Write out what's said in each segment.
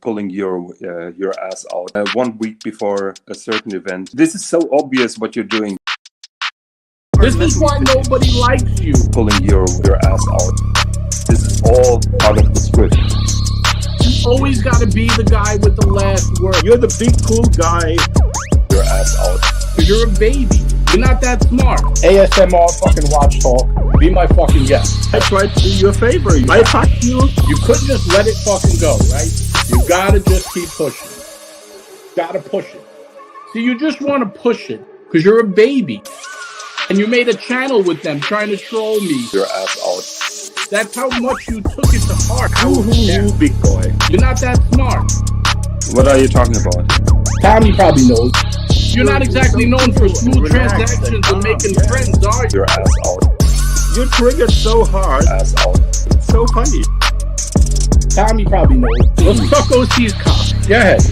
pulling your ass out 1 week before a certain event. This is so obvious what you're doing. This is why nobody likes you. Pulling your ass out. This is all part of the script. You always got to be the guy with the last word. You're the big cool guy. Your ass out. Because you're a baby. You're not that smart. ASMR fucking watch talk. Be my fucking guest. I tried to do you a favor. I fucked you. You couldn't just let it fucking go, right? You gotta just keep pushing. Gotta push it. See, you just want to push it because you're a baby. And you made a channel with them trying to troll me. Your ass out. That's how much you took it to heart. Ooh, big boy. You're not that smart. What are you talking about? Tommy probably knows. You're not exactly known for smooth transactions and making friends, are you? Your ass out. You triggered so hard. Ass out. It's so funny. Tommy probably knows. Let's suck OC's cock. Go ahead.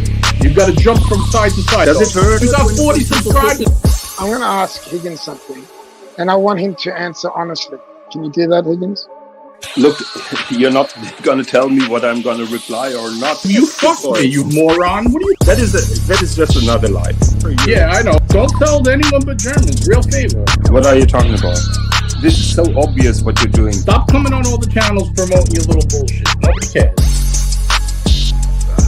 You've got to jump from side to side. Does it hurt? You got 40 subscribers. I'm going to ask Higgins something, and I want him to answer honestly. Can you do that, Higgins? Look, you're not gonna tell me what I'm gonna reply or not. You fuck me, you moron. What are you? That is just another lie. Yeah, I know. Don't tell anyone but Germans. Real favor. What are you talking about? This is so obvious what you're doing. Stop coming on all the channels promoting your little bullshit. Nobody cares.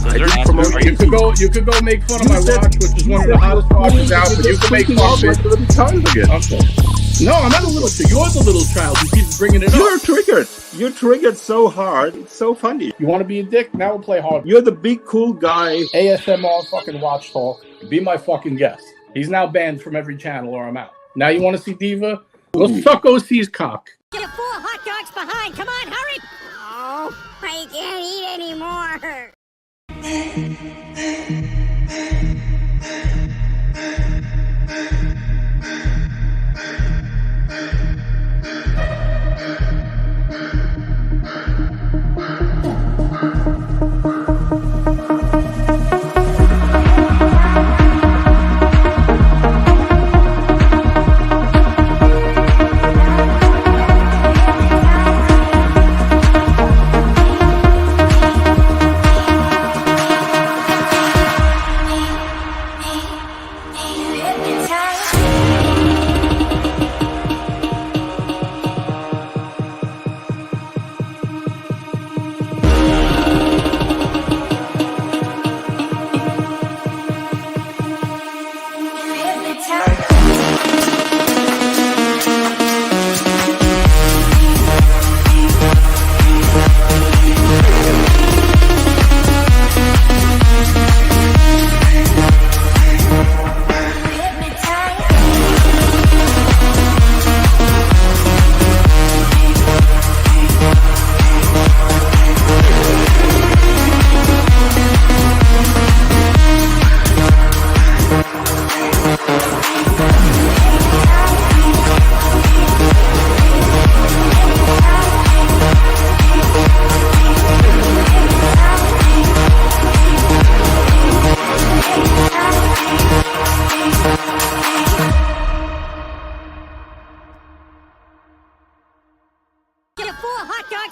I didn't promote You could go make fun of my watch, which is one of the hottest watches out, but you can make fun of it. Little child again. Okay. No, I'm not a little child. You're the little child who keeps bringing it up. You're triggered. You're triggered so hard. It's so funny. You want to be a dick? Now we'll play hard. You're the big cool guy. ASMR fucking watch talk. Be my fucking guest. He's now banned from every channel or I'm out. Now you want to see Diva? Go suck OC's cock. Get 4 hot dogs behind. Come on, hurry. Oh, I can't eat anymore.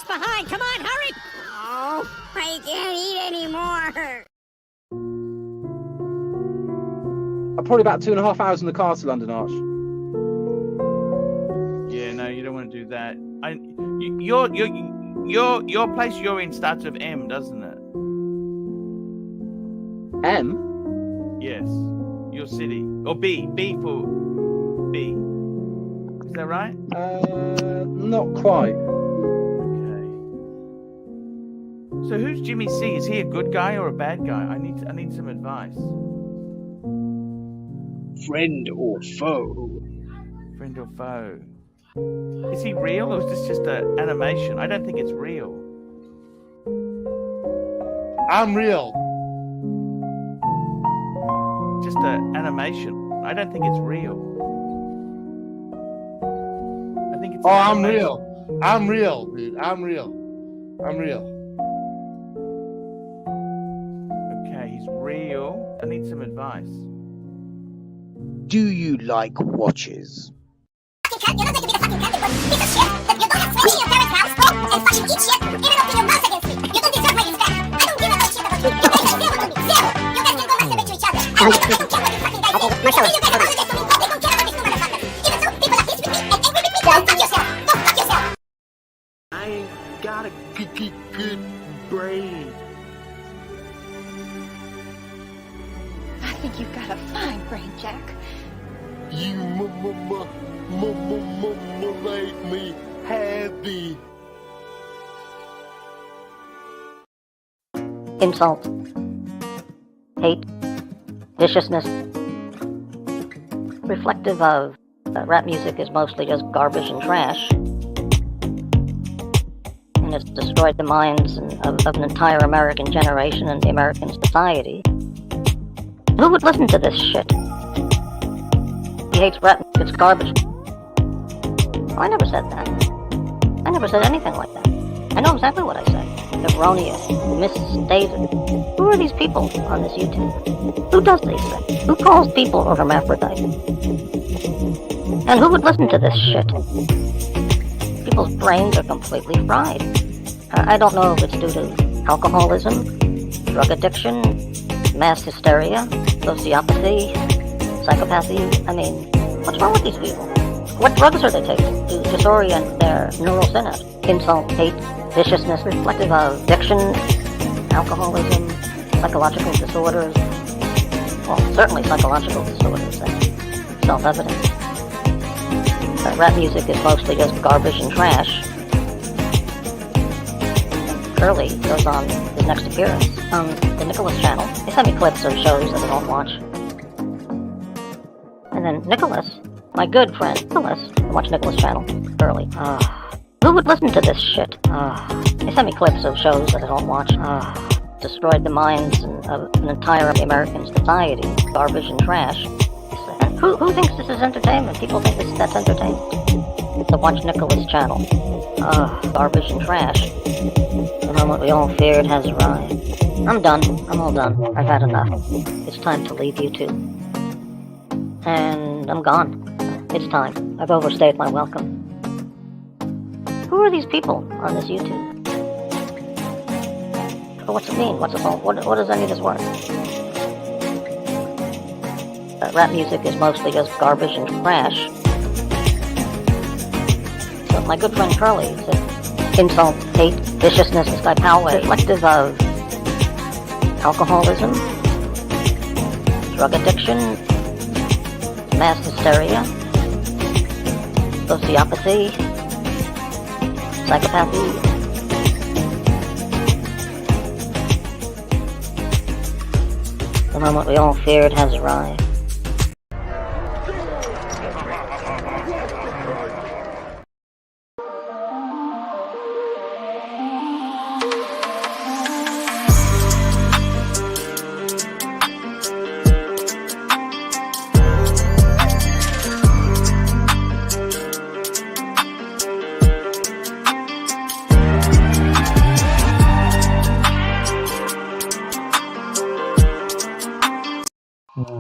Behind, come on, hurry! Oh, I can't eat anymore. I'm probably about 2.5 hours in the car to London, Arch. Yeah, no, you don't want to do that. Your place you're in starts with M, doesn't it? M? Yes, your city or B for B. Is that right? Not quite. So who's Jimmy C? Is he a good guy or a bad guy? I need some advice. Friend or foe? Friend or foe? Is he real or is this just an animation? I don't think it's real. I'm real. Just an animation. I don't think it's real. I think it's. Oh, I'm real. I'm real, dude. I'm real. I'm real. Real. I need some advice. Do you like watches? You're not making me the fucking captain, piece of shit. You don't have 20 in your parents' house, and fucking eat shit, even open your mouth against me. You don't deserve my respect. I don't give a shit about you. I ain't got a good brain. I think you've got a fine brain, Jack. You make me happy. Insult, hate, viciousness. Reflective of rap music is mostly just garbage and trash. And it's destroyed the minds of an entire American generation and the American society. Who would listen to this shit? He hates rap, it's garbage. Oh, I never said that. I never said anything like that. I know exactly what I said. Erroneous, misstated. Who are these people on this YouTube? Who does these things? Who calls people hermaphrodite? And who would listen to this shit? People's brains are completely fried. I don't know if it's due to alcoholism, drug addiction, mass hysteria, sociopathy, psychopathy. I mean, what's wrong with these people? What drugs are they taking to disorient their neural synapse? Insult, hate, viciousness, reflective of addiction, alcoholism, psychological disorders. Well, certainly psychological disorders. That's self-evident. Rap music is mostly just garbage and trash. Curly goes on his next appearance on the Nicholas channel. They send me clips of shows that I don't watch. And then Nicholas, my good friend Nicholas, I watch Nicholas channel, Curly. Who would listen to this shit? They send me clips of shows that I don't watch. Destroyed the minds of an entire American society. Garbage and trash. Who thinks this is entertainment? People think that's entertainment. To watch Nicholas channel. Garbage and trash. The moment we all feared has arrived. I'm done. I'm all done. I've had enough. It's time to leave YouTube. And I'm gone. It's time. I've overstayed my welcome. Who are these people on this YouTube? What's it mean? What's it all? What does any of this work? Rap music is mostly just garbage and trash. So my good friend Curly said, insult, hate, viciousness, this guy Poway, reflective of alcoholism, drug addiction, mass hysteria, sociopathy, psychopathy. The moment we all feared has arrived.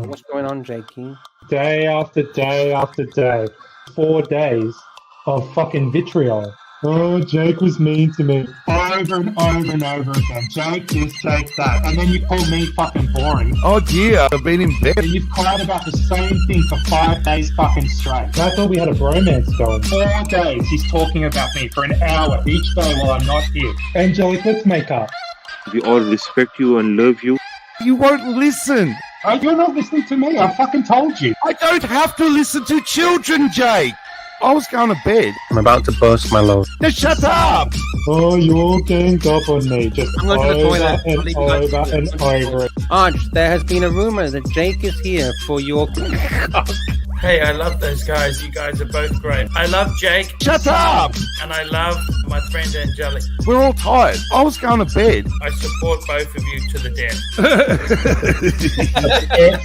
What's going on, Jakey? Day after day after day. 4 days of fucking vitriol. Oh, Jake was mean to me. Over and over and over again. Jake this, Jake that. And then you call me fucking boring. Oh dear, I've been in bed. And you've cried about the same thing for 5 days fucking straight. I thought we had a bromance going. 4 days he's talking about me for an hour each day while I'm not here. Angelic, let's make up. We all respect you and love you. You won't listen. Oh, you're not listening to me. I fucking told you. I don't have to listen to children, Jake. I was going to bed. I'm about to burst my load. Now shut up! Oh, you all ganged up on me. Just I'm going to the toilet. and over and over. Arch, there has been a rumor that Jake is here for your... Hey, I love those guys. You guys are both great. I love Jake. Shut up! And I love my friend Angelic. We're all tired. I was going to bed. I support both of you to the death.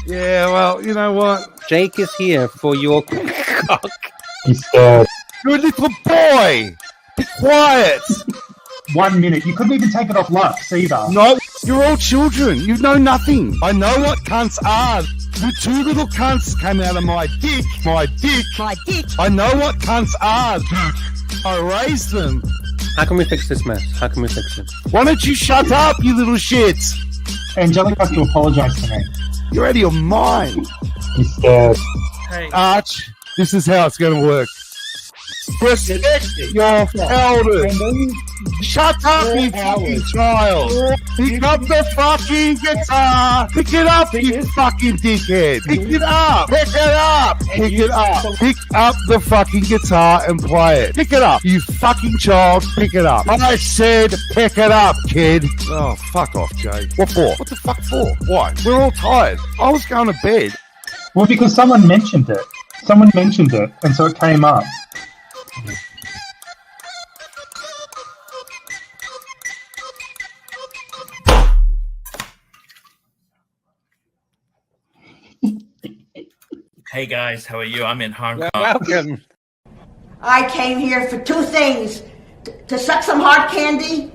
Yeah, well, you know what? Jake is here for your... He's scared. You're a little boy. Be quiet. 1 minute. You couldn't even take it off Lux either. No, you're all children. You know nothing. I know what cunts are. The two little cunts came out of my dick. My dick. I know what cunts are. I raised them. How can we fix this mess? How can we fix it? Why don't you shut up, you little shits? Angelic has to apologize to me. You're out of your mind. He's scared. Hey. Arch, this is how it's going to work. Respect your elders. Shut up, you fucking child. Pick up the fucking guitar. Pick it up, you fucking dickhead. Pick it up. Pick it up. Pick it up. Pick up the fucking guitar and play it. Pick it up, you fucking child. Pick it up. I said pick it up, kid. Oh, fuck off, Jay. What for? What the fuck for? Why? We're all tired. I was going to bed. Well, because someone mentioned it. Someone mentioned it, and so it came up. Hey guys, how are you? I'm in Hong Kong. Welcome. I came here for two things. To suck some hard candy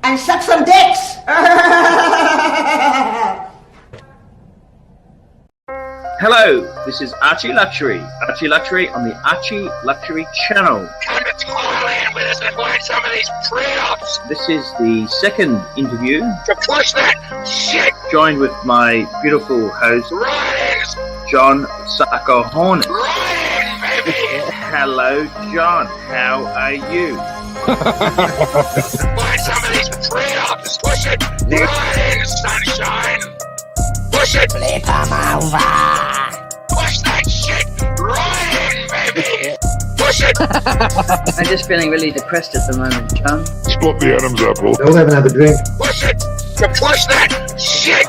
and suck some dicks. Hello, this is ArchieLuxury. ArchieLuxury on the ArchieLuxury channel. Come to Thailand with us and find some of these pre-ups. This is the second interview. To push that shit. Joined with my beautiful host, Rise. John Sarko Hornet. Ryan, baby. Hello, John. How are you? Find some of these pre-ups. Push it. Ryan, sunshine. Push it. Flip 'em over. Push that shit. Ryan, baby. Push it. I'm just feeling really depressed at the moment, John. Spot the Adam's apple. Don't have another drink. Push it. To push that shit.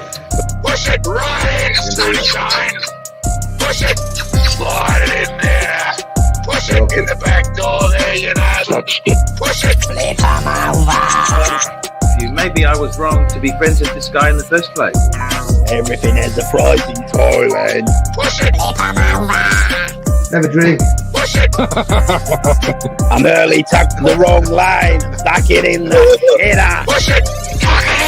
Push it. Ryan, sunshine. Push it. Slide it in there. Push it in the back door there, you know. Touched it. Push it. Flip 'em over. Maybe I was wrong to be friends with this guy in the first place. Everything has a price in Thailand. Push it. Flip 'em over. Have a drink. Push it. I'm early, tucked the wrong lane. Stuck it in the header. Push it. Tuck it in.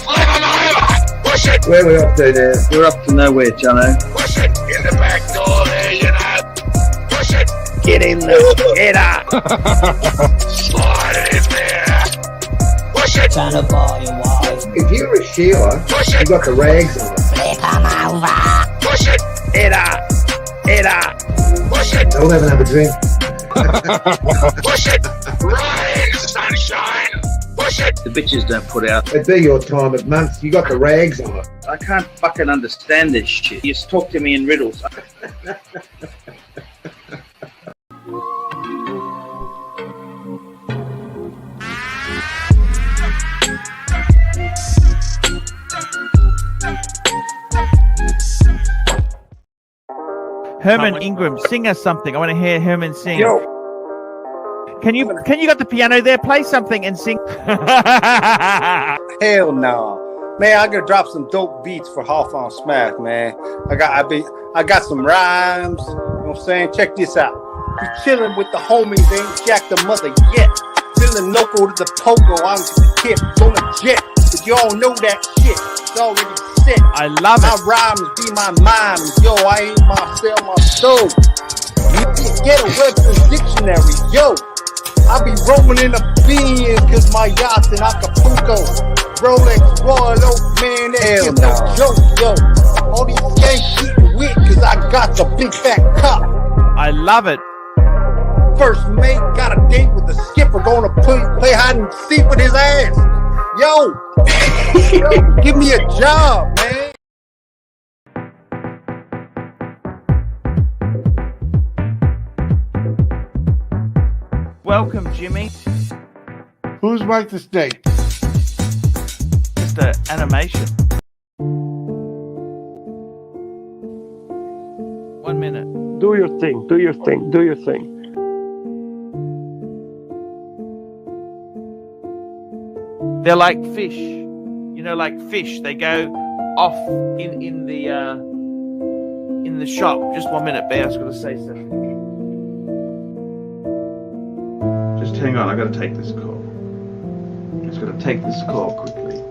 Flip 'em over. Push it. Where are we up to now? We're up to nowhere, Jono. Push it in the back door there, you know. Push it. Get in the header. Slide it in there. Push it. Trying to buy your wife. If you're a Sheila, you got the rags on it. Flip 'em over. Push it. Header. Header. Push it. Don't have another drink. Push it. Ryan, sunshine. Push it. The bitches don't put out. It'd be your time of month. You got the rags on it. I can't fucking understand this shit. You just talk to me in riddles. Herman Ingram, sing us something. I want to hear Herman sing. Yo. Can you got the piano there? Play something and sing. Hell no. Man, I gotta drop some dope beats for Half on Smack, man. I got some rhymes. You know what I'm saying? Check this out. Be chilling with the homies, ain't jack the mother yet. Feeling local to the pogo, I'm the kid on a jet. But you all know that shit. It's already set. I love my it. My rhymes be my mimes. Yo, I ain't myself, my soul. You get a Webster's dictionary, yo. I be rolling in a bean cause my yacht's in Acapulco. Rolex Royal Oak, man, that shit no joke, yo. All these gangs getting wit cause I got the big fat cup. I love it. First mate, got a date with the skipper, gonna play hide and seek with his ass. Yo, give me a job, man. Welcome, Jimmy. Who's Mike the Snake? Just an animation. 1 minute. Do your thing. Do your thing. Do your thing. They're like fish, you know, like fish. They go off in the shop. Just 1 minute, Bear's got to say something. Just hang on, I got to take this call. Just got to take this call quickly.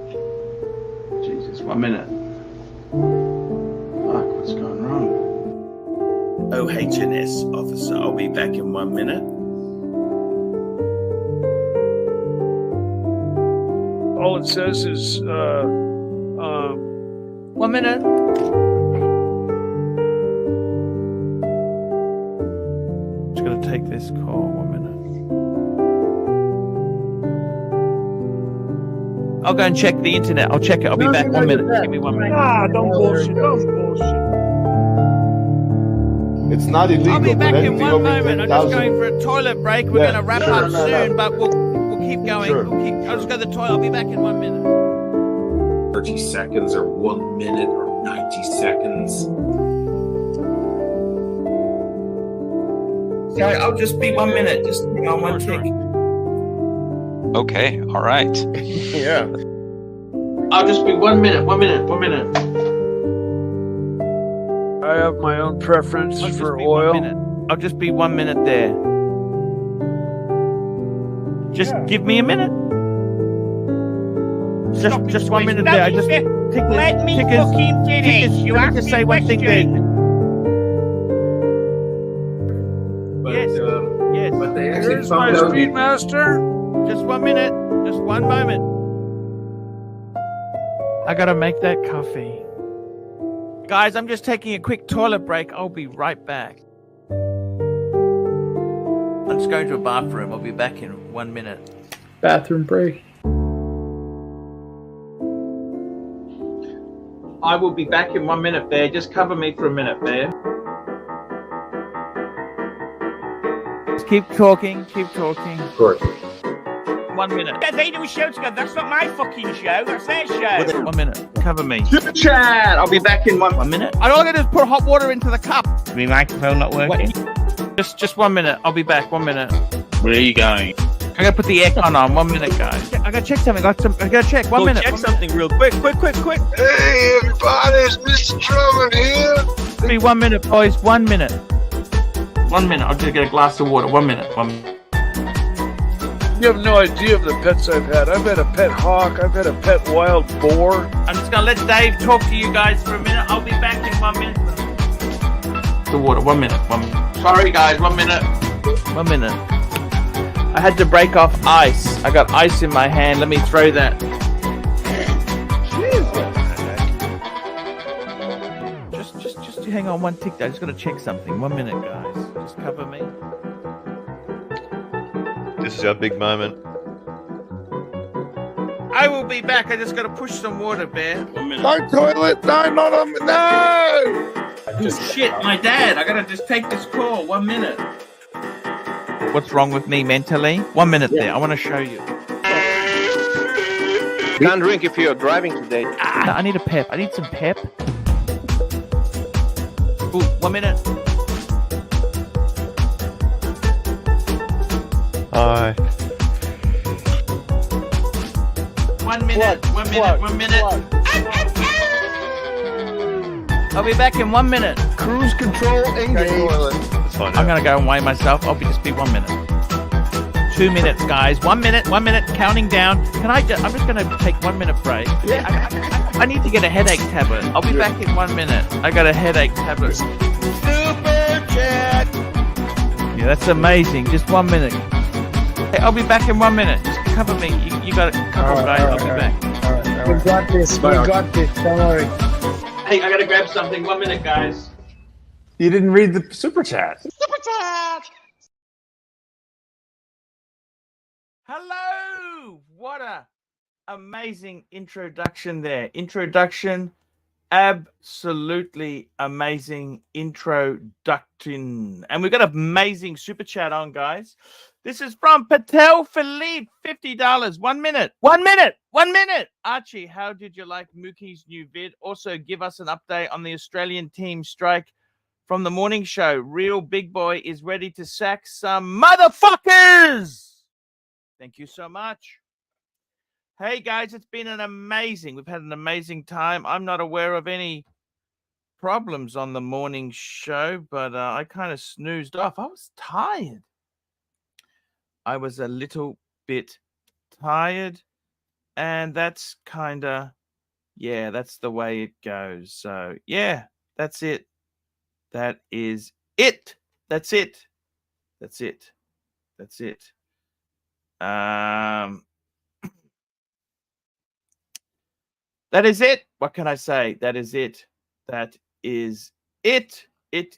Jesus, 1 minute. Fuck, what's going wrong? OHS officer, I'll be back in 1 minute. All it says is 1 minute. take this call. 1 minute. I'll go and check the internet. I'll check it. I'll be back. 1 minute. Give me 1 minute. Ah, don't bullshit. Don't bullshit. It's not illegal. I'll be back in 1 over moment. I'm 10,000. just going for a toilet break. We're going to wrap up soon, but we'll keep going. Sure. I'll just go to the toilet. I'll be back in 1 minute. 30 seconds or 1 minute or 90 seconds. Sorry, I'll just be 1 minute. Just hang on one tick. Okay, all right. Yeah. I'll just be 1 minute. 1 minute. 1 minute. I have my own preference for oil. I'll just be 1 minute there. Just give me a minute. Just 1 minute there. I just let me fucking finish. You have to say one thing there. But, Yes. But they actually Here's my found out. Speedmaster. Just 1 minute. Just one moment. I gotta make that coffee. Guys, I'm just taking a quick toilet break. I'll be right back. I'm just going to a bathroom. I'll be back in 1 minute. Bathroom break. I will be back in 1 minute, Bear. Just cover me for a minute, Bear. Just keep talking. Keep talking. Of course. 1 minute. They do a show together. That's not my fucking show. That's their show. 1 minute. Cover me. Super chat. I'll be back in 1 minute. All I gotta do is pour hot water into the cup. My microphone not working. Just 1 minute. I'll be back. 1 minute. Where are you going? I gotta put the aircon on. 1 minute, guys. I gotta check something. I gotta check. 1 minute. Check something real quick. Quick. Hey, everybody, it's Mr. Drummond here. Be 1 minute, boys. 1 minute. 1 minute. I'll just get a glass of water. 1 minute. 1 minute. You have no idea of the pets I've had. I've had a pet hawk. I've had a pet wild boar. I'm just gonna let Dave talk to you guys for a minute. I'll be back in 1 minute. The water. 1 minute. 1 minute. Sorry, guys. 1 minute. 1 minute. I had to break off ice. I got ice in my hand. Let me throw that. Just hang on one tick. I just gotta check something. 1 minute, guys. Just cover me. This is our big moment. I will be back. I just gotta push some water, Bear. 1 minute. No toilet. No, not on. No. Oh, shit, my dad. I gotta just take this call. 1 minute. What's wrong with me mentally? 1 minute there. I want to show you. You can't drink if you're driving today. No, I need a pep. I need some pep. Ooh, 1 minute. Hi. 1 minute. 1 minute. 1 minute. I'll be back in 1 minute. Cruise control engine toilet. It's fine. I'm gonna go and weigh myself. I'll just be 1 minute. 2 minutes, guys. 1 minute. 1 minute. Counting down. I'm just gonna take 1 minute break. Yeah. I need to get a headache tablet. I'll be back in 1 minute. I got a headache tablet. Super chat. Yeah, that's amazing. Just 1 minute. Hey, I'll be back in 1 minute. Just cover me. You got a couple of guys. I'll be back. We got this. We got this. Don't worry. Hey, I gotta grab something. 1 minute, guys. You didn't read the super chat. Super chat! Hello! What a amazing introduction there. Introduction. Absolutely amazing introduction. And we've got an amazing super chat on, guys. This is from Patel Philippe, $50. 1 minute. 1 minute. 1 minute. Archie, how did you like Mookie's new vid? Also, give us an update on the Australian team strike from the morning show. Real big boy is ready to sack some motherfuckers. Thank you so much. Hey, guys, it's been we've had an amazing time. I'm not aware of any problems on the morning show, but I kind of snoozed off. I was tired. I was a little bit tired, and that's kind of, yeah, that's the way it goes. So, yeah, that's it. That is it. That's it. That's it. That's it. That is it. What can I say? That is it. That is it. It.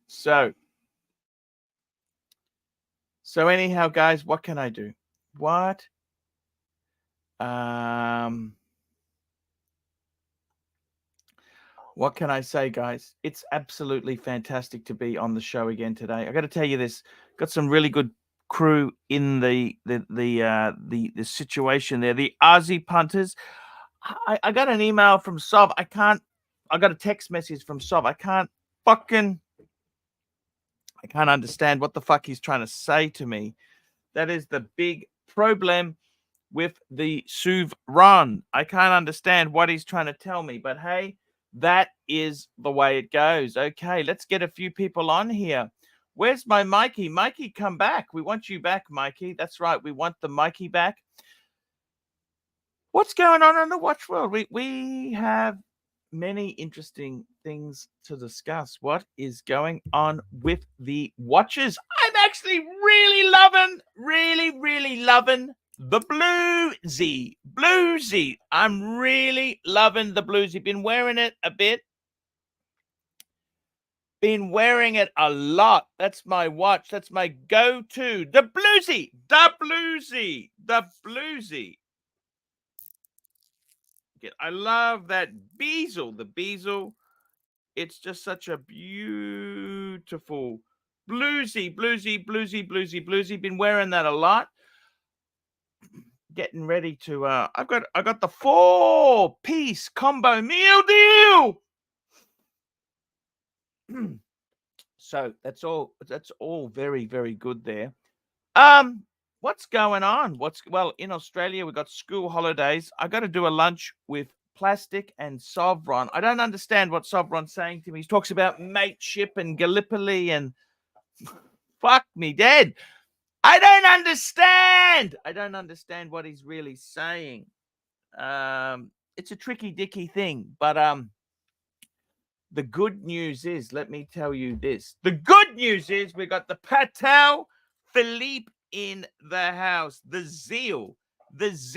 So anyhow, guys, what can I do? What? What can I say, guys? It's absolutely fantastic to be on the show again today. I got to tell you this. Got some really good crew in the situation there. The Aussie punters. I got an email from Sov. I got a text message from Sov. I can't understand what the fuck he's trying to say to me. That is the big problem with the Souverain. I can't understand what he's trying to tell me, but hey, that is the way it goes. Okay, let's get a few people on here. Where's my Mikey? Mikey, come back. We want you back, Mikey. That's right. We want the Mikey back. What's going on in the watch world? We have many interesting things to discuss. What is going on with the watches? I'm actually really loving the bluesy. I'm really loving the bluesy. Been wearing it a bit. Been wearing it a lot. That's my watch. That's my go-to. The bluesy. I love that bezel. The bezel. It's just such a beautiful bluesy. Been wearing that a lot. Getting ready to I got the 4-piece combo meal deal. So that's all very, very good there. What's going on? Well, in Australia we got school holidays. I got to do a lunch with Plastic and Sovereign. I don't understand what Sovereign's saying to me. He talks about mateship and Gallipoli and fuck me dead. I don't understand what he's really saying. It's a tricky dicky thing, but the good news is, let me tell you this. The good news is we got the Patel Philippe in the house. The zeal is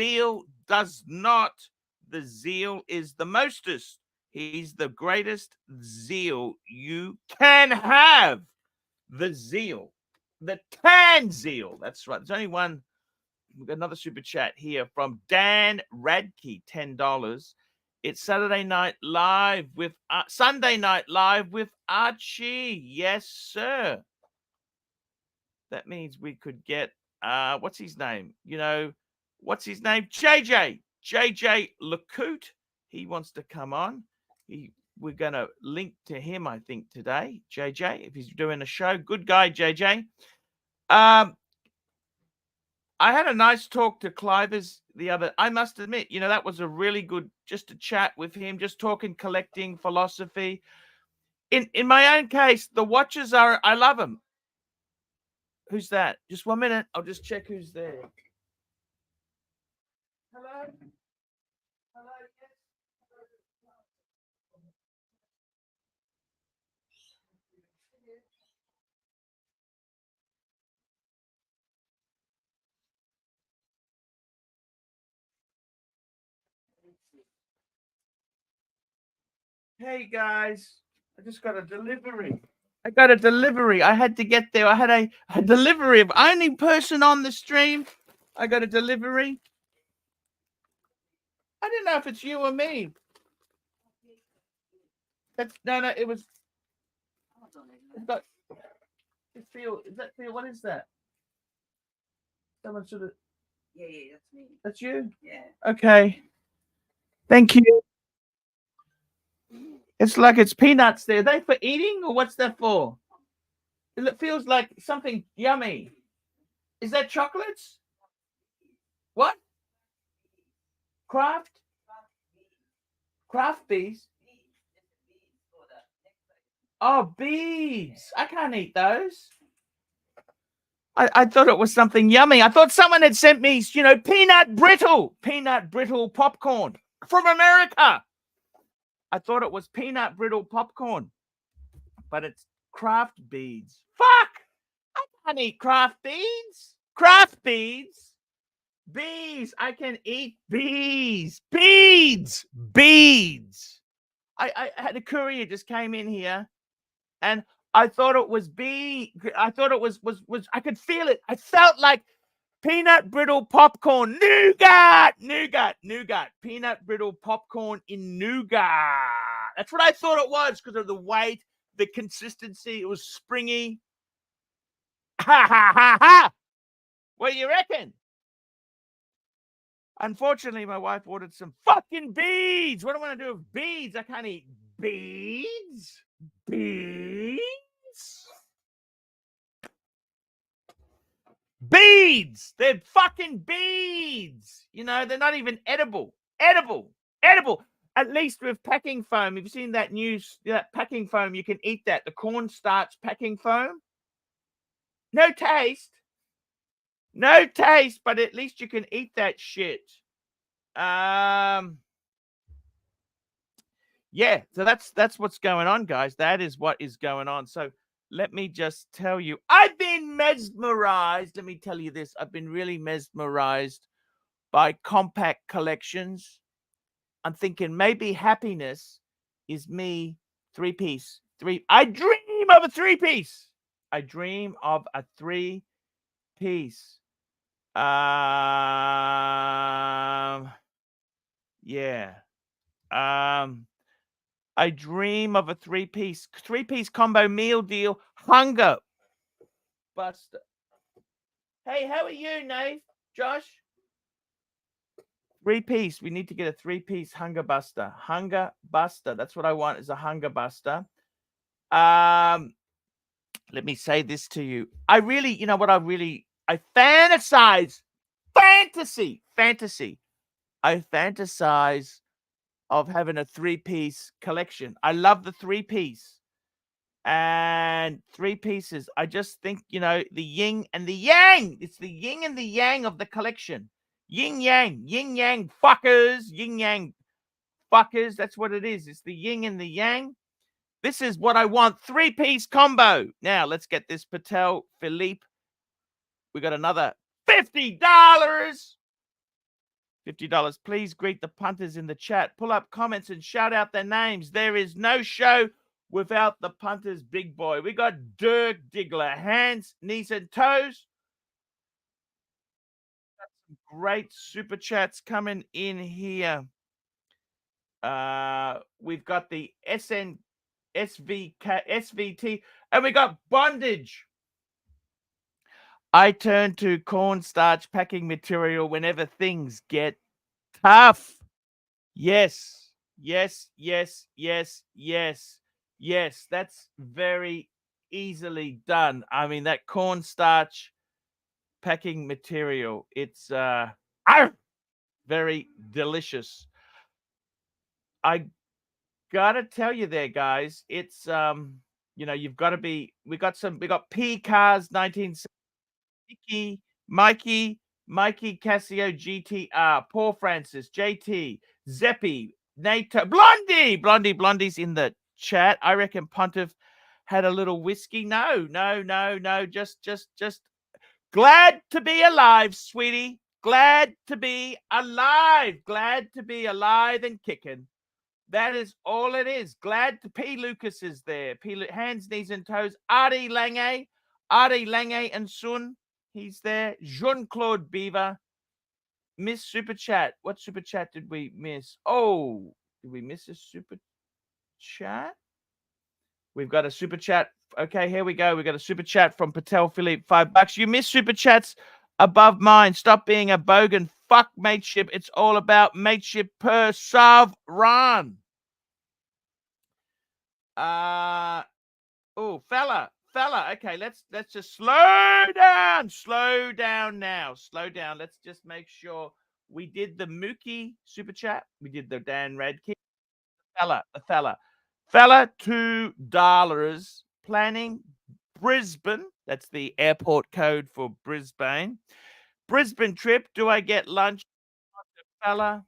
the mostest. He's the greatest zeal you can have. The zeal. The tan zeal. That's right. There's only one. We've got another super chat here from Dan Radke, $10. It's Sunday Night Live with Archie. Yes, sir. That means we could get what's his name? What's his name? JJ Lecoute. He wants to come on. We're going to link to him, I think, today. JJ, if he's doing a show. Good guy, JJ. I had a nice talk to Clive I must admit, that was a really good, just to chat with him, just talking, collecting, philosophy. In my own case, the watches I love them. Who's that? Just 1 minute. I'll just check who's there. Hello? Yes. Hey guys, I just got a delivery. I had to get there. I had a delivery of only person on the stream. I got a delivery. I didn't know if it's you or me. No, it was. It's got. It's Phil. Is that Phil? What is that? Someone should have. Yeah, that's me. That's you? Yeah. Okay. Thank you. It's like it's peanuts there. Are they for eating or what's that for? It feels like something yummy. Is that chocolates? What? Craft bees? Oh, beads. I can't eat those. I thought it was something yummy. I thought someone had sent me, peanut brittle popcorn from America. I thought it was peanut brittle popcorn, but it's craft beads. Fuck! I can't eat craft beads. Craft beads. Bees. I can eat bees. Beads. I had a courier just came in here, and I thought it was I thought it was I could feel it. I felt like peanut brittle popcorn, nougat, peanut brittle popcorn in nougat. That's what I thought it was because of the weight, the consistency. It was springy. Ha ha ha ha! What do you reckon? Unfortunately, my wife ordered some fucking beads. What do I want to do with beads? I can't eat beads. Beads? Beads! They're fucking beads! You know, they're not even edible. Edible! At least with packing foam. Have you seen that news? That packing foam, you can eat that. The cornstarch packing foam. No taste. No taste, but at least you can eat that shit. Yeah, so that's what's going on, guys. That is what is going on. So let me just tell you, I've been mesmerized. Let me tell you this. I've been really mesmerized by compact collections. I'm thinking maybe happiness is me three-piece. I dream of a three-piece. I dream of a three-piece. Yeah. I dream of a three-piece combo meal deal. Hunger Buster. Hey, how are you, Nate? Josh? Three-piece. We need to get a three-piece Hunger Buster. Hunger Buster. That's what I want, is a Hunger Buster. Let me say this to you. I really, you know what I fantasize. Fantasy. I fantasize of having a three-piece collection. I love the three-piece. And three pieces. I just think, you know, the yin and the yang. It's the yin and the yang of the collection. Yin yang fuckers. Yin yang fuckers. That's what it is. It's the yin and the yang. This is what I want. Three-piece combo. Now, let's get this Patel Philippe. We got another $50. $50. Please greet the punters in the chat. Pull up comments and shout out their names. There is no show without the punters, big boy. We got Dirk Diggler, hands, knees, and toes. Got some great super chats coming in here. We've got the SVT, and we got bondage. I turn to cornstarch packing material whenever things get tough. Yes, that's very easily done. I mean, that cornstarch packing material, it's very delicious. I gotta tell you there, guys, it's you know, you've got to be, we got P Cars 1970, Mikey Casio GTR, Paul Francis, JT, Zeppi, Nato, Blondie's in the chat. I reckon Pontiff had a little whiskey. No, just glad to be alive, sweetie. Glad to be alive and kicking. That is all it is. Glad to P. Lucas is there. Hands, knees, and toes. Artie Lange and Sun. He's there. Jean-Claude Beaver. Miss Super Chat. What Super Chat did we miss? Oh, did we miss a Super Chat? We've got a Super Chat. Okay, here we go. We got a Super Chat from Patel Philippe. $5. You missed Super Chats above mine. Stop being a bogan. Fuck mateship. It's all about mateship per sovereign. Oh, fella. Okay, let's just slow down now. Let's just make sure we did the Mookie Super Chat. We did the Dan Radke. The fella, $2. Planning Brisbane. That's the airport code for Brisbane. Brisbane trip. Do I get lunch? Fella,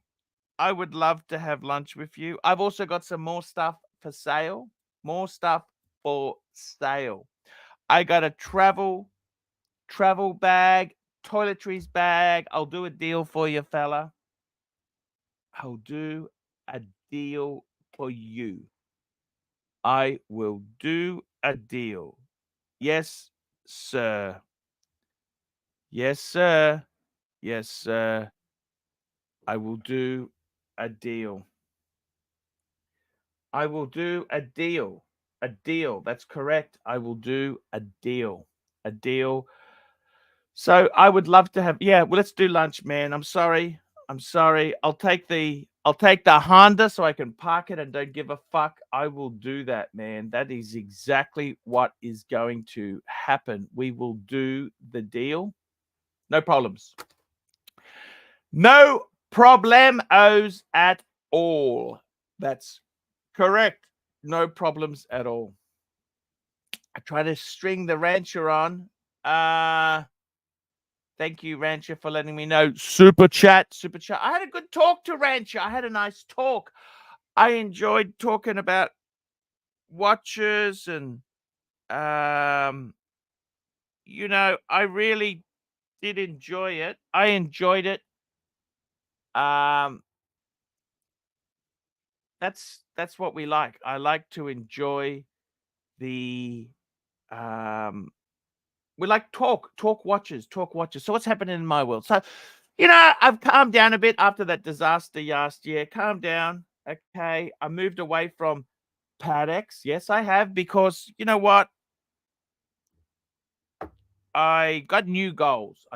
I would love to have lunch with you. I've also got some more stuff for sale. I got a travel bag, toiletries bag. I'll do a deal for you, fella. I'll do a deal for you. I will do a deal. Yes, sir. Yes, sir. Yes, sir. I will do a deal. I will do a deal. A deal. That's correct. I will do a deal. A deal. So I would love to have, yeah, well, let's do lunch, man. I'm sorry. I'm sorry. I'll take the Honda so I can park it and don't give a fuck. I will do that, man. That is exactly what is going to happen. We will do the deal. No problems. No problemos at all. That's correct. No problems at all. I try to string the rancher on. Thank you, Rancher, for letting me know. Super chat. I had a good talk to Rancher. I had a nice talk. I enjoyed talking about watches and, you know, I really did enjoy it. I enjoyed it. That's what we like. I like to enjoy the, we like talk watches. So what's happening in my world? So, you know, I've calmed down a bit after that disaster last year. Calmed down. Okay. I moved away from Patek. Yes, I have, because you know what? I got new goals.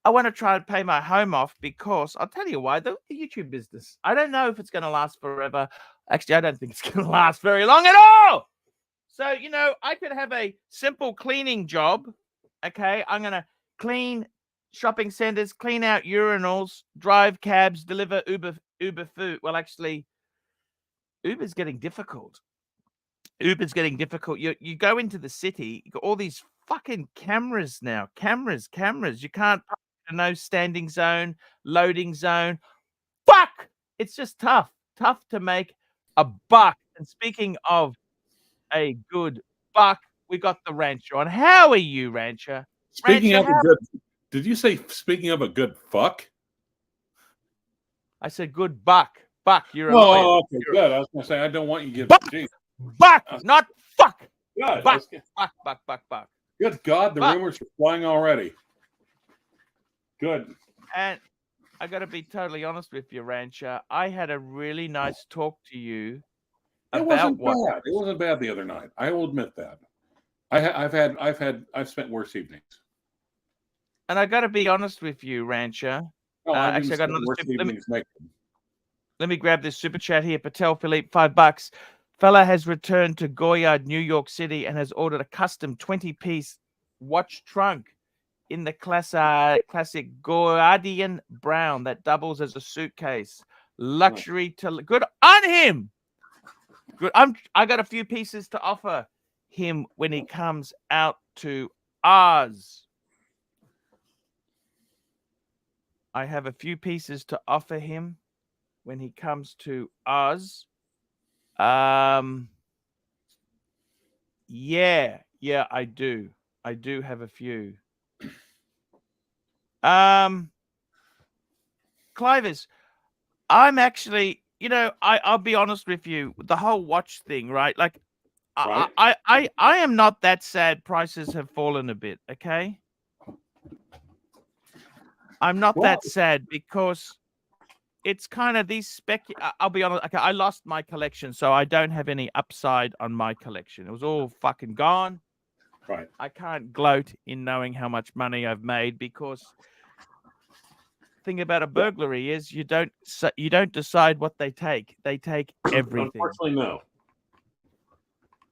I want to try and pay my home off, because I'll tell you why. The YouTube business, I don't know if it's going to last forever. Actually, I don't think it's going to last very long at all. So, you know, I could have a simple cleaning job. Okay. I'm going to clean shopping centers, clean out urinals, drive cabs, deliver Uber food. Well, actually, Uber's getting difficult. You go into the city, you got all these fucking cameras now. Cameras. You can't park in no standing zone, loading zone. Fuck! It's just tough to make a buck. And speaking of a good buck, we got the Rancher on. How are you, Rancher? Speaking of a good, did you say speaking of a good fuck? I said good buck. Buck, you're a Oh, lawyer. okay, good. I was going to say, I don't want you to get buck, geez. Buck, not fuck. Good. Buck. Good God, the Buck. rumors are flying already. Good. And I got to be totally honest with you, Rancher. I had a really nice talk to you It about wasn't bad. It wasn't bad the other night. I will admit that. I've spent worse evenings. And I got to be honest with you, Rancher. No, Actually, I got another. evenings. Let me grab this super chat here. Patel Philippe, $5. Fella has returned to Goyard, New York City, and has ordered a custom 20-piece watch trunk in the classic Goyardian brown that doubles as a suitcase. Luxury to good on him. Good. I got a few pieces to offer him when he comes out to Oz. I have a few pieces to offer him when he comes to Oz. Yeah, I do. I do have a few. Clive, I'm actually, you know, I'll be honest with you, the whole watch thing, right? Like, right. I am not that sad prices have fallen a bit, okay? I'm not that sad because it's kind of these I'll be honest, okay, I lost my collection, so I don't have any upside on my collection. It was all fucking gone. Right. I can't gloat in knowing how much money I've made, because the thing about a burglary is you don't decide what they take. They take everything. Unfortunately, no.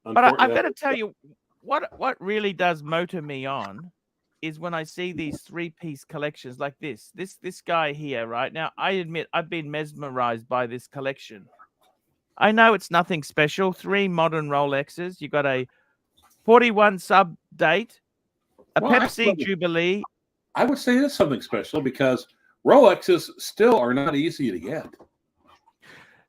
But I've got to tell you, what really does motor me on is when I see these 3-piece collections like this guy here, right? Now, I admit I've been mesmerized by this collection. I know it's nothing special. 3 modern Rolexes. You got a 41 sub date, a Pepsi Jubilee. I would say it's something special because Rolexes still are not easy to get.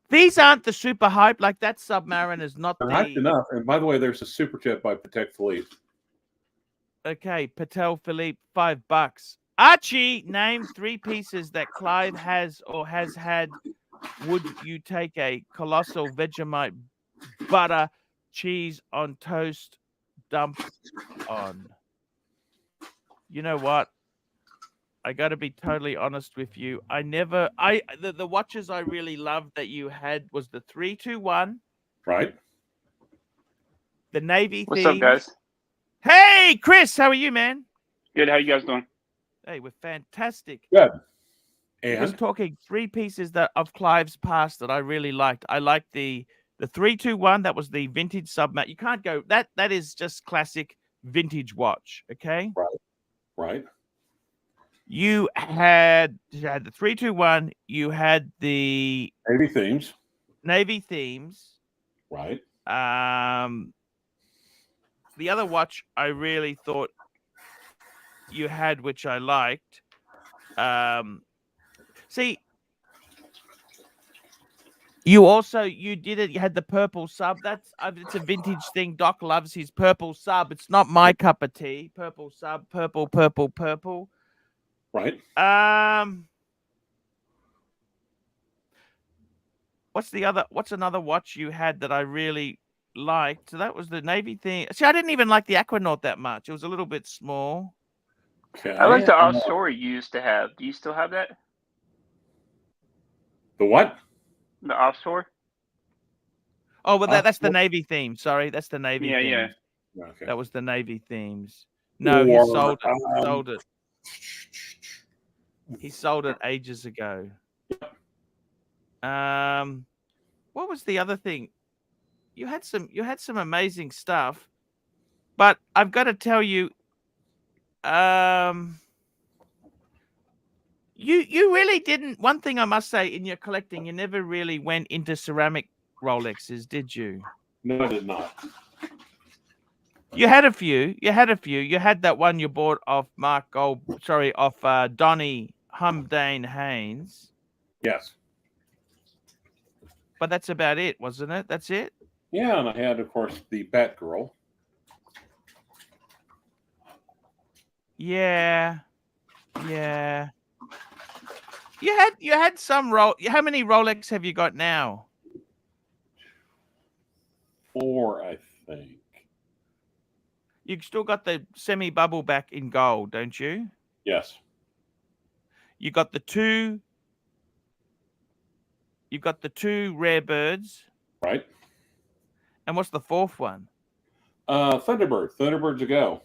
These aren't the super hype. Like that Submariner is not They're hyped enough. And by the way, there's a super chat by Patek Philippe. Okay, Patel Philippe, $5. Archie, name 3 pieces that Clive has or has had. Would you take a colossal Vegemite butter cheese on toast dumped on. You know what? I got to be totally honest with you. The watches I really loved that you had was the 321. Right. The navy What's themes. up, guys? Hey, Chris, how are you, man? Good. How you guys doing? Hey, we're fantastic. Good. I was And talking 3 pieces of Clive's past that I really liked. I liked the 321. That was the vintage submat. You can't go that is just classic vintage watch. Okay. Right. You had the 321. You had the Navy themes. Right. Right. The other watch I really thought you had, which I liked. See, you had the purple sub. It's a vintage thing. Doc loves his purple sub. It's not my cup of tea. Purple sub, purple. Right. What's another watch you had that I really liked? So that was the navy thing. See, I didn't even like the Aquanaut that much. It was a little bit small. Okay. I like the offshore you used to have. Do you still have that? The what? The offshore? Oh, well, that's the navy theme. Sorry, that's the navy theme. Yeah. Okay. That was the navy themes. No, he sold it. He sold it ages ago. What was the other thing? You had some amazing stuff, but I've got to tell you, you really didn't. One thing I must say, in your collecting, you never really went into ceramic Rolexes, did you? No, I did not. You had a few. You had that one you bought off Donny Humdane Haynes. Yes. But that's about it, wasn't it? That's it? Yeah, and I had, of course, the Batgirl. Yeah. You had some How many Rolex have you got now? 4, I think. You still got the semi-bubble back in gold, don't you? Yes. You got the 2. You've got the 2 rare birds. Right. And what's the 4th one? Thunderbird. Thunderbirds a go.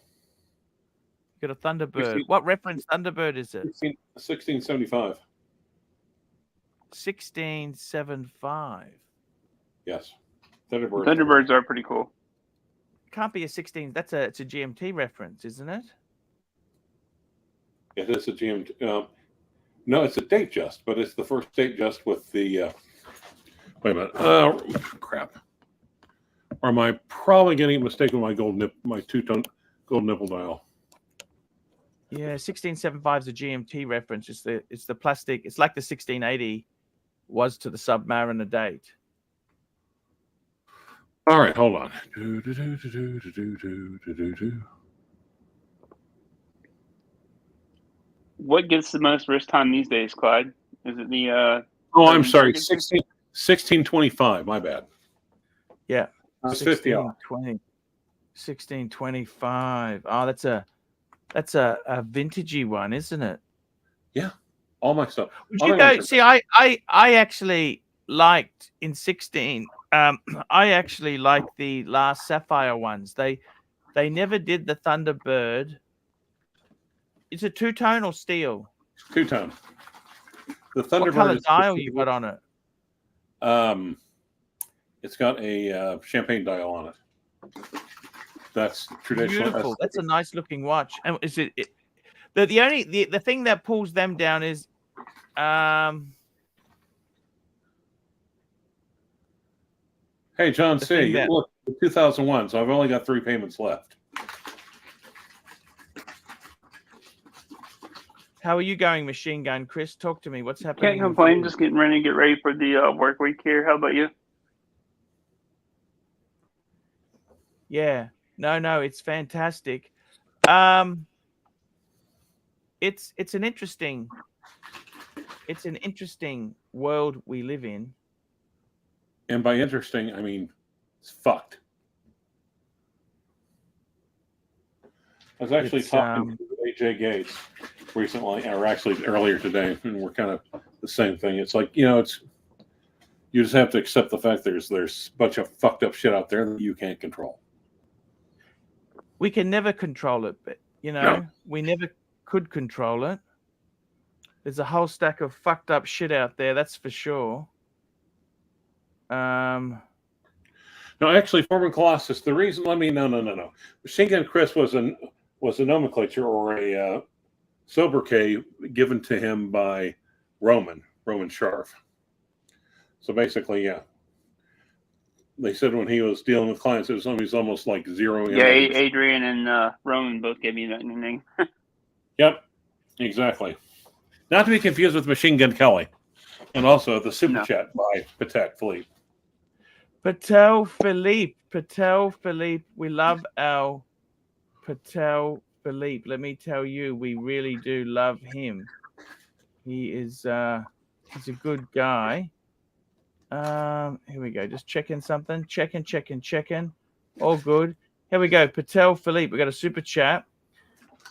You got a Thunderbird. What reference Thunderbird is it? 1675. 1675. Yes. Thunderbirds are pretty cool. Can't be a 16. It's a GMT reference, isn't it? It is a GMT. No, it's a date just, but it's the first date just with the. Wait a minute. Crap. Or am I probably getting mistaken with my 2-tone gold nipple dial? Yeah, 1675 is a GMT reference. It's the plastic. It's like the 1680 was to the Submariner date. All right, hold on. What gets the most wrist time these days, Clyde? Is it the? I'm sorry. 1625. My bad. Yeah. It's 50 off. 1625. Oh, that's a vintagey one, isn't it? Yeah. All my stuff. Would you go? See, I actually liked in 16. I actually liked the last Sapphire ones. They never did the Thunderbird. It's a 2-tonal steel. 2-tone. The Thunderbird. What color dial you got on it? It's got a champagne dial on it. That's traditional. Beautiful. That's a nice looking watch. And is it the thing that pulls them down is Hey, John C. Look, 2001. So I've only got 3 payments left. How are you going, Machine Gun? Chris, talk to me. What's happening? Can't complain. Just getting ready to get ready for the work week here. How about you? Yeah. No, it's fantastic. It's an interesting world we live in. And by interesting, I mean it's fucked. was actually It's, talking to AJ Gates recently, or actually earlier today, and we're kind of the same thing. It's like, you just have to accept the fact there's a bunch of fucked up shit out there that you can't control. We can never control it, but No. we never could control it. There's a whole stack of fucked up shit out there, that's for sure. No, actually, Foreman Colossus, the reason, no. Machine Gun Chris was a nomenclature or a sobriquet given to him by Roman Sharf. So basically, yeah. They said when he was dealing with clients, it was almost like zeroing in. Yeah, Adrian and Roman both gave me that nickname. Yep, exactly. Not to be confused with Machine Gun Kelly. And also the super chat by Patek Philippe. Patel Philippe. We love our Patel Philippe. Let me tell you, we really do love him. He is he's a good guy. Here we go. Just checking something. Checking. All good. Here we go. Patel Philippe. We got a super chat.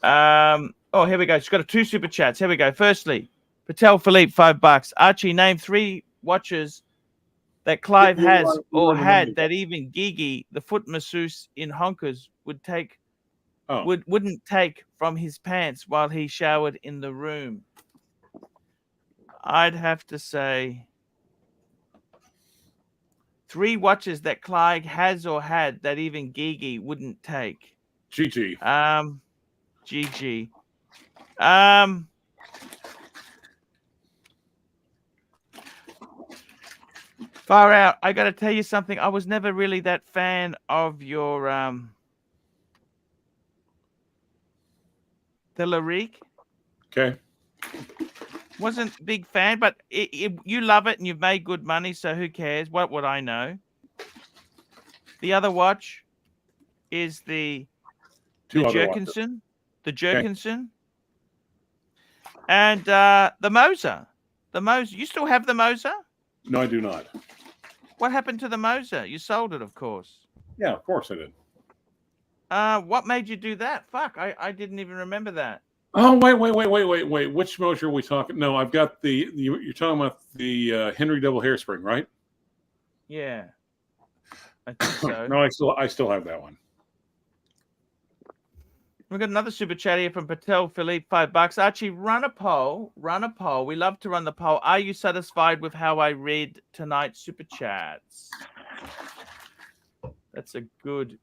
Oh, here we go. She's got 2 super chats. Here we go. Firstly, Patel Philippe, $5. Archie, name 3 watches that Clive has or had that even Gigi, the foot masseuse in Honkers, wouldn't take from his pants while he showered in the room. I'd have to say 3 watches that Clive has or had that even Gigi wouldn't take. GG. GG. Far out. I got to tell you something. I was never really that fan of your the Lyrique. Okay. Wasn't a big fan, but you love it and you've made good money, so who cares? What would I know? The other watch is the Jerkinson. The Jerkinson. Okay. And the Moser. The Moser. You still have the Moser? No, I do not. What happened to the Moser? You sold it, of course. Yeah, of course I did. What made you do that? Fuck, I didn't even remember that. Oh, wait. Which Moser are we talking? No, I've got you're talking about the Henry Double Hairspring, right? Yeah. I think so. No, I still have that one. We've got another super chat here from Patel Philippe, $5. Archie, run a poll. We love to run the poll. Are you satisfied with how I read tonight's super chats? That's a good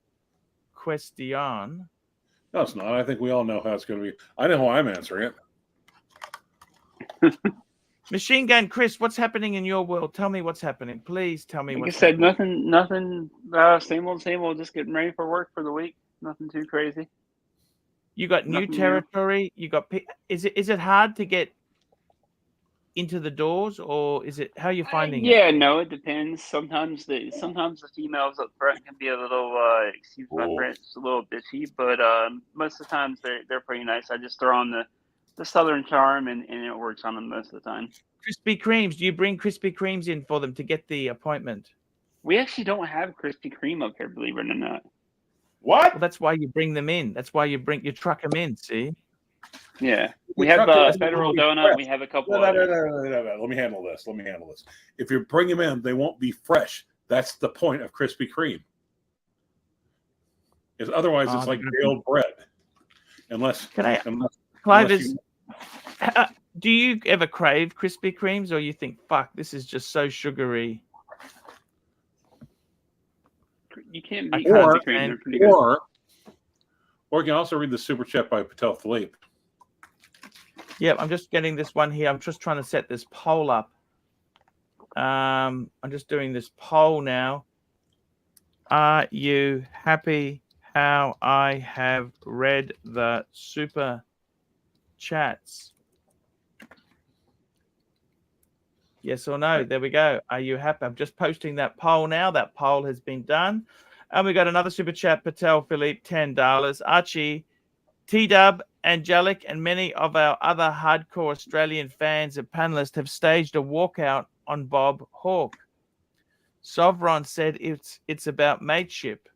question. No, it's not. I think we all know how it's going to be. I know how I'm answering it. Machine Gun Chris, what's happening in your world? Tell me what's happening. Please tell me what's happening. Like I said, happening. nothing. Same old. Just getting ready for work for the week. Nothing too crazy. You got new territory. You got. Is it hard to get into the doors, or is it how are you finding it? Yeah, no, it depends. Sometimes the females up front can be a little, excuse my French, a little bitchy, but most of the times they're pretty nice. I just throw on the Southern charm and it works on them most of the time. Krispy Kremes. Do you bring Krispy Kremes in for them to get the appointment? We actually don't have Krispy Kreme up here, believe it or not. What? Well, that's why you bring them in. That's why you truck them in. See? Yeah, we have Federal Donut. We have a couple. No. Let me handle this. If you bring them in, they won't be fresh. That's the point of Krispy Kreme. Because otherwise, it's like stale bread. Clive, do you ever crave Krispy Kremes, or you think, fuck, this is just so sugary? You can't beat Krispy Kreme. They're pretty good. Or you can also read the super chat by Patel Philippe. Yeah, I'm just getting this one here. I'm just trying to set this poll up. I'm just doing this poll now. Are you happy how I have read the super chats? Yes or no? There we go. Are you happy? I'm just posting that poll now. That poll has been done. And we got another super chat, Patel Philippe, $10. Archie, T-Dub, Angelic, and many of our other hardcore Australian fans and panelists have staged a walkout on Bob Hawke. Sovron said it's about mateship.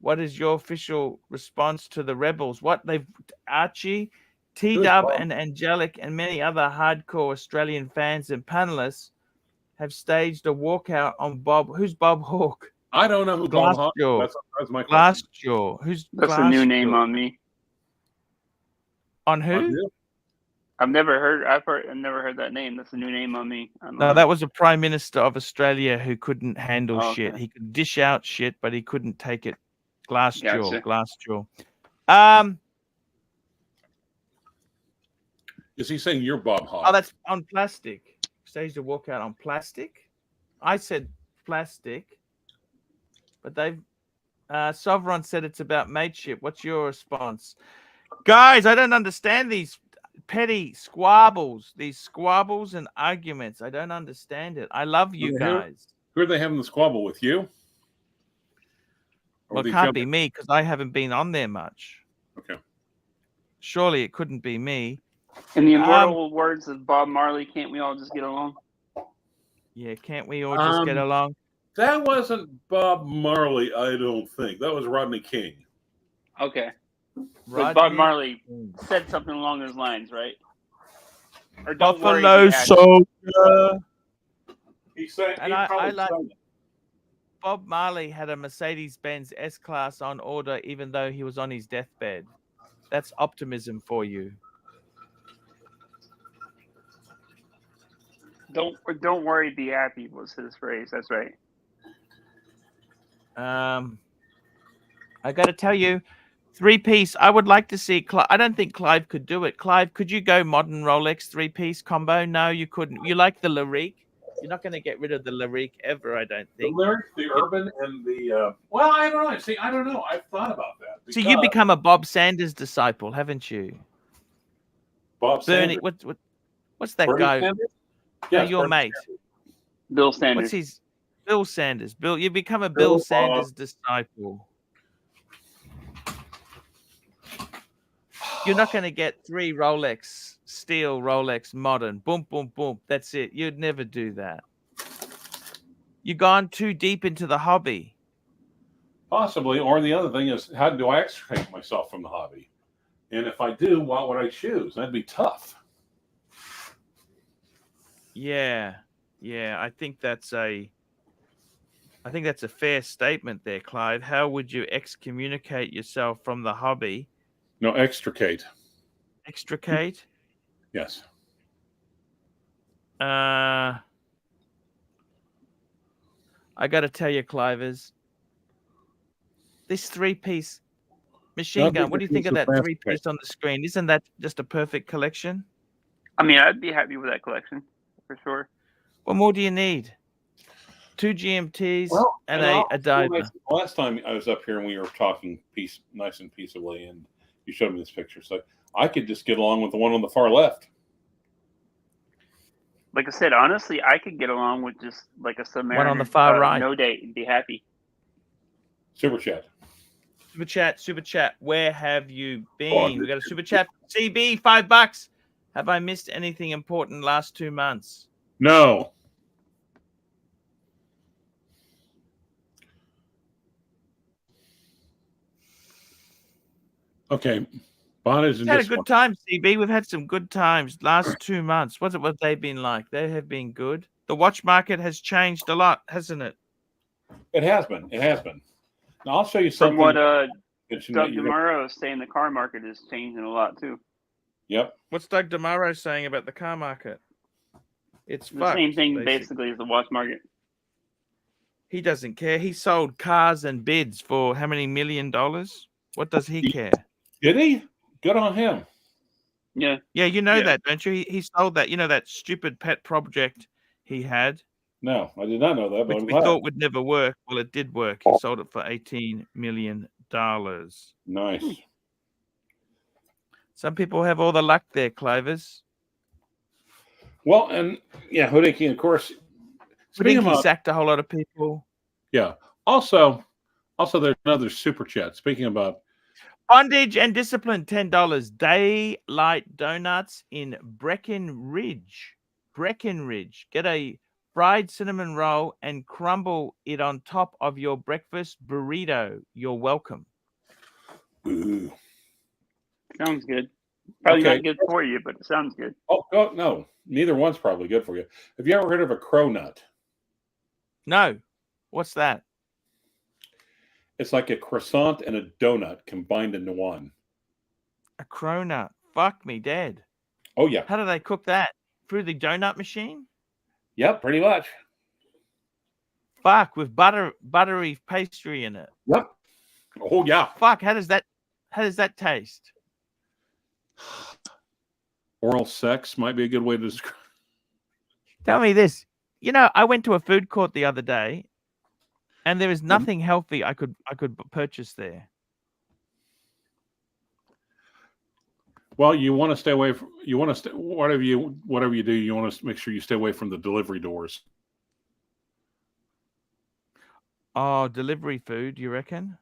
What is your official response to the rebels? What they've Archie, T-Dub, and Angelic, and many other hardcore Australian fans and panelists have staged a walkout on Bob. Who's Bob Hawke? I don't know who Bob Hawke is. Glassjaw. That's my question. Glassjaw. Who's That's a new name on me. On who? I've never heard that name. That's a new name on me. No, that was a Prime Minister of Australia who couldn't handle Oh, shit. okay. He could dish out shit, but he couldn't take it. Gotcha. Glassjaw. Is he saying you're Bob Hawke? Oh, that's on plastic. Staged a walkout on plastic. I said plastic, but they've. Sovereign said it's about mateship. What's your response, guys? I don't understand these petty squabbles, and arguments. I don't understand it. I love you guys. Who are they having the squabble with? You? Well, it can't be me because I haven't been on there much. Okay. Surely it couldn't be me. In the immortal words of Bob Marley, can't we all just get along? Yeah, can't we all just get along? That wasn't Bob Marley, I don't think. That was Rodney King. Okay. But Bob Marley said something along those lines, right? Or don't worry, Buffalo be happy. Soldier. He said, And I like Bob Marley had a Mercedes-Benz S-Class on order even though he was on his deathbed. That's optimism for you. Don't worry, be happy was his phrase. That's right. I got to tell you, 3-piece. I would like to see. I don't think Clive could do it. Clive, could you go modern Rolex 3-piece combo? No, you couldn't. You like the Lyrique. You're not going to get rid of the Lyrique ever, I don't think. The Lyrique, the Urban, and the well, I don't know. See, I don't know. I've thought about that. So you become a Bob Sanders disciple, haven't you? Bob Bernie, Sanders. what's that Bernie guy? Sanders? Yeah, Yes, your Bernie mate. Sanders. Bill Sanders. What's his? Bill Sanders. You become a Bill Sanders disciple. You're not going to get 3 Rolex, steel Rolex, modern. Boom, boom, boom. That's it. You'd never do that. You've gone too deep into the hobby. Possibly. Or the other thing is, how do I extricate myself from the hobby? And if I do, what would I choose? That'd be tough. Yeah. I think that's a fair statement there, Clive. How would you excommunicate yourself from the hobby? No, extricate. Extricate? Yes. I got to tell you, Clivers, this 3-piece machine gun, what do you think of that 3-piece on the screen? Isn't that just a perfect collection? I mean, I'd be happy with that collection for sure. What more do you need? 2 GMTs and a diver. Last time I was up here and we were talking nice and peaceably, and you showed me this picture. So I could just get along with the one on the far left. Like I said, honestly, I could get along with just like a Submariner. One on the far right. No date and be happy. Super chat. Super chat. Where have you been? We got a super chat. CB, $5. Have I missed anything important last 2 months? No. Okay. We've had a good time, CB. We've had some good times last 2 months. What have they been like? They have been good. The watch market has changed a lot, hasn't it? It has been. It has been. Now I'll show you something. From what Doug DeMuro is saying, the car market is changing a lot too. Yep. What's Doug DeMuro saying about the car market? It's the same thing basically as the watch market. He doesn't care. He sold cars and bids for how many $1 million? What does he care? Did he? Good on him. Yeah. Yeah, you know that, don't you? He sold that. You know that stupid pet project he had? No, I did not know that. But which we thought would never work. Well, it did work. He sold it for $18 million. Nice. Some people have all the luck there, Clovers. Well, and yeah, Hodinkee, of course. Hodinkee sacked a whole lot of people. Yeah. Also, there's another super chat. Speaking about bondage and discipline, $10. Daylight Donuts in Breckenridge. Get a fried cinnamon roll and crumble it on top of your breakfast burrito. You're welcome. Ooh. Sounds good. Probably Okay. not good for you, but it sounds good. Oh, no. Neither one's probably good for you. Have you ever heard of a cronut? No. What's that? It's like a croissant and a donut combined into one. A cronut. Fuck me dead. Oh, yeah. How do they cook that? Through the donut machine? Yep, pretty much. Fuck, with buttery pastry in it. Yep. Oh, yeah. Fuck, how does that taste? Oral sex might be a good way to describe. Tell me this. You know, I went to a food court the other day, and there is nothing healthy I could purchase there. Well, you want to stay away from. You want to stay whatever you do. You want to make sure you stay away from the delivery doors. Oh, delivery food, you reckon?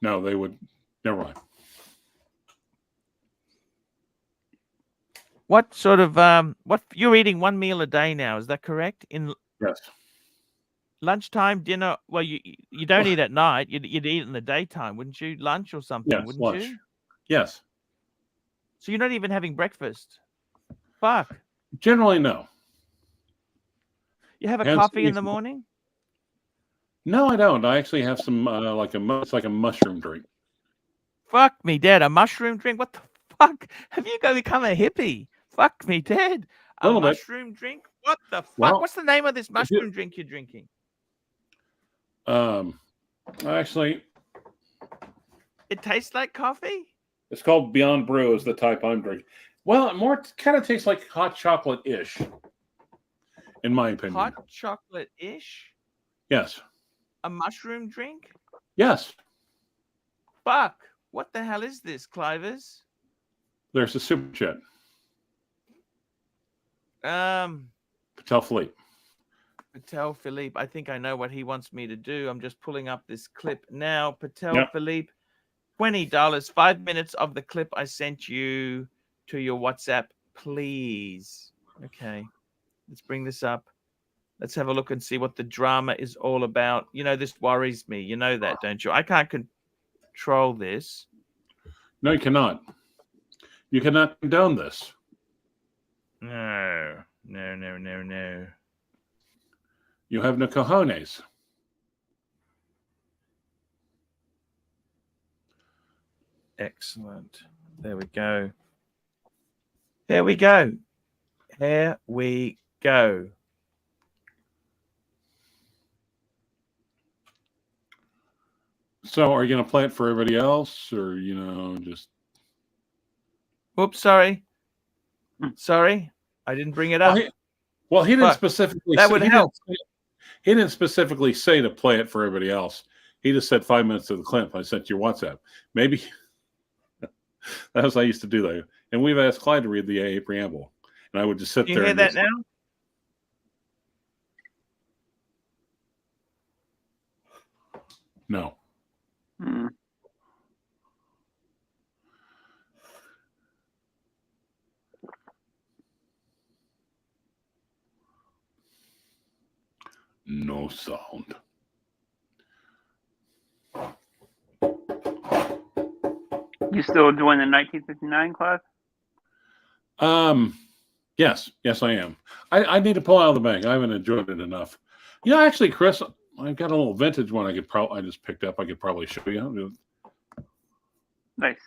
No, they would. Never mind. What sort of what you're eating one meal a day now? Is that correct? Yes. Lunchtime, dinner. Well, you don't eat at night. You'd eat in the daytime, wouldn't you? Lunch or something, Yes, wouldn't lunch. you? Yes. So you're not even having breakfast. Fuck. Generally, no. You have a Hence, coffee in the morning? No, I don't. I actually have some it's like a mushroom drink. Fuck me dead. A mushroom drink? What the fuck? Have you become a hippie? Fuck me dead. A Little bit. mushroom drink? What the fuck? Well, What's the name of this mushroom drink you're drinking? Actually, It tastes like coffee? it's called Beyond Brew is the type I'm drinking. Well, it more kind of tastes like hot chocolate-ish, in my opinion. Hot chocolate-ish? Yes. A mushroom drink? Yes. Fuck. What the hell is this, Clivers? There's a super chat. Patel Philippe. I think I know what he wants me to do. I'm just pulling up this clip now. Patel Yep. Philippe, $20, 5 minutes of the clip I sent you to your WhatsApp, please. Okay, let's bring this up. Let's have a look and see what the drama is all about. You know, this worries me. You know that, don't you? I can't control this. No, you cannot. You cannot condone this. No. You have no cojones. Excellent. There we go. Here we go. Here we go. So are you going to play it for everybody else or, just... Whoops, sorry. Sorry. I didn't bring it up. Well, he didn't Fuck. specifically That say, would help. He didn't specifically say to play it for everybody else. He just said 5 minutes of the clip. I sent you WhatsApp. Maybe that's what I used to do that. And we've asked Clive to read the AA preamble. And I would just sit You there. hear and that just, now? No. No sound. You still doing the 1959, Clive? Yes, I am. I need to pull out of the bank. I haven't enjoyed it enough. Actually, Chris, I've got a little vintage one I just picked up. I could probably show you. Nice.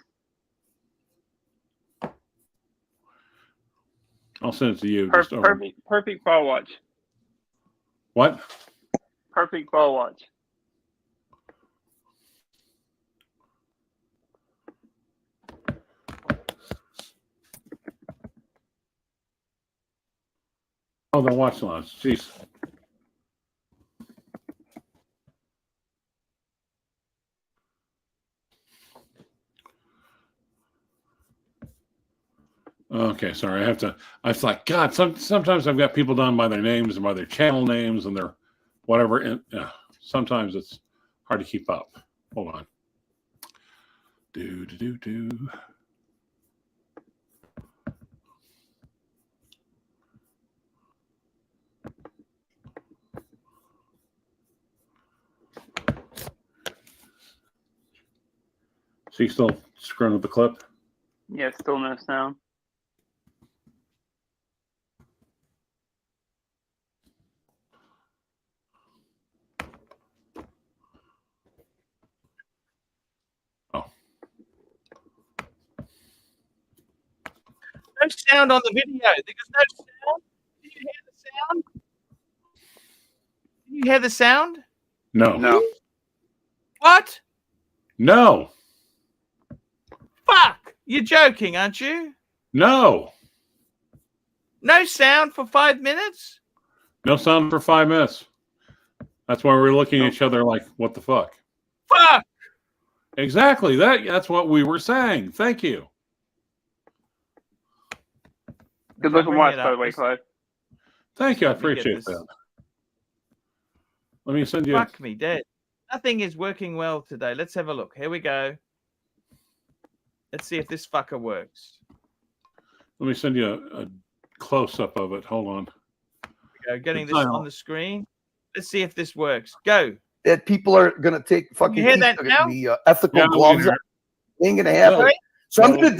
I'll send it to you. Perfect ball watch. What? Perfect ball watch. Oh, the watch launch. Jeez. Okay, sorry. I thought, God, sometimes I've got people down by their names and by their channel names and their whatever. And sometimes it's hard to keep up. Hold on. Do. So you still screwing with the clip? Yeah, still no sound. No sound on the video. There's no sound. Did you hear the sound? Did you hear the sound? No. No. What? No. Fuck! You're joking, aren't you? No. No sound for 5 minutes? No sound for 5 minutes. That's why we're looking at each other like, what the fuck? Fuck! Exactly. That's what we were saying. Thank you. Good looking watch, by the way, Clive. Thank you. I appreciate that. Let me send you. Fuck me dead. Nothing is working well today. Let's have a look. Here we go. Let's see if this fucker works. Let me send you a close-up of it. Hold on. Here we go. Getting this on the screen. Let's see if this works. Go. That people are going to take fucking You hear that now? the ethical gloves off. Ain't going to happen. Sorry? So I'm going to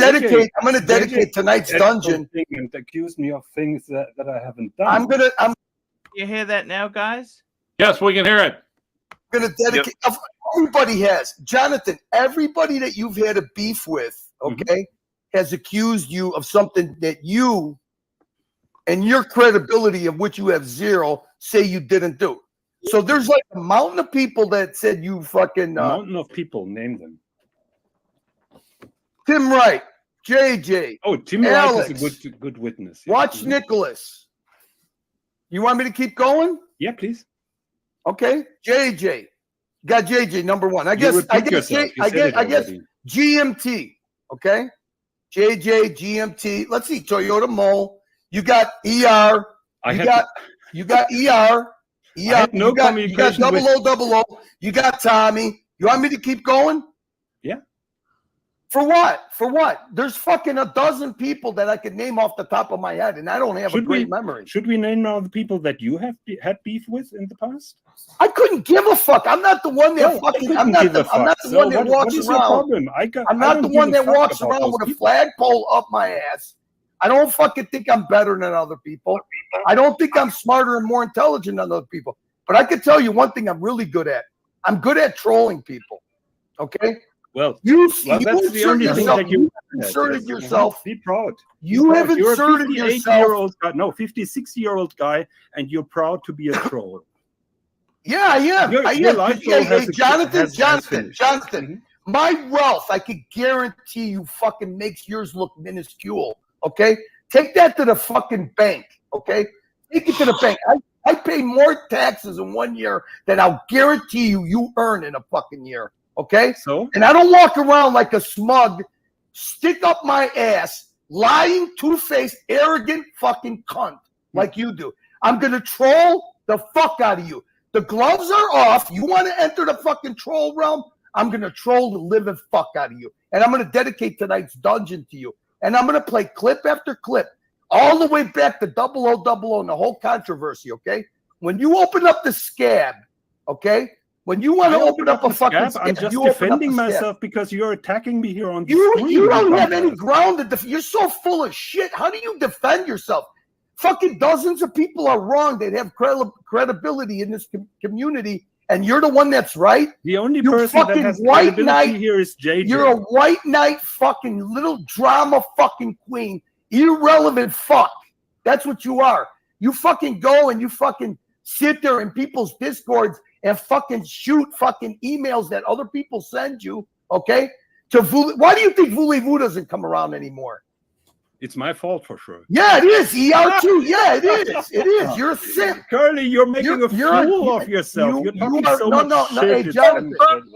dedicate tonight's dungeon. And accuse me of things that I haven't done. I'm You hear that now, guys? Yes, we can hear it. I'm going to dedicate. Everybody has. Jonathan, everybody that you've had a beef with, okay, has accused you of something that you and your credibility, of which you have zero, say you didn't do. So there's like a mountain of people that said you fucking. Mountain of people, name them. Tim Wright, JJ. Oh, Tim Alex, Wright is a good witness. Yeah. Watch Nicholas. You want me to keep going? Yeah, please. Okay, JJ. Got JJ number one. I guess GMT. Okay, JJ GMT. Let's see, Toyota Mole. You got ER. You got ER. You got 0000. You got Tommy. You want me to keep going? Yeah. For what? For what? There's fucking a dozen people that I could name off the top of my head, and I don't have a great memory. Should we name all the people that you have had beef with in the past? I couldn't give a fuck. I'm not the one that I'm not the one that walks around. I'm not the one that walks around with a flagpole up my ass. I don't fucking think I'm better than other people. I don't think I'm smarter and more intelligent than other people. But I can tell you one thing I'm really good at. I'm good at trolling people. Okay? Well, that's the only thing that you inserted yourself. Be proud. You have inserted yourself. 56-year-old guy, and you're proud to be a troll. Yeah, I am. Jonathan. My wealth, I could guarantee you, fucking makes yours look minuscule. Okay, take that to the fucking bank. Okay, take it to the bank. I pay more taxes in 1 year than I'll guarantee you earn in a fucking year. Okay, and I don't walk around like a smug, stick up my ass, lying, two-faced, arrogant fucking cunt like you do. I'm gonna troll the fuck out of you. The gloves are off. You want to enter the fucking troll realm? I'm gonna troll the living fuck out of you, and I'm gonna dedicate tonight's dungeon to you. And I'm gonna play clip after clip, all the way back to 0000 and the whole controversy. Okay, when you open up the scab, okay. When you want to open up a fucking scab, I'm just defending myself because you're attacking me here on the screen. You don't have any ground to defend. You're so full of shit. How do you defend yourself? Fucking dozens of people are wrong. They have credibility in this community, and you're the one that's right. The only person that has credibility here is JJ. You're a white knight fucking little drama fucking queen. Irrelevant fuck. That's what you are. You fucking go and you fucking sit there in people's discords and fucking shoot fucking emails that other people send you, okay? Why do you think Voulez-Vous doesn't come around anymore? It's my fault for sure. Yeah, it is. ER2. Yeah, it is. It is. You're a simp. Curly, you're making a fool of yourself. You're talking so much shit. Hey, Jonathan.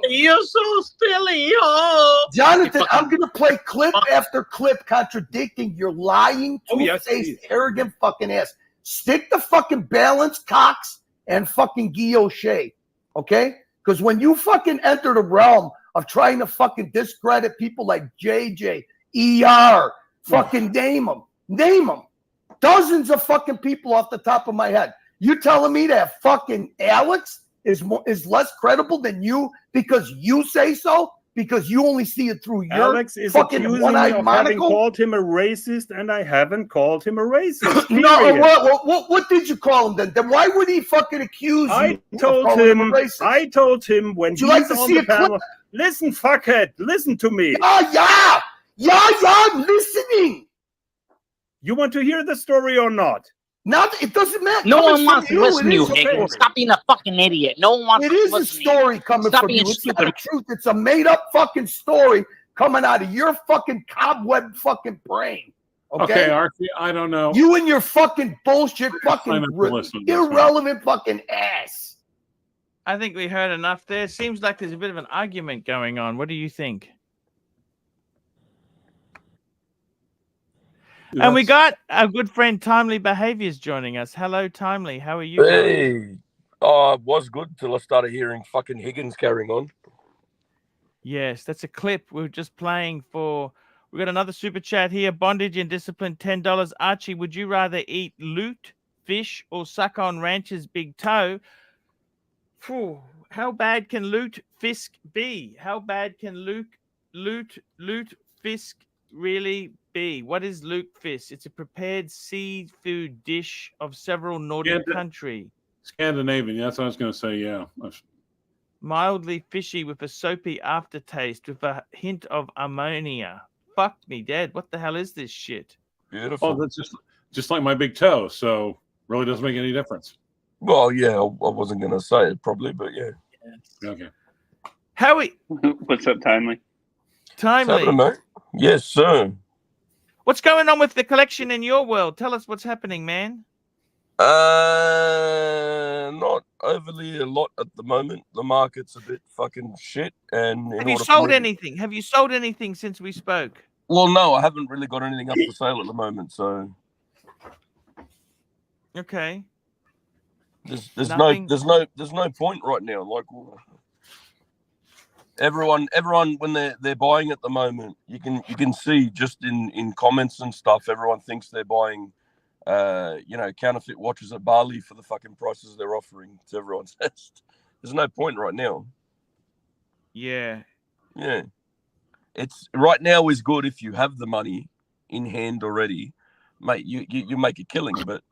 You're so silly. Oh. Jonathan, I'm going to play clip after clip contradicting your lying, two-faced, arrogant fucking ass. Stick the fucking balance, Cox, and fucking Guilloche, okay? Because when you fucking enter the realm of trying to fucking discredit people like JJ, ER, fucking name them. Dozens of fucking people off the top of my head. You telling me that fucking Alex is less credible than you because you say so? because you only see it through your Alex is fucking accusing me one-eyed of having monocle. called him a racist, and I haven't called him a racist. No, period. what did you call him then? Then why would he fucking accuse you? I told of calling him a him. racist? I told him when Would you he's like to on see the a clip? panel. Listen, fuckhead. Listen to me. Yeah, I'm listening. You want to hear the story or not? Not. It doesn't matter. No Coming one wants from to listen to you, it is Higgins. Stop being a fucking idiot. No one wants It to is a listen to story you. coming Stop from being you. It's not stupid. the truth. It's a made-up fucking story coming out of your fucking cobweb fucking brain. Okay, Archie, I don't know. You and your fucking bullshit, fucking Sign up to listen to this, man. irrelevant fucking ass. I think we heard enough there. Seems like there's a bit of an argument going on. What do you think? And we got our good friend Timely Behaviors joining us. Hello, Timely. How are you? Hey, was good till I started hearing fucking Higgins carrying on. Yes, that's a clip we were just playing for. We got another super chat here. Bondage and discipline, $10. Archie, would you rather eat loot, fish, or suck on rancher's big toe? Phew, how bad can loot fisk be? How bad can loot fisk really be? What is lutefisk? It's a prepared seafood dish of several Nordic countries. Scandinavian. That's what I was going to say. Yeah. Mildly fishy with a soapy aftertaste with a hint of ammonia. Fuck me dead. What the hell is this shit? Beautiful. Oh, that's just like my big toe. So really doesn't make any difference. Well, yeah, I wasn't going to say it probably, but yeah. Okay. Howie. What's up, Timely? Timely. Mate? Yes, sir. What's going on with the collection in your world? Tell us what's happening, man. Not overly a lot at the moment. The market's a bit fucking shit. And Have you sold anything? Have you sold anything since we spoke? Well, no, I haven't really got anything up for sale at the moment. So okay. There's no point right now. Like everyone when they're buying at the moment, you can see just in comments and stuff, everyone thinks they're buying counterfeit watches at Bali for the fucking prices they're offering to everyone. There's no point right now. Yeah. It's right now is good if you have the money in hand already, mate. You make a killing, but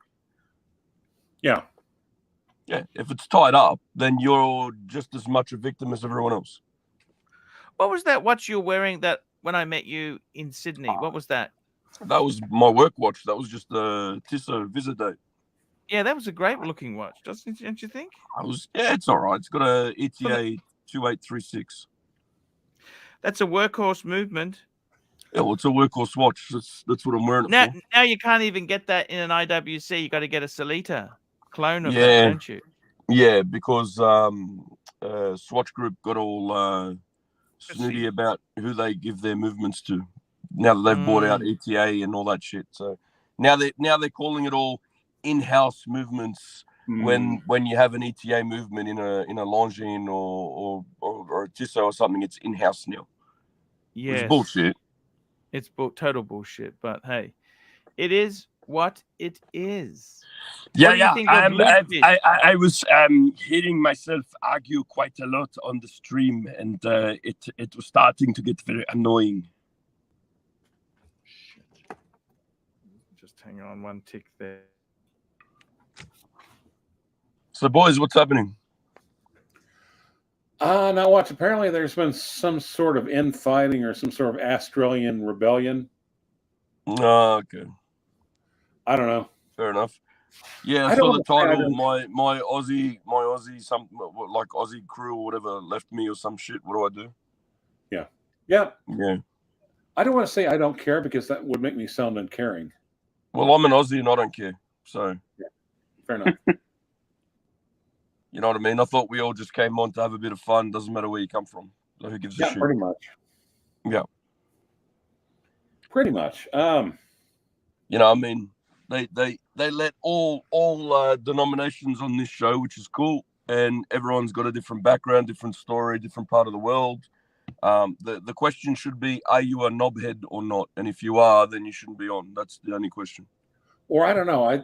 yeah, if it's tied up, then you're just as much a victim as everyone else. What was that watch you're wearing that when I met you in Sydney? What was that? That was my work watch. That was just the Tissot visit date. Yeah, that was a great looking watch, don't you think? It's all right. It's got a ETA 2836. That's a workhorse movement. Yeah, well, it's a workhorse watch. That's what I'm wearing it for. Now you can't even get that in an IWC. You got to get a Solita clone of that, don't you? Yeah, because Swatch Group got all snooty about who they give their movements to. Now that they've bought out ETA and all that shit, so now they're calling it all in-house movements. When you have an ETA movement in a Longines or a Tissot or something, it's in-house now. Yeah, it's bullshit. It's total bullshit. But hey, it is what it is. Yeah. I was hearing myself argue quite a lot on the stream, and it was starting to get very annoying. Just hang on one tick there. So, boys, what's happening? Not much. Apparently, there's been some sort of infighting or some sort of Australian rebellion. Oh, okay. I don't know. Fair enough. Yeah, I saw the title. My Aussie, something like Aussie crew or whatever left me or some shit. What do I do? Yeah. I don't want to say I don't care because that would make me sound uncaring. Well, I'm an Aussie and I don't care. So, fair enough. You know what I mean? I thought we all just came on to have a bit of fun. Doesn't matter where you come from. So who gives a shit? Pretty much. Yeah. Pretty much. You know, I mean, they let all denominations on this show, which is cool, and everyone's got a different background, different story, different part of the world. The question should be, are you a knobhead or not? And if you are, then you shouldn't be on. That's the only question. Or I don't know. I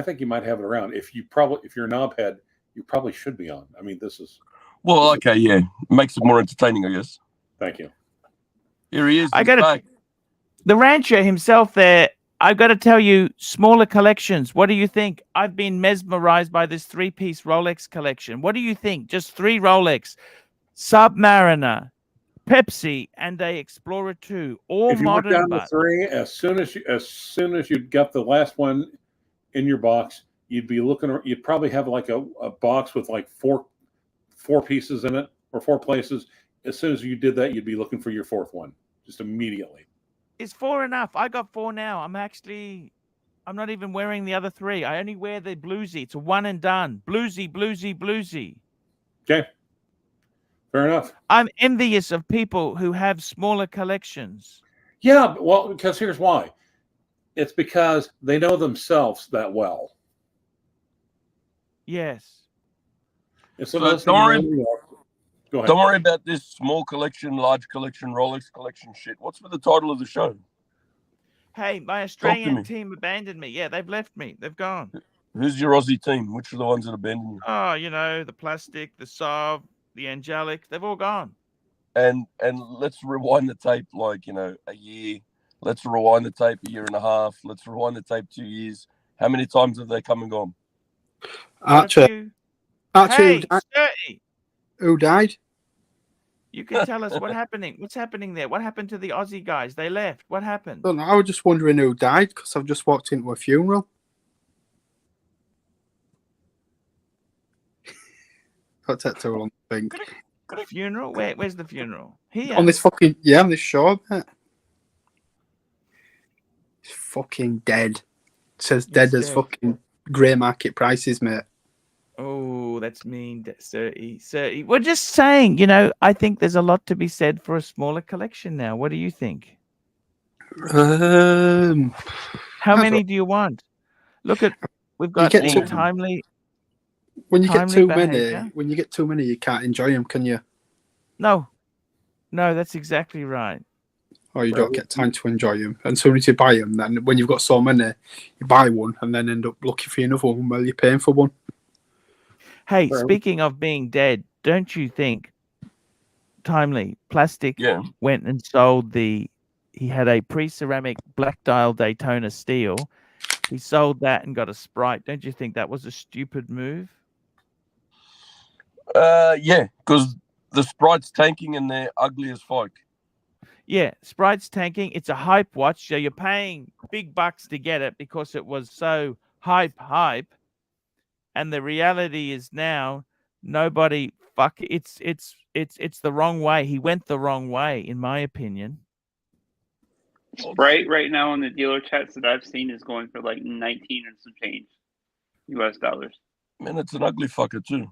think you might have it around. If you're a knobhead, you probably should be on. I mean, this is... Well, okay, yeah. It makes it more entertaining, I guess. Thank you. Here he is. I He's got back. the rancher himself there. I've got to tell you, smaller collections. What do you think? I've been mesmerized by this 3-piece Rolex collection. What do you think? Just 3 Rolex, Submariner, Pepsi, and a Explorer 2. All If you went modern, down to but 3, as soon as you got the last one in your box, you'd be looking. You'd probably have like a box with like four pieces in it or 4 places. As soon as you did that, you'd be looking for your 4th one just immediately. is 4 enough? I got 4 now. I'm not even wearing the other 3. I only wear the bluesy. It's a one and done. Bluesy, bluesy, bluesy. Okay. Fair enough. I'm envious of people who have smaller collections. Yeah, well, because here's why. It's because they know themselves that well. Yes. So Don't worry about this small collection, large collection, Rolex collection shit. What's for the title of the show? Hey, my Australian team abandoned me. Yeah, they've left me. They've gone. Who's your Aussie team? Which are the ones that abandoned you? Oh, you know, the Plastic, the Sov, the Angelic. They've all gone. And let's rewind the tape like, a year. Let's rewind the tape a year and a half. Let's rewind the tape 2 years. How many times have they come and gone? Archie, hey, who died? You can tell us what's happening there. What happened to the Aussie guys? They left. What happened? I was just wondering who died because I've just walked into a funeral. That'll take too long to think. Funeral? Where's the funeral? Here. On this on this show, mate. He's fucking dead. It says dead as fucking grey market prices, mate. Oh, that's mean, sir. We're just saying, I think there's a lot to be said for a smaller collection now. What do you think? How many do you want? Look at, we've got the timely. When you get timely too behavior. many, you can't enjoy them, can you? No, that's exactly right. Or you don't get time to enjoy them. And so when you buy them, then when you've got so many, you buy one and then end up looking for another one while you're paying for one. Hey, speaking of being dead, don't you think Timely Plastic went and sold he had a pre-ceramic black dial Daytona steel. He sold that and got a Sprite. Don't you think that was a stupid move? Yeah, because the Sprite's tanking and they're ugly as fuck. Yeah, Sprite's tanking. It's a hype watch, so you're paying big bucks to get it because it was so hype. And the reality is now nobody it's the wrong way. He went the wrong way, in my opinion. Sprite right now on the dealer chats that I've seen is going for like 19 and some change US dollars. Man, it's an ugly fucker too.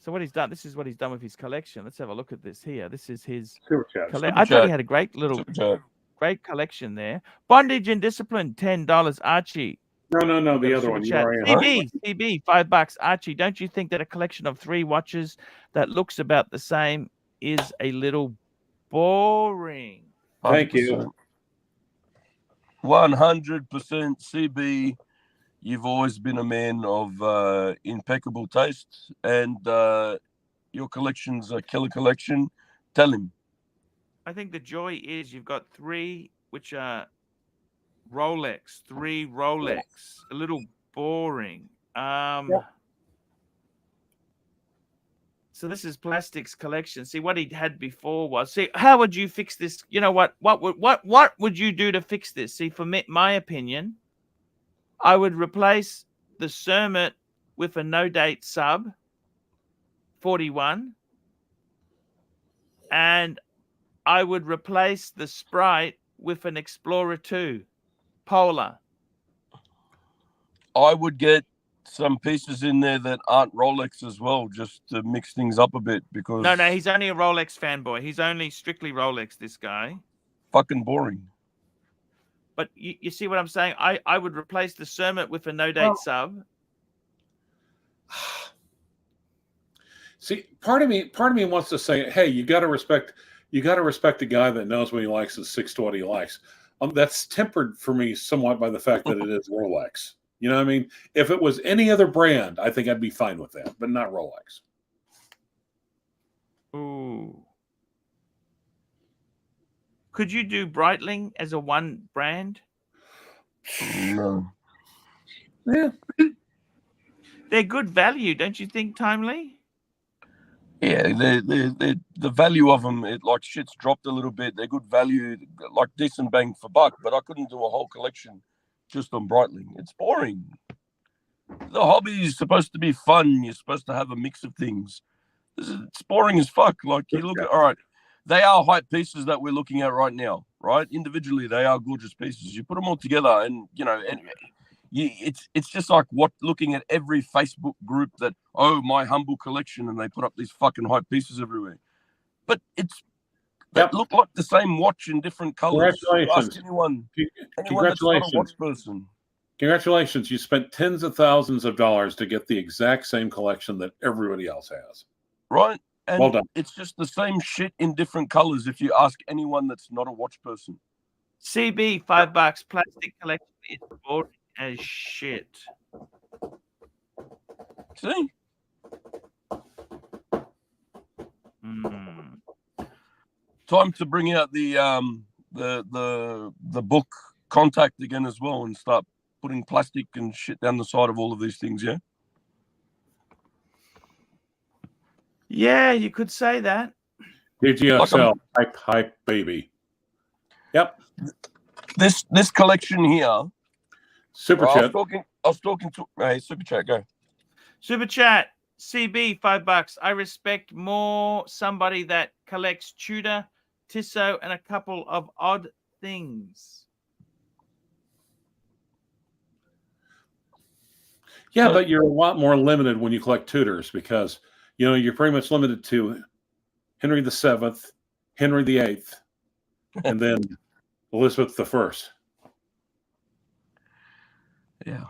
So what he's done, this is what he's done with his collection. Let's have a look at this here. This is his collection. I thought he had a great collection there. Bondage and Discipline, $10. Archie. No, the other one. CB, $5. Archie, don't you think that a collection of 3 watches that looks about the same is a little boring? Thank you. 100% CB. You've always been a man of impeccable taste, and your collection's a killer collection. Tell him. I think the joy is you've got 3, which are Rolex, 3 Rolex. A little boring. So this is Plastic's collection. See, what he had before was, how would you fix this? You know what would you do to fix this? See, for me, my opinion, I would replace the Cermet with a no-date sub, 41, and I would replace the Sprite with an Explorer 2, Polar. I would get some pieces in there that aren't Rolex as well, just to mix things up a bit, because... No, he's only a Rolex fanboy. He's only strictly Rolex, this guy. Fucking boring. But you see what I'm saying? I would replace the Cermet with a no-date sub. See, part of me wants to say, hey, you got to respect the guy that knows what he likes and sticks to what he likes. That's tempered for me somewhat by the fact that it is Rolex. You know what I mean? If it was any other brand, I think I'd be fine with that, but not Rolex. Ooh. Could you do Breitling as a one brand? No. Yeah. They're good value, don't you think, Timely? Yeah, the value of them, like shit's dropped a little bit. They're good value, like decent bang for buck. But I couldn't do a whole collection just on Breitling. It's boring. The hobby is supposed to be fun. You're supposed to have a mix of things. It's boring as fuck. Like you look at, all right, they are hype pieces that we're looking at right now, right? Individually, they are gorgeous pieces. You put them all together, and it's just like looking at every Facebook group that, oh, my humble collection, and they put up these fucking hype pieces everywhere. But they look like the same watch in different colors. Congratulations. Ask anyone that's not a Congratulations. watch person. Congratulations. You spent tens of thousands of dollars to get the exact same collection that everybody else has. Right? And well done. It's just the same shit in different colors if you ask anyone that's not a watch person. CB, $5. Plastic collection is boring as shit. See? Time to bring out the book Contact again as well and start putting plastic and shit down the side of all of these things, yeah? Yeah, you could say that. DGSL, hype baby. Yep. This collection here. Super chat. I was talking to hey, Super Chat, go. Super chat, CB, $5. I respect more somebody that collects Tudor, Tissot, and a couple of odd things. Yeah, but you're a lot more limited when you collect Tudors because, you're pretty much limited to Henry VII, Henry VIII, and then Elizabeth I. Yeah.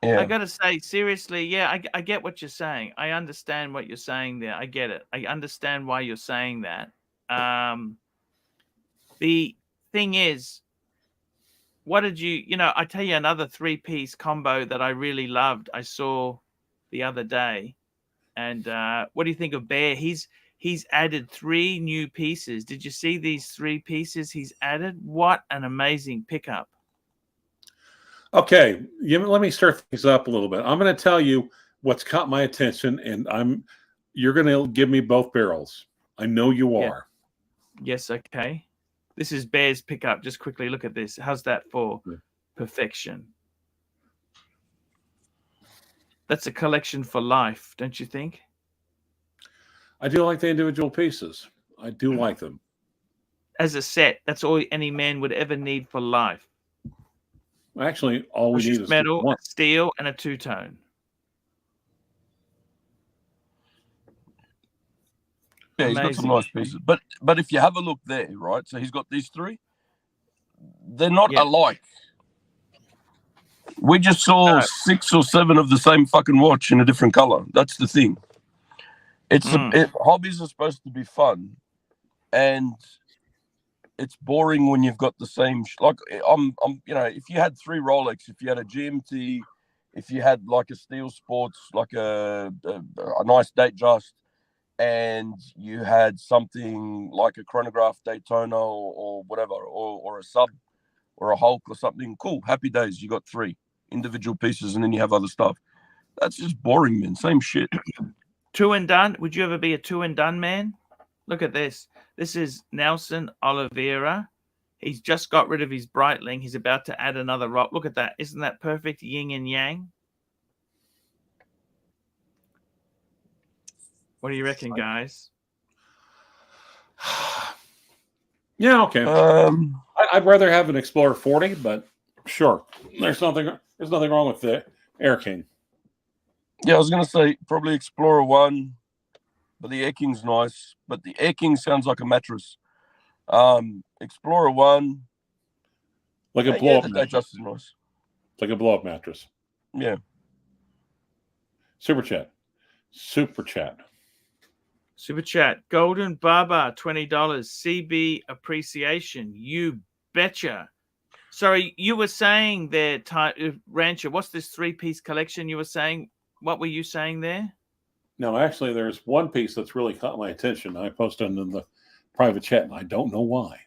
I got to say, seriously, yeah, I get what you're saying. I understand what you're saying there. I get it. I understand why you're saying that. The thing is, what did I tell you another 3-piece combo that I really loved. I saw the other day. And what do you think of Bear? He's added 3 new pieces. Did you see these 3 pieces he's added? What an amazing pickup. Okay, let me start things up a little bit. I'm going to tell you what's caught my attention, and you're going to give me both barrels. I know you are. Yes, okay. This is Bear's pickup. Just quickly look at this. How's that for perfection? That's a collection for life, don't you think? I do like the individual pieces. I do like them. As a set, that's all any man would ever need for life. Actually, all we need is metal, one. steel, and a two-tone. Yeah, he's got some nice pieces. But if you have a look there, right? So he's got these 3. They're not alike. We just saw 6 or 7 of the same fucking watch in a different color. That's the thing. Hobbies are supposed to be fun, and it's boring when you've got the same. If you had 3 Rolex, if you had a GMT, if you had like a Steel Sports, like a nice Datejust, and you had something like a chronograph Daytona or whatever, or a Sub or a Hulk or something, cool. Happy days. You got 3 individual pieces, and then you have other stuff. That's just boring, man. Same shit. 2 and done. Would you ever be a 2 and done man? Look at this. This is Nelson Oliveira. He's just got rid of his Breitling. He's about to add another rock. Look at that. Isn't that perfect? Yin and yang. What do you reckon, guys? Yeah, okay. I'd rather have an Explorer 40, but sure. There's nothing wrong with the Air King. Yeah, I was going to say probably Explorer 1, but the Air King's nice. But the Air King sounds like a mattress. Explorer 1. Like a blow-up the mattress. Datejust is nice. Like a blow-up mattress. Yeah. Super chat. Golden Baba, $20. CB appreciation. You betcha. Sorry, you were saying there, Rancher, what's this 3-piece collection you were saying? What were you saying there? No, actually, there's one piece that's really caught my attention. I posted in the private chat, and I don't know why.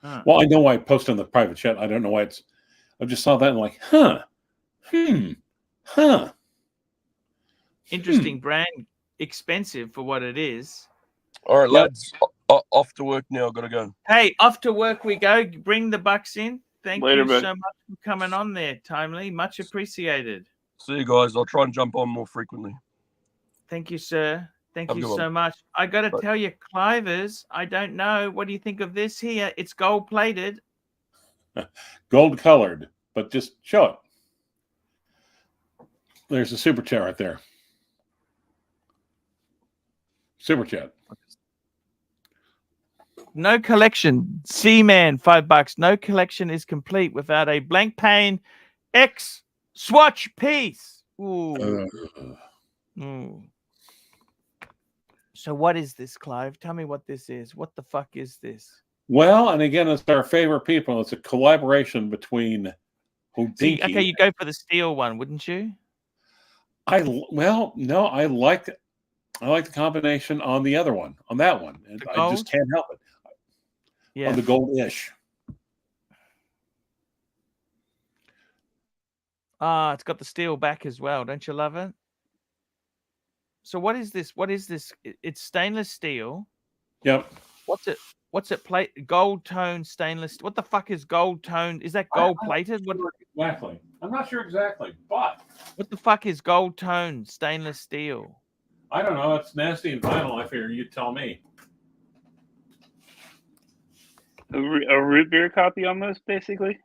Huh. Well, I know why I posted in the private chat. I don't know why it's. I just saw that and like, Interesting brand, expensive for what it is. All right, lads, off to work now. I've got to go. Hey, off to work we go. Bring the bucks in. Thank Later, you bud. so much for coming on there, Timely. Much appreciated. See you guys. I'll try and jump on more frequently. Thank you, sir. Thank Have a you good so one. much. I got to Bye. tell you, Clivers, I don't know. What do you think of this here? It's gold plated. gold colored, but just show it. There's a super chat right there. Super chat. No collection. Seaman, $5. No collection is complete without a blank pane X swatch piece. Ooh. Ooh. So what is this, Clive? Tell me what this is. What the fuck is this? Well, and again, it's our favorite people. It's a collaboration between Houdinki. See, okay, you go for the steel one, wouldn't you? No, I like the combination on the other one, on that one. And I just can't help it. Yeah. On the gold-ish. Ah, it's got the steel back as well. Don't you love it? So what is this? What is this? It's stainless steel. Yep. What's it? What's it? Plate gold tone stainless. What the fuck is gold tone? Is that gold plated? What exactly? I'm not sure exactly, but what the fuck is gold tone stainless steel? I don't know. It's nasty and vinyl. I figure you tell me. A root beer copy almost, basically.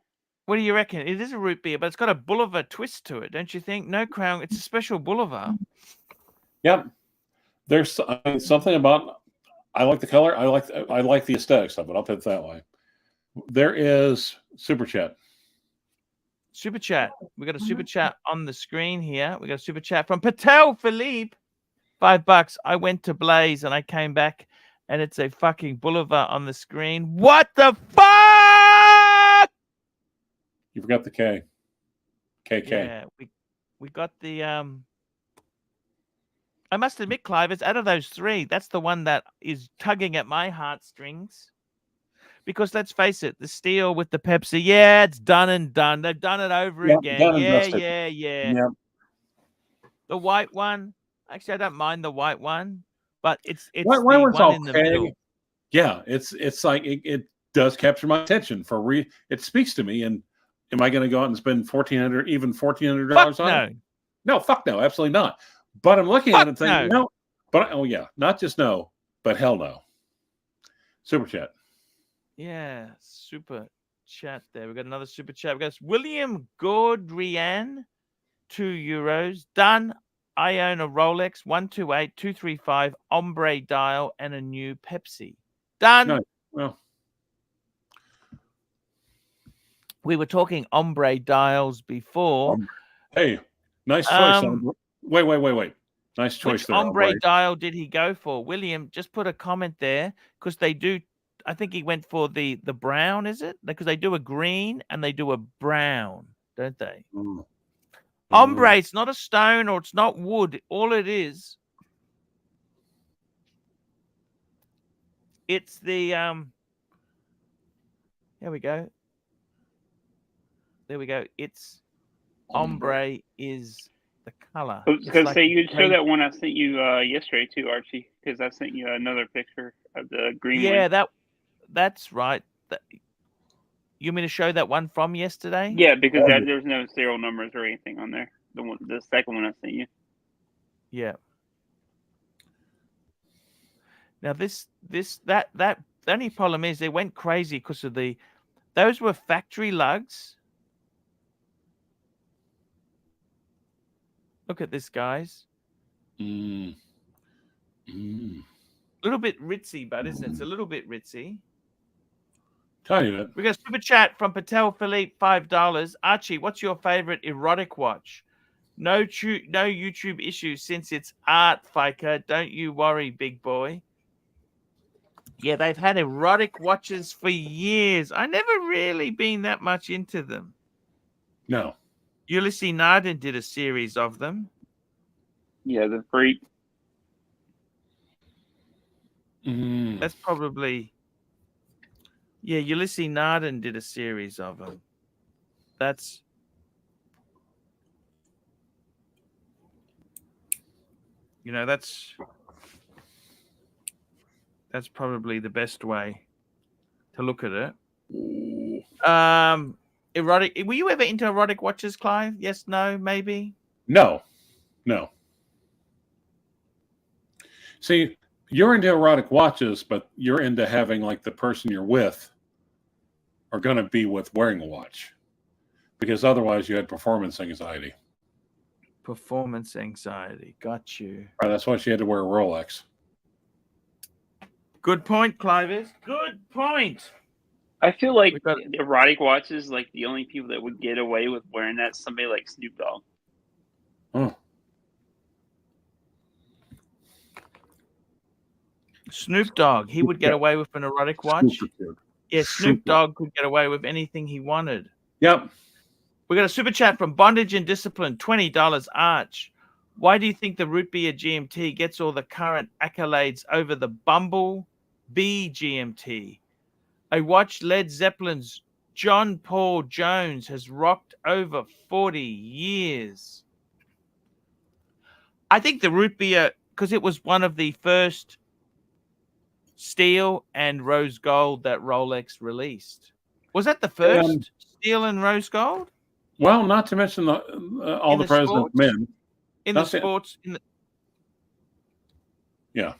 What do you reckon? It is a root beer, but it's got a Boulevard twist to it, don't you think? No crown. It's a special Boulevard. Yep. There's something about. I like the color. I like the aesthetics of it. I'll put it that way. There is super chat. Super chat. We got a super chat on the screen here. We got a super chat from Patel Philippe. $5. I went to Blaze and I came back and it's a fucking Boulevard on the screen. What the fuck? You forgot the K. KK. Yeah, we got the I must admit, Clive, it's out of those three, that's the one that is tugging at my heartstrings. Because let's face it, the steel with the Pepsi, yeah, it's done and done. They've done it over again. Yeah. Yep. The white one, actually, I don't mind the white one, but it's the White one one's in the okay. middle. Yeah, it's like it does capture my attention it speaks to me. And am I going to go out and spend $1,400, even $1,400 on it? No, fuck no, absolutely not. But I'm looking at it and thinking, no. But oh yeah, not just no, but hell no. Super chat. Yeah, super chat there. We got another super chat. We got William Gordrian, €2. Done. I own a Rolex 128235 ombre dial and a new Pepsi. Done. No, well, we were talking ombre dials before. Hey, nice choice. Wait. Nice choice Which there. ombre dial did he go for? William, just put a comment there because they do. I think he went for the brown, is it? Because they do a green and they do a brown, don't they? Ombre, it's not a stone or it's not wood. All it is, it's the There we go. It's ombre is the color. I was going to say, you show that one I sent you yesterday too, Archie, because I sent you another picture of the green one. Yeah, that's right. You want me to show that one from yesterday? Yeah, because there's no serial numbers or anything on there. The second one I sent you. Yeah. Now that the only problem is they went crazy because of those were factory lugs. Look at this, guys. A little bit ritzy, but isn't it? It's a little bit ritzy. Tiny bit. We got a super chat from Patel Philippe, $5. Archie, what's your favorite erotic watch? No YouTube issues since it's art, Faker. Don't you worry, big boy. Yeah, they've had erotic watches for years. I never really been that much into them. No. Ulysses Narden did a series of them. Yeah, the freak. That's probably. Yeah, Ulysses Narden did a series of them. That's. You know, that's probably the best way to look at it. Erotic. Were you ever into erotic watches, Clive? Yes, no, maybe. No. See, you're into erotic watches, but you're into having like the person you're with are going to be with wearing a watch, because otherwise you had performance anxiety. Performance anxiety. Got you. Right, that's why she had to wear a Rolex. Good point, Clive. Good point. I feel like erotic watches, like the only people that would get away with wearing that, somebody like Snoop Dogg. Oh. Snoop Dogg, he would get away with an erotic watch. Yeah, Snoop Dogg could get away with anything he wanted. Yep. We got a super chat from Bondage and Discipline, $20. Arch, why do you think the Root Beer GMT gets all the current accolades over the Bumble Bee GMT? I watched Led Zeppelin's John Paul Jones has rocked over 40 years. I think the Root Beer, because it was one of the first steel and rose gold that Rolex released. Was that the first steel and rose gold? Well, not to mention all the president's men. In the sports. Yeah.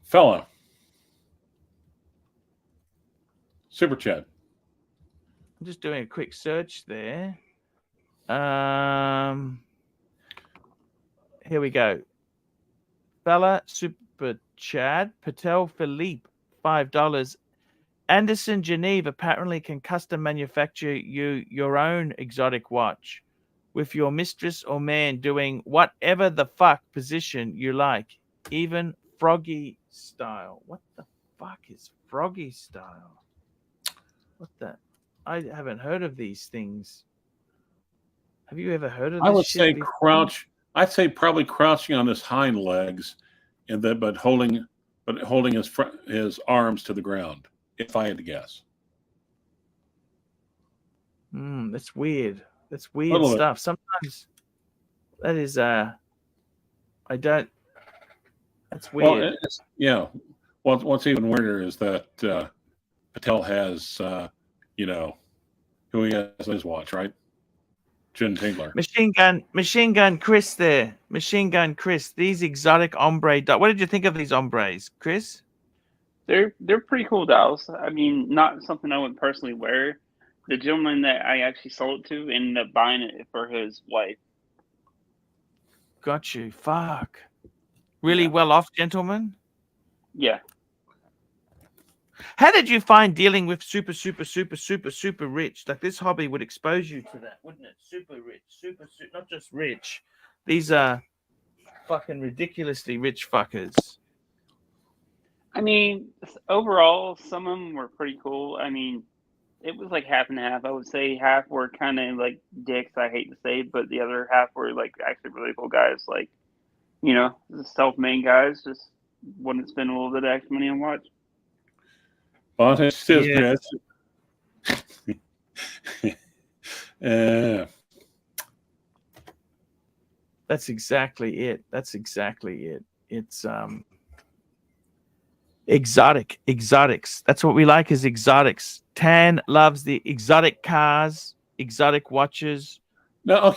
Fella. Super chat. I'm just doing a quick search there. Here we go. Fella, super chat. Patel Philippe, $5. Anderson Geneve apparently can custom manufacture you your own exotic watch with your mistress or man doing whatever the fuck position you like, even froggy style. What the fuck is froggy style? What the? I haven't heard of these things. Have you ever heard of this? I would shit say before? crouch. I'd say probably crouching on his hind legs, and then but holding his arms to the ground. If I had to guess. That's weird. That's weird stuff. Sometimes that is I don't. That's weird. Well, what's even weirder is that Patel has who he has on his watch, right? Jen Tingler. Machine Gun Chris there. Machine Gun Chris. These exotic ombre. What did you think of these ombres, Chris? They're pretty cool dials. I mean, not something I would personally wear. The gentleman that I actually sold it to ended up buying it for his wife. Got you. Fuck. Really well off gentleman? Yeah. How did you find dealing with super rich? Like this hobby would expose you to that, wouldn't it? Super rich, super not just rich. These are fucking ridiculously rich fuckers. I mean, overall, some of them were pretty cool. I mean, it was like half and half. I would say half were kind of like dicks, I hate to say, but the other half were like actually really cool guys. Like, the self-made guys just wouldn't spend a little bit of extra money on watch. Bondage says That's exactly it. It's exotics. That's what we like is exotics. Tan loves the exotic cars, exotic watches. No,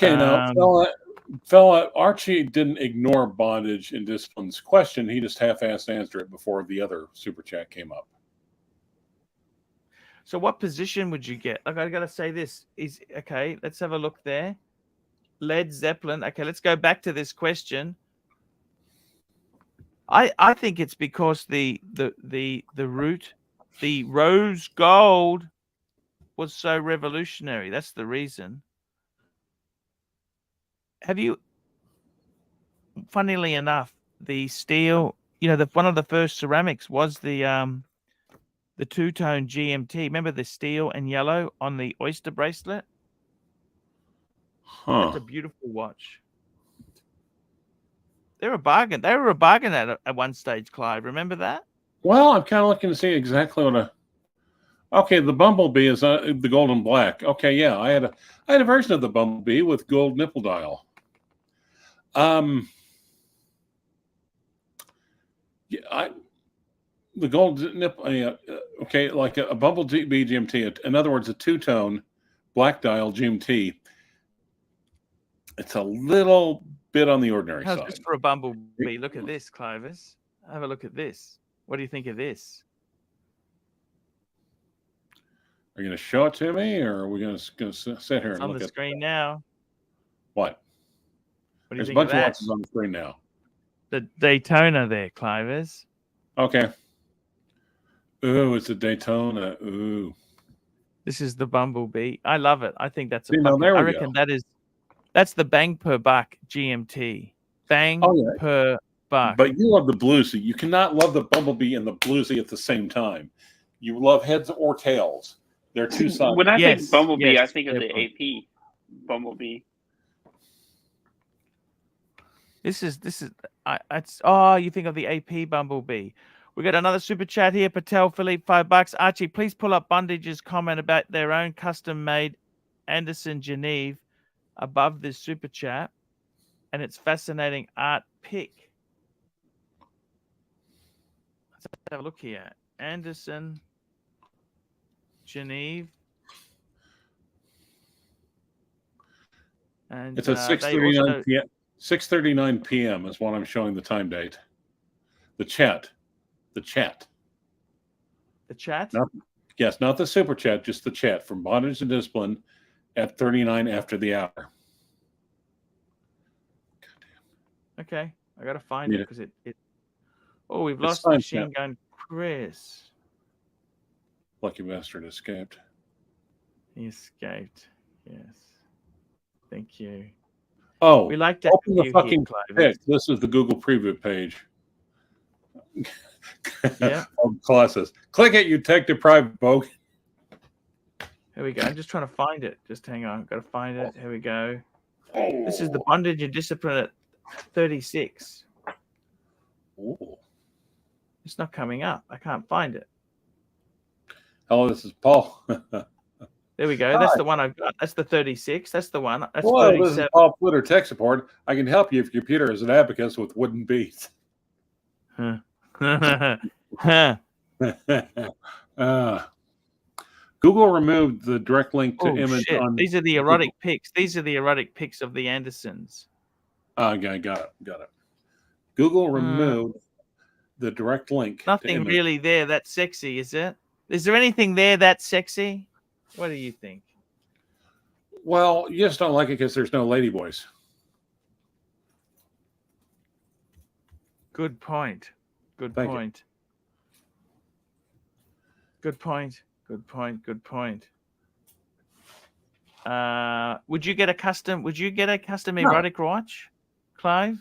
fella, Archie didn't ignore Bondage and Discipline's question. He just half-assed answered it before the other super chat came up. So what position would you get? Like, I got to say this is okay. Let's have a look there. Led Zeppelin. Okay, let's go back to this question. I think it's because the rose gold was so revolutionary. That's the reason. Have you? Funnily enough, the steel. One of the first ceramics was the two-tone GMT. Remember the steel and yellow on the oyster bracelet? Huh. That's a beautiful watch. They're a bargain. They were a bargain at one stage, Clive. Remember that? Well, I'm kind of looking to see exactly what a. Okay, the Bumblebee is the gold and black. Okay, yeah, I had a version of the Bumblebee with gold nipple dial. Yeah, the gold nipple. Okay, like a Bumblebee GMT. In other words, a two-tone black dial GMT. It's a little bit on the ordinary How's side. this for a Bumblebee? Look at this, Clivis. Have a look at this. What do you think of this? Are you going to show it to me, or are we going to sit here and On look the at screen now. what? What do you There's a think bunch of of that? watches on the screen now. The Daytona there, Clivis. Okay. Ooh, it's a Daytona. Ooh. This is the Bumblebee. I love it. I think that's a See, now fucking, there we I reckon go. that's the bang per buck GMT. Bang per buck. But you love the bluesy. You cannot love the Bumblebee and the bluesy at the same time. You love heads or tails. They're two sides. When I think Bumblebee, I think of the AP Bumblebee. This is you think of the AP Bumblebee. We got another super chat here. Patel Philippe, $5. Archie, please pull up Bondage's comment about their own custom made Anderson Geneve above this super chat, and it's fascinating art pick. Let's have a look here. Anderson Geneve. And It's at 6:39 p.m. 6:39 p.m. is what I'm showing the time date. The chat. The chat? Yes, not the super chat, just the chat from Bondage and Discipline at 39 after the hour. Okay, I gotta find it because it. Oh, we've It's lost time Machine chat. Gun Chris. Lucky bastard escaped. He escaped. Yes. Thank you. Oh, We like to open have the you fucking here, Clive. pic. This is the Google preview page. Yeah. Of classes. Click it, you tech deprived bogue. Here we go. I'm just trying to find it. Just hang on. I've got to find it. Here we go. This is the Bondage and Discipline at 36. Ooh. It's not coming up. I can't find it. Hello, this is Paul. There we go. Hi. That's the one I've got. That's the 36. That's the one. That's Hello, this is 37. Paul Twitter tech support. I can help you if your computer is an abacus with wooden beads. Google removed the direct link to Oh, image shit. on. These are the erotic pics. These are the erotic pics of the Andersons. Okay, got it. Google removed the direct link. to Nothing image. really there that's sexy, is it? Is there anything there that's sexy? What do you think? Well, you just don't like it because there's no ladyboys. Good point. Good Thank you. point. Good point. Good point. Good point. Would you get a custom No. erotic watch, Clive?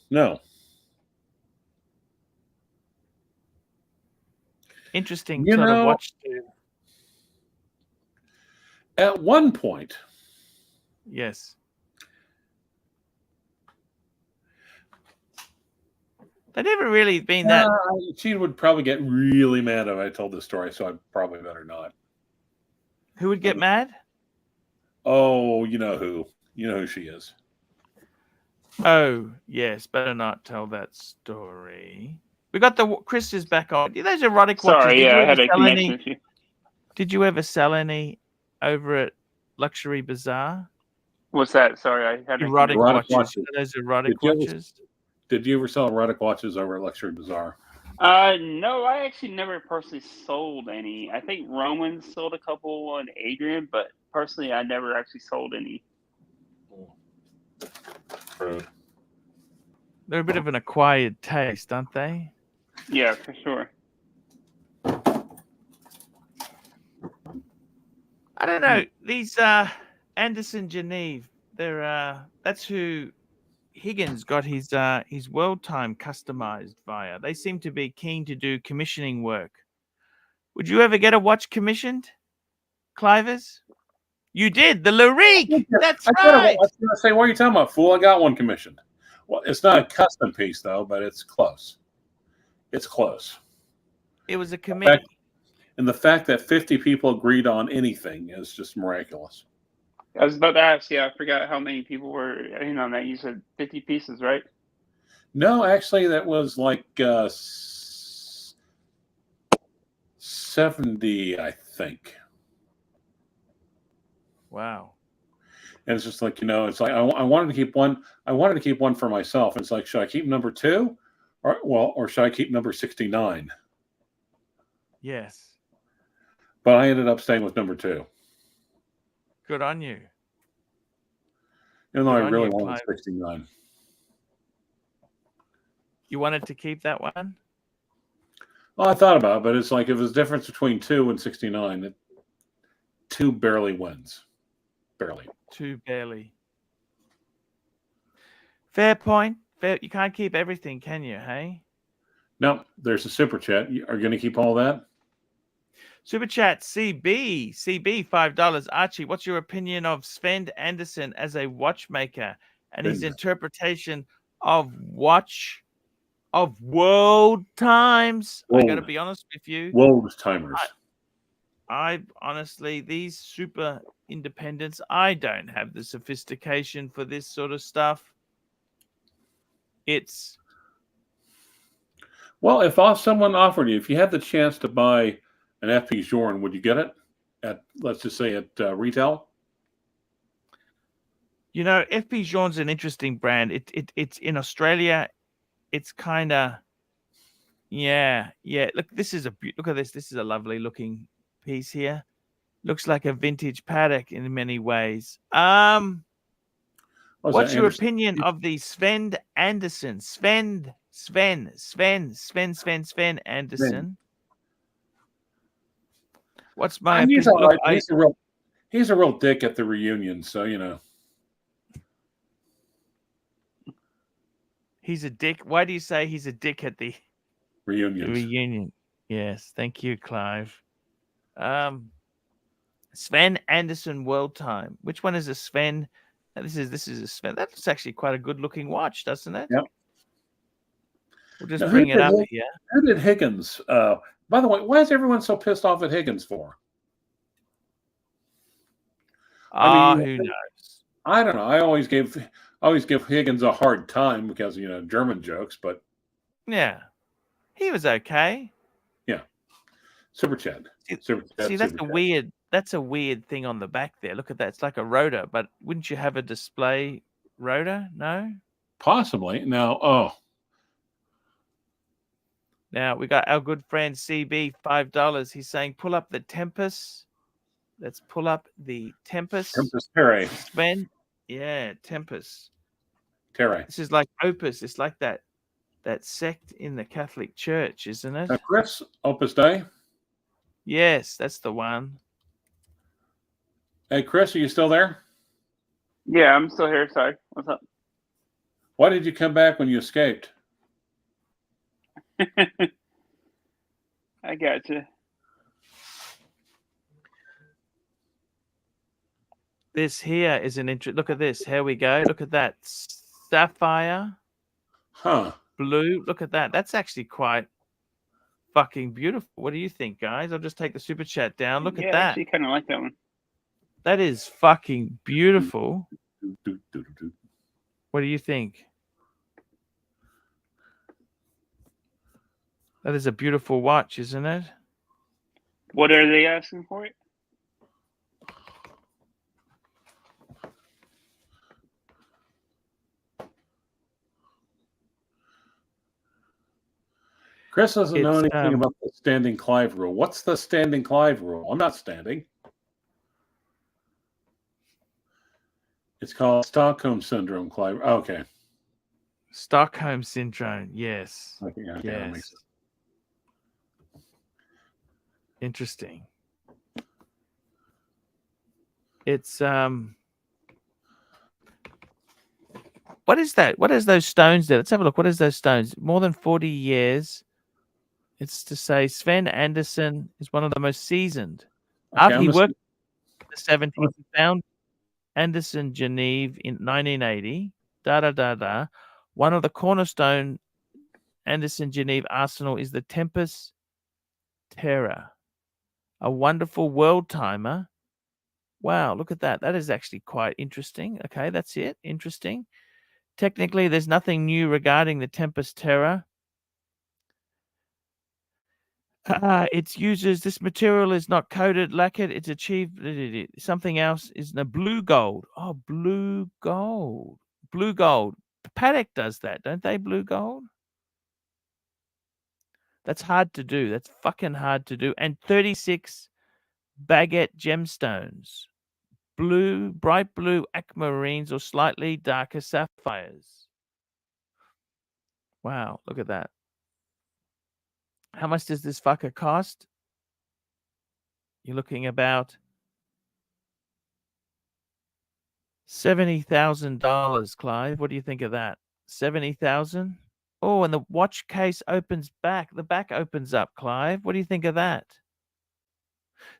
No. Interesting You sort of know, watch to. At one point, Yes. They've never really been that. she would probably get really mad if I told this story, so I probably better not. Who would get mad? Oh, you know who. You know who she is. Oh, yes. Better not tell that story. We got Chris is back on. Those erotic watches. Sorry, Did yeah, you I had ever a sell connection any? issue. Did you ever sell any over at Luxury Bazaar? What's that? Sorry, I had a Erotic connection. watches. Those erotic watches. Did you ever sell erotic watches over at Luxury Bazaar? No, I actually never personally sold any. I think Roman sold a couple and Adrian, but personally, I never actually sold any. They're a bit of an acquired taste, aren't they? Yeah, for sure. I don't know. These Anderson Geneve, they're that's who Higgins got his world time customized via. They seem to be keen to do commissioning work. Would you ever get a watch commissioned, Clivers? You did the Larique. That's right. I was going to say, what are you talking about, fool? I got one commissioned. Well, it's not a custom piece though, but it's close. It's close. It was a committee. And the fact that 50 people agreed on anything is just miraculous. I was about to ask. Yeah, I forgot how many people were in on that. You said 50 pieces, right? No, actually, that was like 70, I think. Wow. And it's just like, it's like I wanted to keep one. I wanted to keep one for myself. It's like, should I keep number 2, or should I keep number 69? Yes. But I ended up staying with number 2. Good on you. Even though Good I on really you, wanted Clive. 69. You wanted to keep that one? Well, I thought about it, but it's like if there's a difference between 2 and 69, 2 barely wins. Barely. 2 barely. Fair point. Fair. You can't keep everything, can you? Hey. No, there's a super chat. Are you going to keep all that? Super chat CB $5. Archie, what's your opinion of Sven Anderson as a watchmaker and his interpretation of world times? I got to be honest with you. World timers. I honestly, these super independents, I don't have the sophistication for this sort of stuff. Well, if someone offered you, if you had the chance to buy an FP Journe, would you get it at, let's just say, at retail? FP Journe's an interesting brand. It's in Australia. It's kind of, yeah. Look, look at this. This is a lovely looking piece here. Looks like a vintage Patek in many ways. What's your opinion of the Sven Anderson? Sven Anderson. What's my opinion? Look, he's a real dick at the reunion, so He's a dick. Why do you say he's a dick at the reunion? Yes, thank you, Clive. Sven Anderson World Time. Which one is a Sven? This is a Sven. That's actually quite a good looking watch, doesn't it? Yep. We'll just bring it up here. Who did Higgins? By the way, why is everyone so pissed off at Higgins for? Who knows? I don't know. I always give Higgins a hard time because German jokes, but yeah, he was okay. Yeah, super chat. See, that's a weird thing on the back there. Look at that. It's like a rotor, but wouldn't you have a display rotor? No, possibly. Now we got our good friend CB $5. He's saying, pull up the Tempest. Let's pull up the Tempest. Tempest Terre. Sven. Yeah, Tempest. Terre. This is like Opus. It's like that sect in the Catholic Church, isn't it? Chris, Opus Dei. Yes, that's the one. Hey, Chris, are you still there? Yeah, I'm still here. Sorry. What's up? Why did you come back when you escaped? I got you. This here is an interest. Look at this. Here we go. Look at that sapphire. Blue. Look at that. That's actually quite fucking beautiful. What do you think, guys? I'll just take the super chat down. Look at that. I actually kind of like that one. That is fucking beautiful. What do you think? That is a beautiful watch, isn't it? What are they asking for it? Chris doesn't know anything about the standing Clive rule. What's the standing Clive rule? I'm not standing. It's called Stockholm Syndrome, Clive. Oh, okay. Stockholm Syndrome, yes. Okay, yes. Interesting. It's what is that? What is those stones there? Let's have a look. What is those stones? More than 40 years. It's to say Sven Anderson is one of the most seasoned. Okay, After he worked in the 70s, he found Anderson Geneve in 1980. One of the cornerstone Anderson Geneve arsenal is the Tempest Terra, a wonderful world timer. Wow, look at that. That is actually quite interesting. Okay, that's it. Interesting. Technically, there's nothing new regarding the Tempest Terra. Its users, this material is not coated, lacquered. It's achieved something else is the blue gold. Oh, blue gold. Blue gold. Patek does that, don't they? Blue gold. That's hard to do. That's fucking hard to do. And 36 baguette gemstones. Blue, bright blue aquamarines or slightly darker sapphires. Wow, look at that. How much does this fucker cost? You're looking about $70,000, Clive. What do you think of that? 70,000? Oh, and the watch case opens back. The back opens up, Clive. What do you think of that?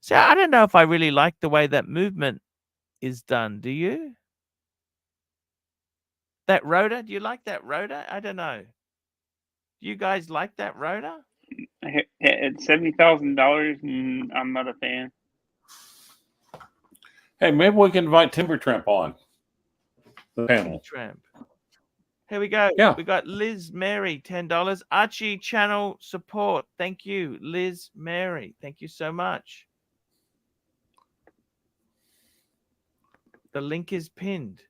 See, I don't know if I really like the way that movement is done. Do you? That rotor? Do you like that rotor? I don't know. Do you guys like that rotor? At $70,000, I'm not a fan. Hey, maybe we can invite Timber Tramp on the panel. Tramp. Here we go. Yeah. We got Liz Mary, $10. Archie channel support. Thank you, Liz Mary. Thank you so much. The link is pinned.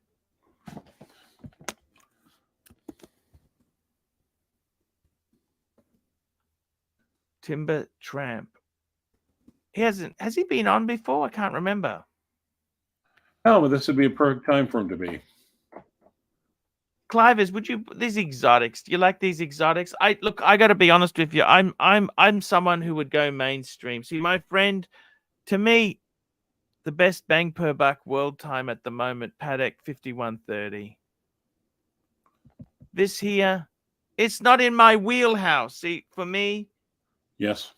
Timber Tramp. Has he been on before? I can't remember. No, but this would be a perfect time for him to be. Clive, these exotics? Do you like these exotics? I got to be honest with you. I'm someone who would go mainstream. See, my friend, to me, the best bang per buck world time at the moment, Patek 5130. This here, it's not in my wheelhouse. See, for me, yes,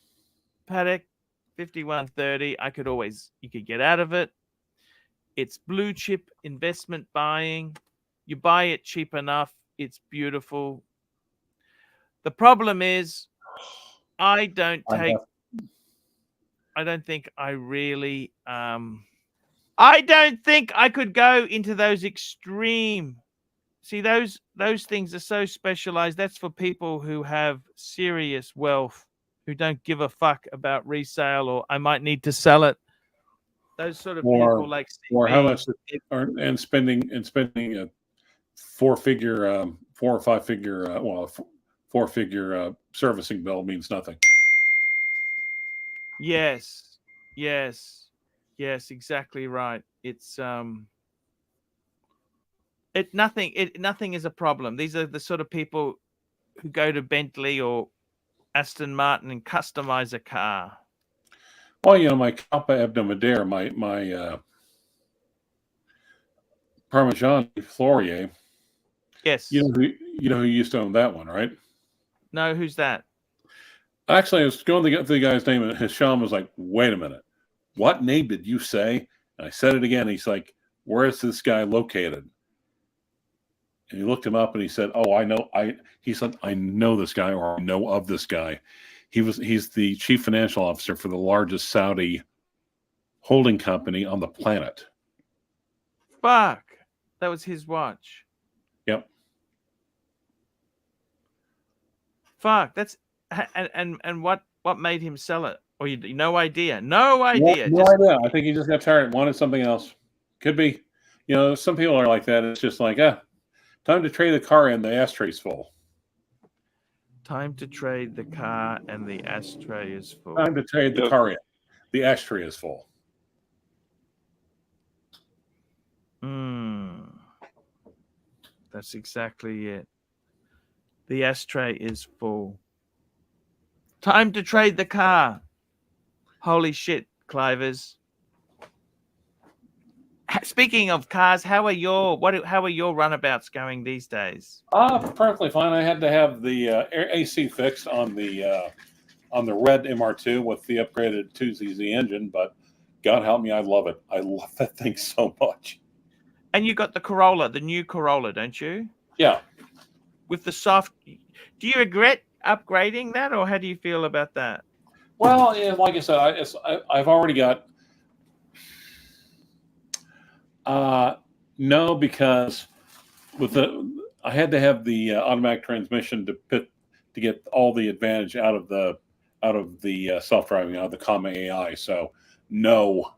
Patek 5130. You could get out of it. It's blue chip investment buying. You buy it cheap enough. It's beautiful. The problem is, I don't think I could go into those extreme. See, those things are so specialized. That's for people who have serious wealth, who don't give a fuck about resale, or I might need to sell it. Those sort of people like Steve, or how much and spending a four or five figure servicing bill means nothing. Yes, exactly right. It's nothing is a problem. These are the sort of people who go to Bentley or Aston Martin and customize a car. Well, you know, my Coppa Ebno Madeira, my Parmesan Fleurier. Yes. You know who used to own that one, right? No, who's that? Actually, I was going to get the guy's name, and Hisham was like, wait a minute. What name did you say? And I said it again. He's like, where is this guy located? And he looked him up and he said, oh, I know. He said, I know this guy, or I know of this guy. He's the chief financial officer for the largest Saudi holding company on the planet. Fuck. That was his watch. Yep. Fuck. That's and what made him sell it? Or you no idea. No idea. No idea. I think he just got tired, wanted something else. Could be. You know, some people are like that. It's just like, time to trade the car in, the ashtray's full. Time to trade the car and the ashtray is full. Time to trade the car in. The ashtray is full. That's exactly it. The ashtray is full. Time to trade the car. Holy shit, Clivers. Speaking of cars, how are your runabouts going these days? Perfectly fine. I had to have the AC fixed on the red MR2 with the upgraded 2ZZ engine, but God help me, I love it. I love that thing so much. And you got the Corolla, the new Corolla, don't you? Yeah. with the soft. Do you regret upgrading that, or how do you feel about that? Well, yeah, like I said, I've already got. No, because with I had to have the automatic transmission to get all the advantage out of the self-driving, out of the comma AI. So no.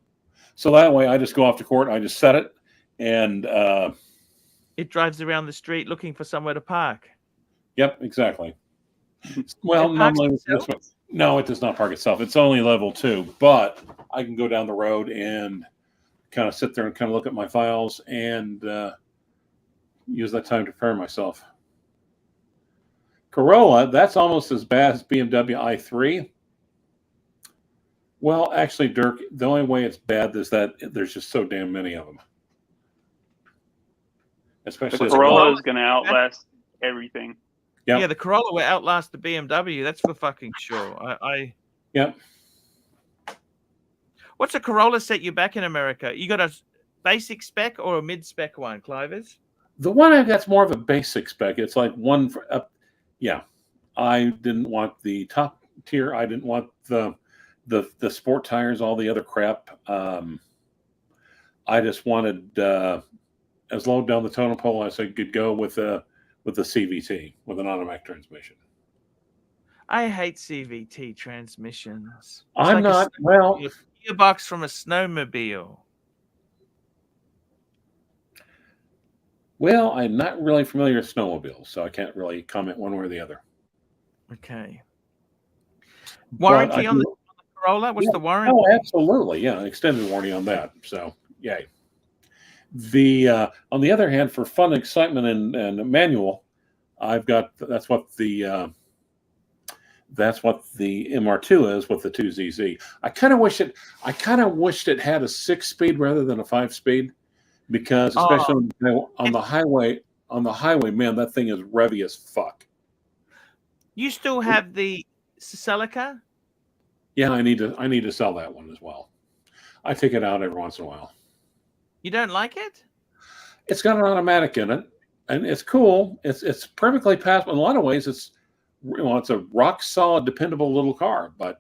So that way, I just go off to court. I just set it, and it drives around the street looking for somewhere to park. Yep, exactly. Well, normally no, it does not park itself. It's only level 2, but I can go down the road and kind of sit there and kind of look at my files and use that time to prepare myself. Corolla, that's almost as bad as BMW i3. Well, actually, Dirk, the only way it's bad is that there's just so damn many of them. Especially the Corolla is going to outlast everything. Yep. Yeah, the Corolla will outlast the BMW. That's for fucking sure. Yep. What's a Corolla set you back in America? You got a basic spec or a mid-spec one, Clive? The one I've got's more of a basic spec. It's like one for up. Yeah, I didn't want the top tier. I didn't want the sport tires, all the other crap. I just wanted as low down the totem pole as I could go with the CVT, with an automatic transmission. I hate CVT transmissions. It's I'm not well. A gearbox from a snowmobile. Well, I'm not really familiar with snowmobiles, so I can't really comment one way or the other. Okay. Warranty on the Corolla? What's the warranty? Oh, absolutely. Yeah, extended warranty on that. So, yay. On the other hand, for fun, excitement, and manual, I've got that's what the MR2 is with the 2ZZ. I kind of wished it had a 6-speed rather than a 5-speed, because especially on the highway, man, that thing is revvy as fuck. You still have the Celica? Yeah, I need to sell that one as well. I take it out every once in a while. You don't like it? It's got an automatic in it, and it's cool. It's perfectly passable. In a lot of ways, it's a rock solid, dependable little car. But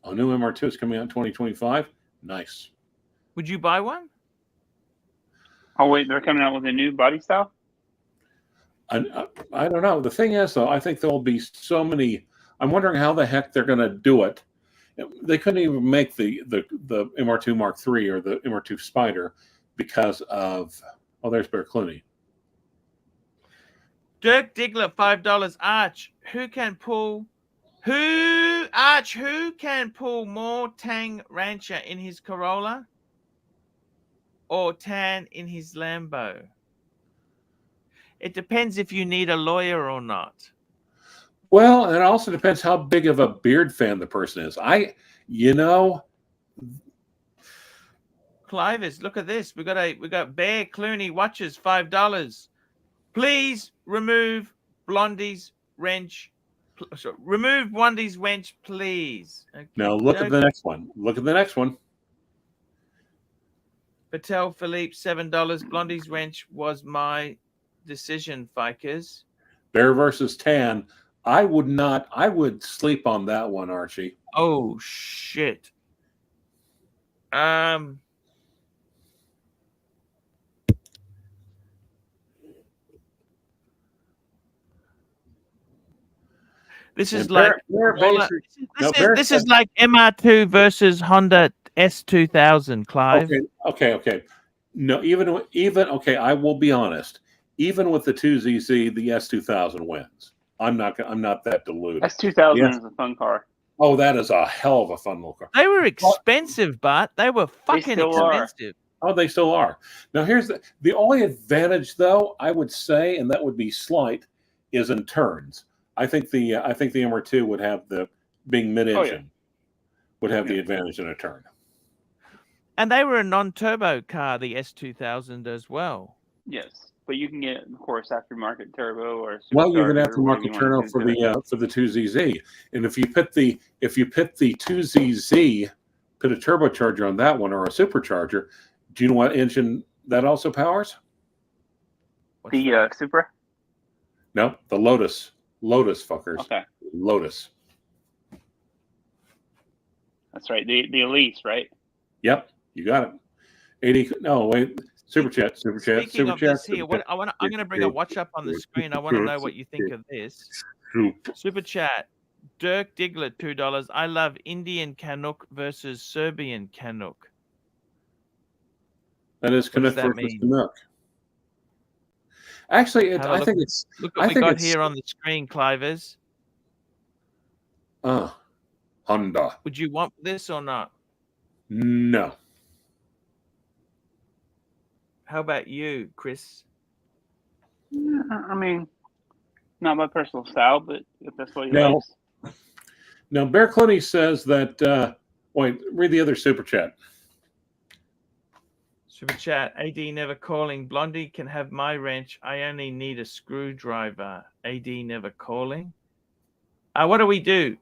a new MR2 is coming out in 2025. Nice. Would you buy one? Oh wait, they're coming out with a new body style? I don't know. The thing is, though, I think there'll be so many. I'm wondering how the heck they're going to do it. They couldn't even make the MR2 Mark III or the MR2 Spider because of there's Bear Clooney. Dirk Diggler, $5. Arch, who can pull more Tang Rancher in his Corolla or Tan in his Lambo? It depends if you need a lawyer or not. Well, it also depends how big of a beard fan the person is. Clive, look at this. We got Bear Clooney watches, $5. Please remove Blondie's wrench. Remove Blondie's wrench, please. Okay. Now look at the next one. Look at the next one. Patel Philippe, $7. Blondie's wrench was my decision, Fikers. Bear versus Tan. I would sleep on that one, Archie. Oh shit. This is like this is like MR2 versus Honda S2000, Clive. Okay. No, even okay. I will be honest. Even with the 2ZZ, the S2000 wins. I'm not that deluded. S2000 is a fun car. Oh, that is a hell of a fun little car. They were expensive, but they were fucking expensive. Oh, they still are. Now, here's the only advantage, though, I would say, and that would be slight, is in turns. I think the MR2 would have being mid-engine would have the advantage in a turn. And they were a non-turbo car, the S2000 as well. Yes. But you can get, of course, aftermarket turbo or. Well, you're going to have to market turbo for the 2ZZ, and if you put the 2ZZ, put a turbocharger on that one or a supercharger. Do you know what engine that also powers? The Supra. No, the Lotus fuckers. Okay, Lotus. that's right. The Elise, right? Yep, you got it. 80. No, wait. Super chat. Speaking of this here, I'm going to bring a watch up on the screen. I want to know what you think of this. Super chat. Dirk Diggler, $2. I love Indian Canuck versus Serbian Canuck. That is Canuck versus Canuck. Actually, I think it's. Look what we got here on the screen, Clivers. Honda. Would you want this or not? No. How about you, Chris? I mean, not my personal style, but if that's what you No. like. Now, Bear Clooney says that. Wait, read the other super chat. Super chat. AD never calling. Blondie can have my wrench. I only need a screwdriver. AD never calling. What do we do?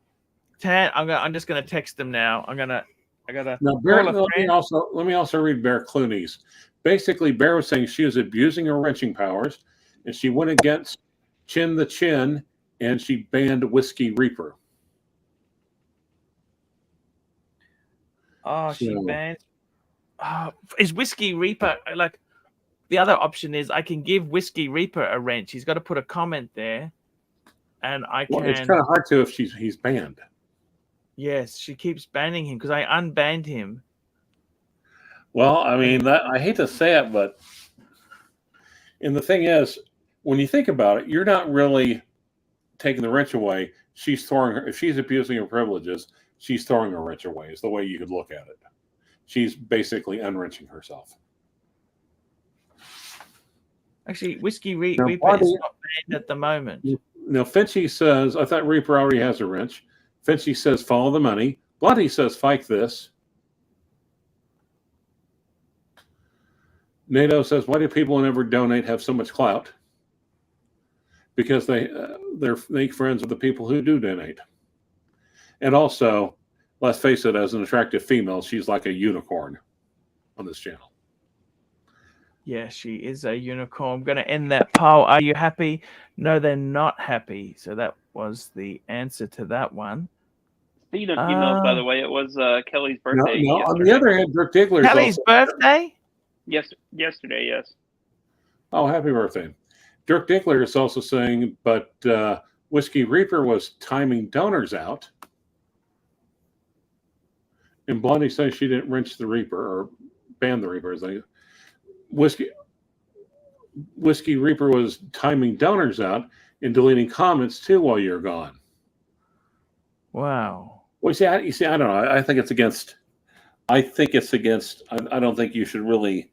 Tan. I'm just gonna text them now. I gotta. Now, Bear, let me also read Bear Clooney's. Basically, Bear was saying she was abusing her wrenching powers, and she went against Chin the Chin, and she banned Whiskey Reaper. Oh, she banned. Oh, is Whiskey Reaper like the other option? Is I can give Whiskey Reaper a wrench. He's got to put a comment there, and I can. Well, it's kind of hard to if he's banned. Yes, she keeps banning him because I unbanned him. Well, I mean, I hate to say it, but and the thing is, when you think about it, you're not really taking the wrench away. She's throwing her. If she's abusing her privileges, she's throwing her wrench away. Is the way you could look at it. She's basically unwrenching herself. Actually, Whiskey Reaper is not banned at the moment. Now, Finchy says, I thought Reaper already has a wrench. Finchy says, follow the money. Blondie says, fight this. NATO says, why do people who never donate have so much clout? Because they're fake friends with the people who do donate. And also, let's face it, as an attractive female, she's like a unicorn on this channel. Yeah, she is a unicorn. I'm going to end that poll. Are you happy? No, they're not happy. So that was the answer to that one. Speaking of females, by the way, it was Kelly's birthday. No, on the other hand, Dirk Diggler. Kelly's birthday? Yesterday, yes. Oh, happy birthday. Dirk Diggler is also saying, but Whiskey Reaper was timing donors out. And Blondie says she didn't wrench the Reaper or ban the Reaper. Whiskey Reaper was timing donors out and deleting comments too while you're gone. Wow. Well, you see, I don't know. I think it's against. I don't think you should really.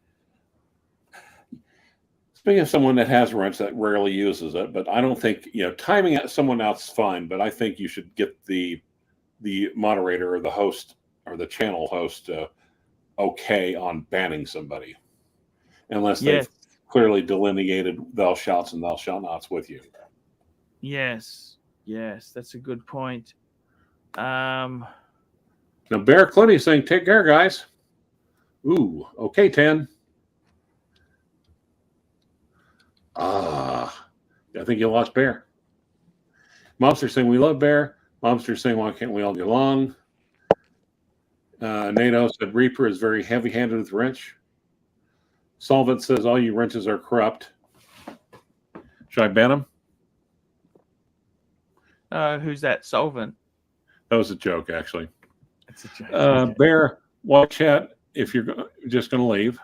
Speaking of someone that has a wrench that rarely uses it, but I don't think timing someone out's fine. But I think you should get the moderator or the host or the channel host okay on banning somebody, unless they've clearly delineated thou shalt and thou shalt nots with you. Yes, that's a good point. Now, Bear Clooney saying, take care, guys. Ooh, okay, 10. I think you lost Bear. Mobster saying, we love Bear. Mobster saying, why can't we all get along? NATO said, Reaper is very heavy-handed with wrench. Solvent says, all you wrenches are corrupt. Should I ban him? Who's that? Solvent? That was a joke, actually. It's a joke. Bear, watch chat if you're just going to leave.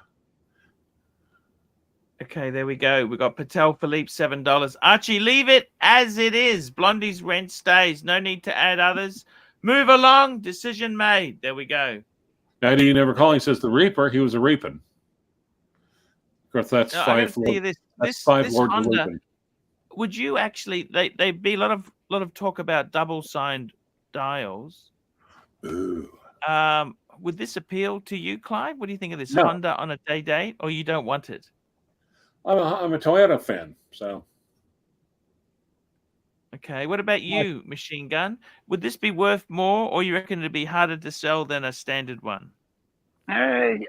Okay, there we go. We got Patel Philippe, $7. Archie, leave it as it is. Blondie's rent stays. No need to add others. Move along. Decision made. There we go. Daddy never calling says the Reaper. He was a reaping. Of course, that's five. That's five words of reaping. Would you actually? There'd be a lot of talk about double-signed dials. Ooh. Would this appeal to you, Clive? What do you think of this No. Honda on a day date, or you don't want it? I'm a Toyota fan, so. Okay. What about you, Machine Gun? Would this be worth more, or you reckon it'd be harder to sell than a standard one? You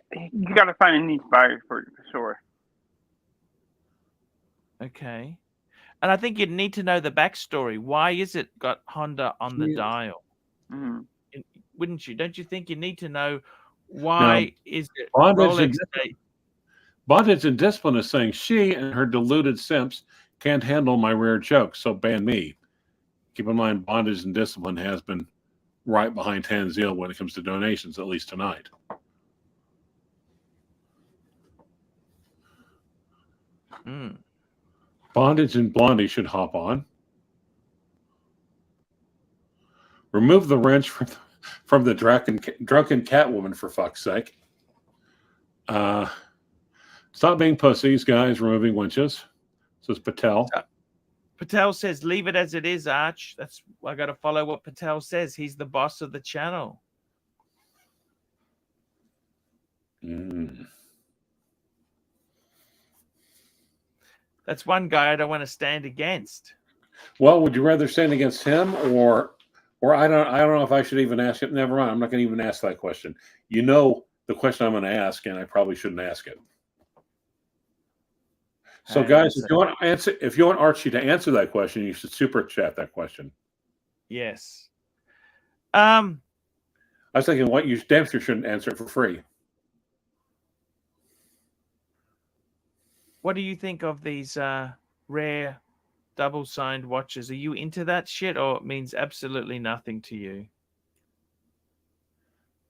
got to find a niche buyer for it, for sure. Okay. And I think you'd need to know the backstory. Why is it got Honda on the dial? Wouldn't you? Don't you think you need to know why is it Rolex Date? Bondage and Discipline is saying she and her deluded simps can't handle my rare jokes, so ban me. Keep in mind, Bondage and Discipline has been right behind Tanzil when it comes to donations, at least tonight. Bondage and Blondie should hop on. Remove the wrench from the drunken Catwoman, for fuck's sake. Stop being pussies, guys. Removing winches. Says Patel. Patel says, leave it as it is, Arch. I got to follow what Patel says. He's the boss of the channel. That's one guy I don't want to stand against. Well, would you rather stand against him or I don't know if I should even ask it. Never mind. I'm not going to even ask that question. You know the question I'm going to ask, and I probably shouldn't ask it. So, guys, if you want Archie to answer that question, you should super chat that question. Yes. I was thinking, what you damn sure shouldn't answer it for free. What do you think of these rare double-signed watches? Are you into that shit, or it means absolutely nothing to you?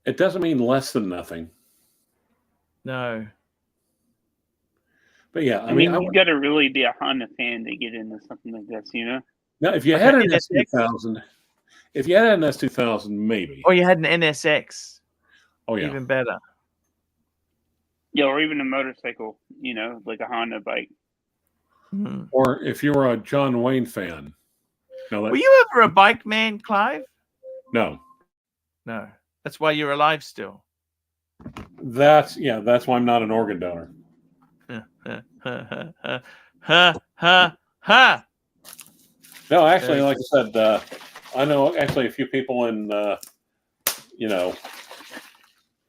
It doesn't mean less than nothing. No. But yeah, I mean you got to really be a Honda fan to get into something like this, you know? Now, if you had an S2000, maybe. Or you had an NSX. Oh, yeah. Even better. Yeah, or even a motorcycle, you know, like a Honda bike. Or if you were a John Wayne fan. Were you ever a bike man, Clive? No. No. That's why you're alive still. That's why I'm not an organ donor. No, actually, like I said, I know actually a few people in, that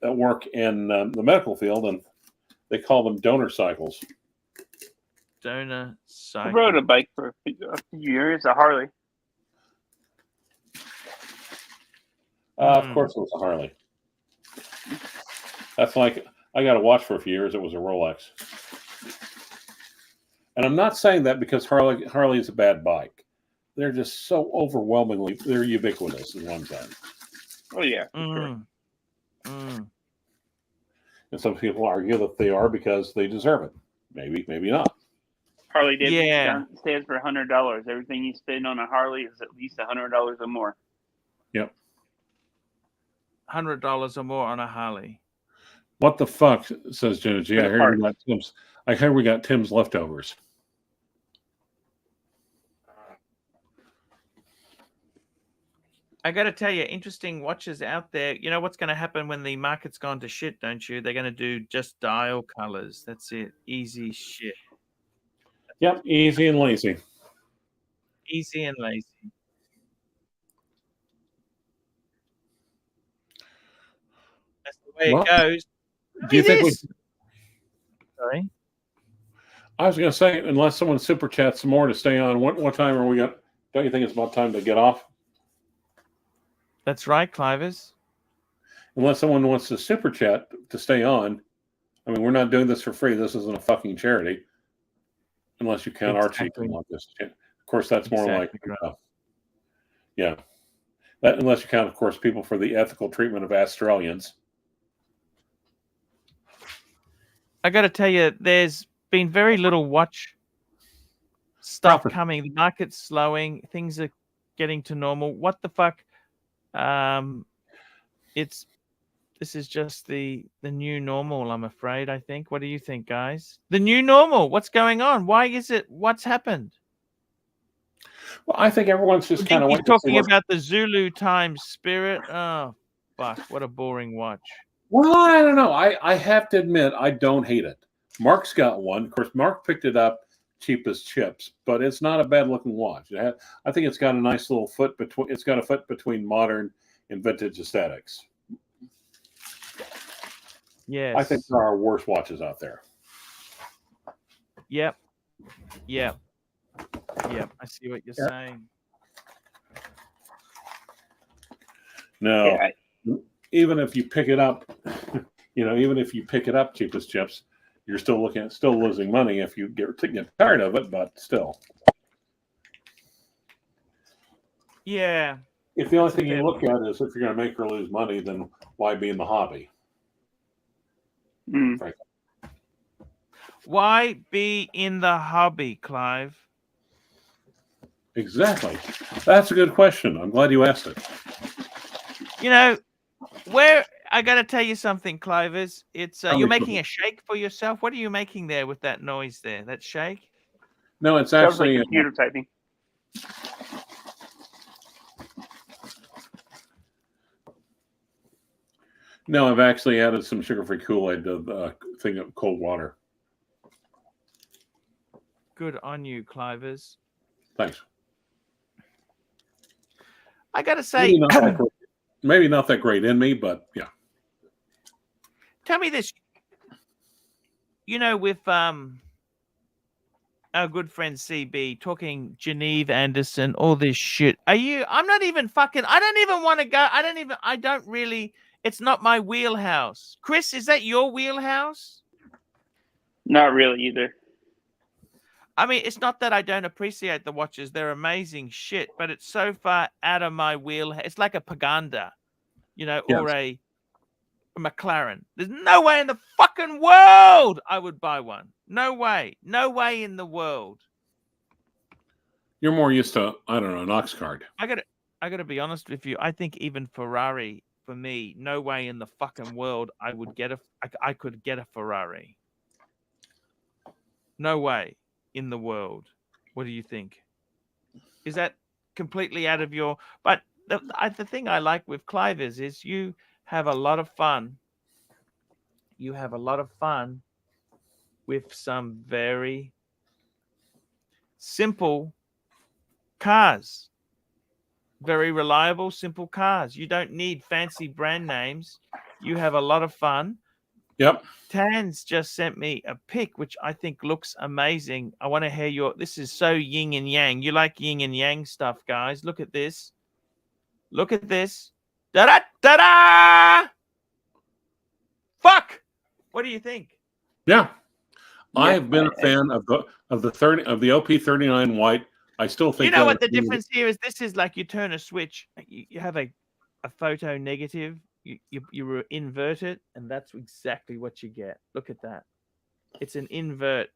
work in the medical field, and they call them donor cycles. Donor cycle. I rode a bike for a few years, a Harley. Of course, it was a Harley. That's like I got a watch for a few years. It was a Rolex. And I'm not saying that because Harley is a bad bike. They're just so overwhelmingly, they're ubiquitous in one thing. Oh, yeah. And some people argue that they are because they deserve it. Maybe, maybe not. Harley Davidson stands for $100. Everything you spend on a Harley is at least $100 or more. Yep. $100 or more on a Harley. What the fuck, says Jenna G. I heard we got Tim's leftovers. I got to tell you, interesting watches out there. You know what's going to happen when the market's gone to shit, don't you? They're going to do just dial colors. That's it. Easy shit. Yep, easy and lazy. Easy and lazy. That's the way it goes. Do you think Sorry? I was going to say, unless someone super chats some more to stay on, what time are we got? Don't you think it's about time to get off? That's right, Clivers. Unless someone wants to super chat to stay on. I mean, we're not doing this for free. This isn't a fucking charity. Unless you count Archie on this. Of course, that's more like, unless you count, of course, people for the ethical treatment of Australians. I got to tell you, there's been very little watch stuff coming. The market's slowing. Things are getting to normal. What the fuck? This is just the new normal, I'm afraid, I think. What do you think, guys? The new normal. What's going on? Why is it? What's happened? Well, I think everyone's just kind of talking about the Zulu time spirit. Oh, fuck. What a boring watch. Well, I don't know. I have to admit, I don't hate it. Mark's got one. Of course, Mark picked it up cheap as chips, but it's not a bad looking watch. I think it's got a nice little foot between. It's got a foot between modern and vintage aesthetics. Yes. I think there are worse watches out there. Yep. Yep. Yeah, I see what you're saying. No, even if you pick it up, even if you pick it up cheap as chips, you're still losing money if you get tired of it, but still. Yeah. If the only thing you look at is if you're going to make or lose money, then why be in the hobby? Frankly. Why be in the hobby, Clive? Exactly. That's a good question. I'm glad you asked it. Where I got to tell you something, Clive, it's you're making a shake for yourself. What are you making there with that noise there? That shake? No, it's Sounds actually like computer typing. No, I've actually added some sugar-free Kool-Aid to the thing of cold water. Good on you, Clivers. Thanks. I got to say, maybe not that great in me, but yeah. Tell me this. With our good friend CB talking Geneve Anderson, all this shit. I'm not even fucking, I don't even want to go. I don't really, it's not my wheelhouse. Chris, is that your wheelhouse? Not really either. I mean, it's not that I don't appreciate the watches. They're amazing shit, but it's so far out of my wheelhouse. It's like a Paganda, or a McLaren. There's no way in the fucking world I would buy one. No way. No way in the world. You're more used to, I don't know, an ox card. I gotta be honest with you. I think even Ferrari, for me, no way in the fucking world I could get a Ferrari. No way in the world. What do you think? Is that completely out of your... But the thing I like with Clive is you have a lot of fun. You have a lot of fun with some very simple cars. Very reliable, simple cars. You don't need fancy brand names. You have a lot of fun. Yep. Tans just sent me a pic, which I think looks amazing. I want to hear this is so yin and yang. You like yin and yang stuff, guys. Look at this. Look at this. Da-da! Da-da! Fuck! What do you think? Yeah. I've been a fan of the OP39 white. I still think you know what the difference here is. This is like you turn a switch. You have a photo negative. You invert it, and that's exactly what you get. Look at that. It's an invert.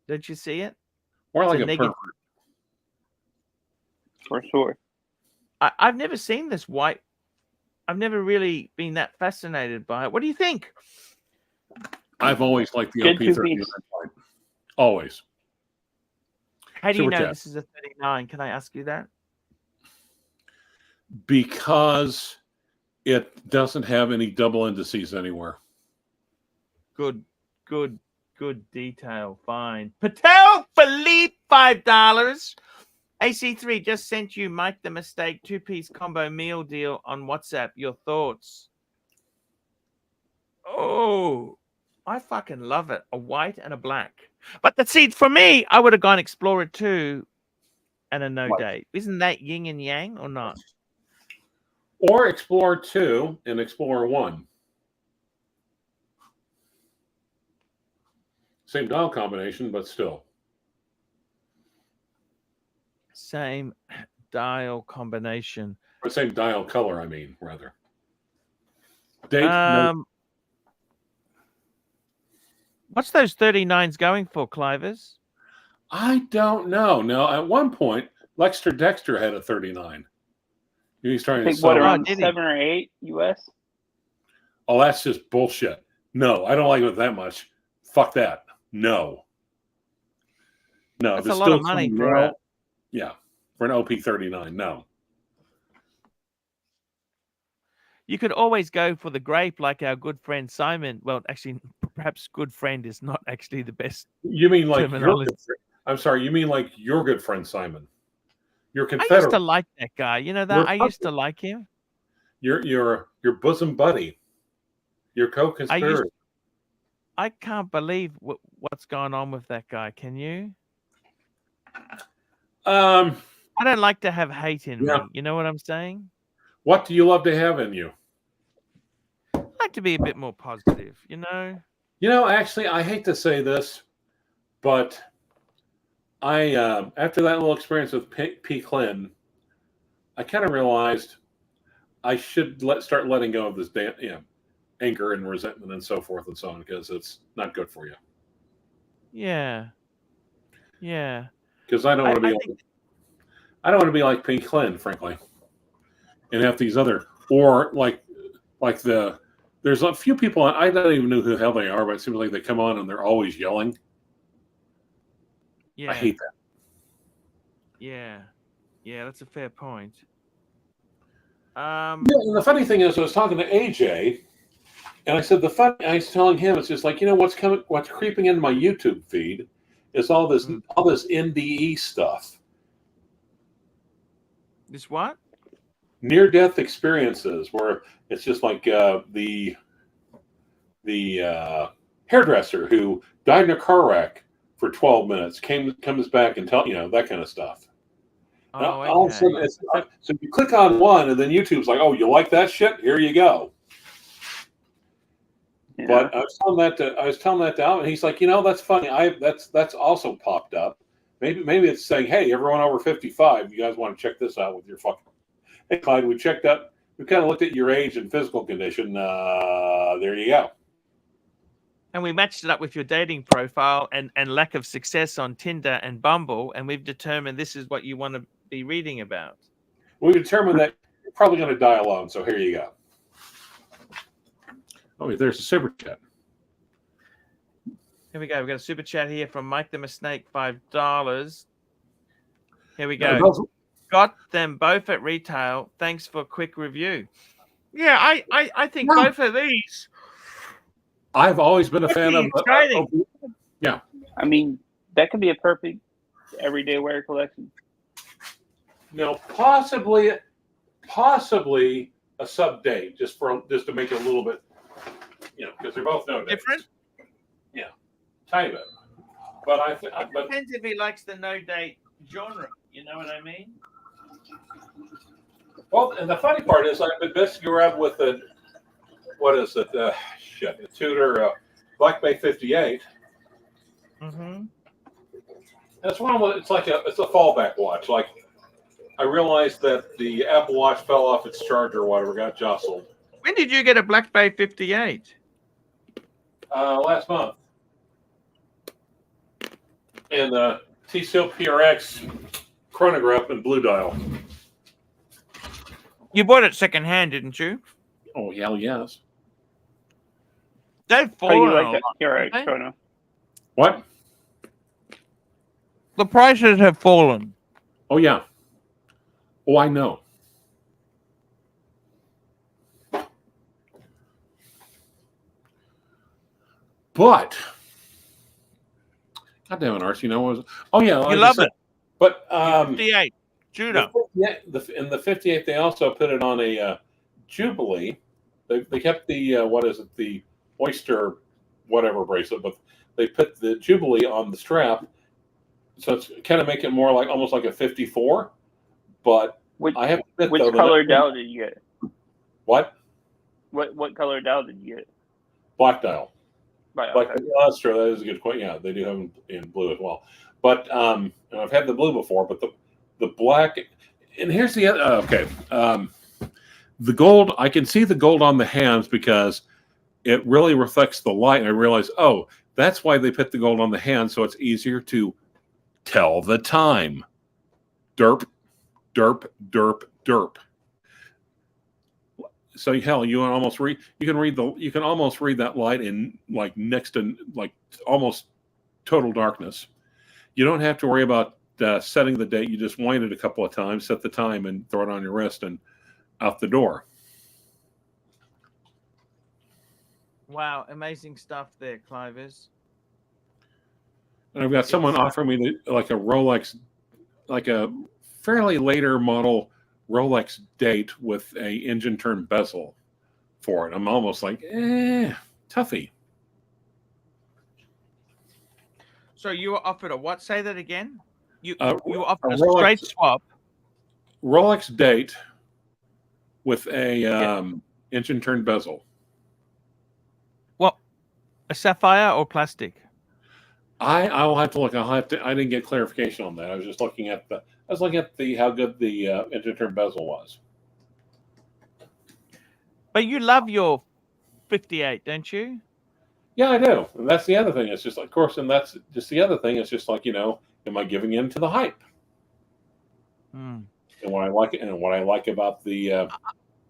Don't you see it? More like a negative. For sure. I've never seen this white. I've never really been that fascinated by it. What do you think? I've always liked the OP39 white. Always. How do you know this is a 39? Can I ask you that? Because it doesn't have any double indices anywhere. Good detail. Fine. Patel Philippe, $5. AC3 just sent you Mike the Mistake 2-piece combo meal deal on WhatsApp. Your thoughts? Oh, I fucking love it. A white and a black. But for me, I would have gone Explorer 2 and a no date. Isn't that yin and yang or not? Or Explorer 2 and Explorer 1. Same dial combination, but still. Same dial combination. Or same dial color, I mean, rather. Date, What's those 39s going for, Clivers? I don't know. Now, at one point, Lexter Dexter had a 39. He's trying to sell around 7 or 8 US? Oh, that's just bullshit. No, I don't like it that much. Fuck that. No. That's a lot of money for it. Yeah, for an OP39. No. You could always go for the grape like our good friend Simon. Well, actually, perhaps good friend is not actually the best. You mean like terminology. I'm sorry, you mean like your good friend Simon. Your Confederate. I used to like that guy. You know that? I used to like him. Your bosom buddy. Your co-conspirator. I can't believe what's going on with that guy. Can you? I don't like to have hate in Yeah. me. You know what I'm saying? What do you love to have in you? I like to be a bit more positive, you know? You know, actually, I hate to say this, but I after that little experience with P. Clyn, I kind of realized I should start letting go of this anger and resentment and so forth and so on, because it's not good for you. Yeah. Yeah. Because I don't want to be I don't want to be like P. Clyn, frankly, and have these other, or like there's a few people I don't even know who the hell they are, but it seems like they come on and they're always yelling. Yeah. I hate that. Yeah. Yeah, that's a fair point. Yeah, and the funny thing is, I was talking to AJ, and I said I was telling him, it's just like, you know, what's creeping into my YouTube feed is all this NDE stuff. This what? Near-death experiences, where it's just like the hairdresser who died in a car wreck for 12 minutes comes back and that kind of stuff. Oh, all of a sudden, so you click on one, and then YouTube's like, "Oh, you like that shit? Here you go." Yeah. But I was telling that to Al, and he's like, "You know, that's funny. That's also popped up. Maybe it's saying, hey, everyone over 55, you guys want to check this out with your fucking. Hey, Clyde, we checked out. We kind of looked at your age and physical condition. There you go." And we matched it up with your dating profile and lack of success on Tinder and Bumble, and we've determined this is what you want to be reading about. We determined that you're probably going to die alone, so here you go. Oh, there's a super chat. Here we go. We've got a super chat here from Mike the Mistake, $5. Here we go. Got them both at retail. Thanks for a quick review. Yeah, I think both of these. I've always been a fan of. Yeah. I mean, that could be a perfect everyday wear collection. No, possibly a sub date, just to make it a little bit, because they're both no different. Yeah, tiny bit. But depends if he likes the no date genre. You know what I mean? Well, and the funny part is, I've been messing around with the the Tudor Black Bay 58. Mm-hmm. That's it's a fallback watch. Like, I realized that the Apple Watch fell off its charger or whatever, got jostled. When did you get a Black Bay 58? Last month. And TCL PRX chronograph and blue dial. You bought it secondhand, didn't you? Oh, hell yes. They've How do fallen. you like that PRX chrono? What? The prices have fallen. Oh, yeah. Oh, I know. But, God damn it, Archie, oh, yeah. You love it. But, 58, Judah. In the 58, they also put it on a Jubilee. They kept the, the Oyster whatever bracelet, but they put the Jubilee on the strap. So it's kind of make it more like almost like a 54. But I have to admit, which color dial did you get? What? What color dial did you get? Black dial. Black. That's true. That is a good question. Yeah, they do have them in blue as well. But I've had the blue before, but the black. And here's the other. Okay, the gold. I can see the gold on the hands because it really reflects the light. And I realize, oh, that's why they put the gold on the hands, so it's easier to tell the time. Derp, derp, derp, derp. So hell, you can almost read that light in like next to like almost total darkness. You don't have to worry about setting the date. You just wind it a couple of times, set the time, and throw it on your wrist and out the door. Wow, amazing stuff there, Clive is. And I've got someone offering me like a Rolex, like a fairly later model Rolex Date with a engine turn bezel for it. I'm almost like, toughy. So you were offered a what? Say that again. You you offer a straight swap. Rolex Date with a inch and turn bezel. What? A sapphire or plastic? I will have to look. I didn't get clarification on that. I was just looking at the how good the inch and turn bezel was. But you love your 58, don't you? Yeah, I do. And that's the other thing. It's just, of course, and that's just the other thing. It's just like, am I giving in to the hype? Mm. And what I like about the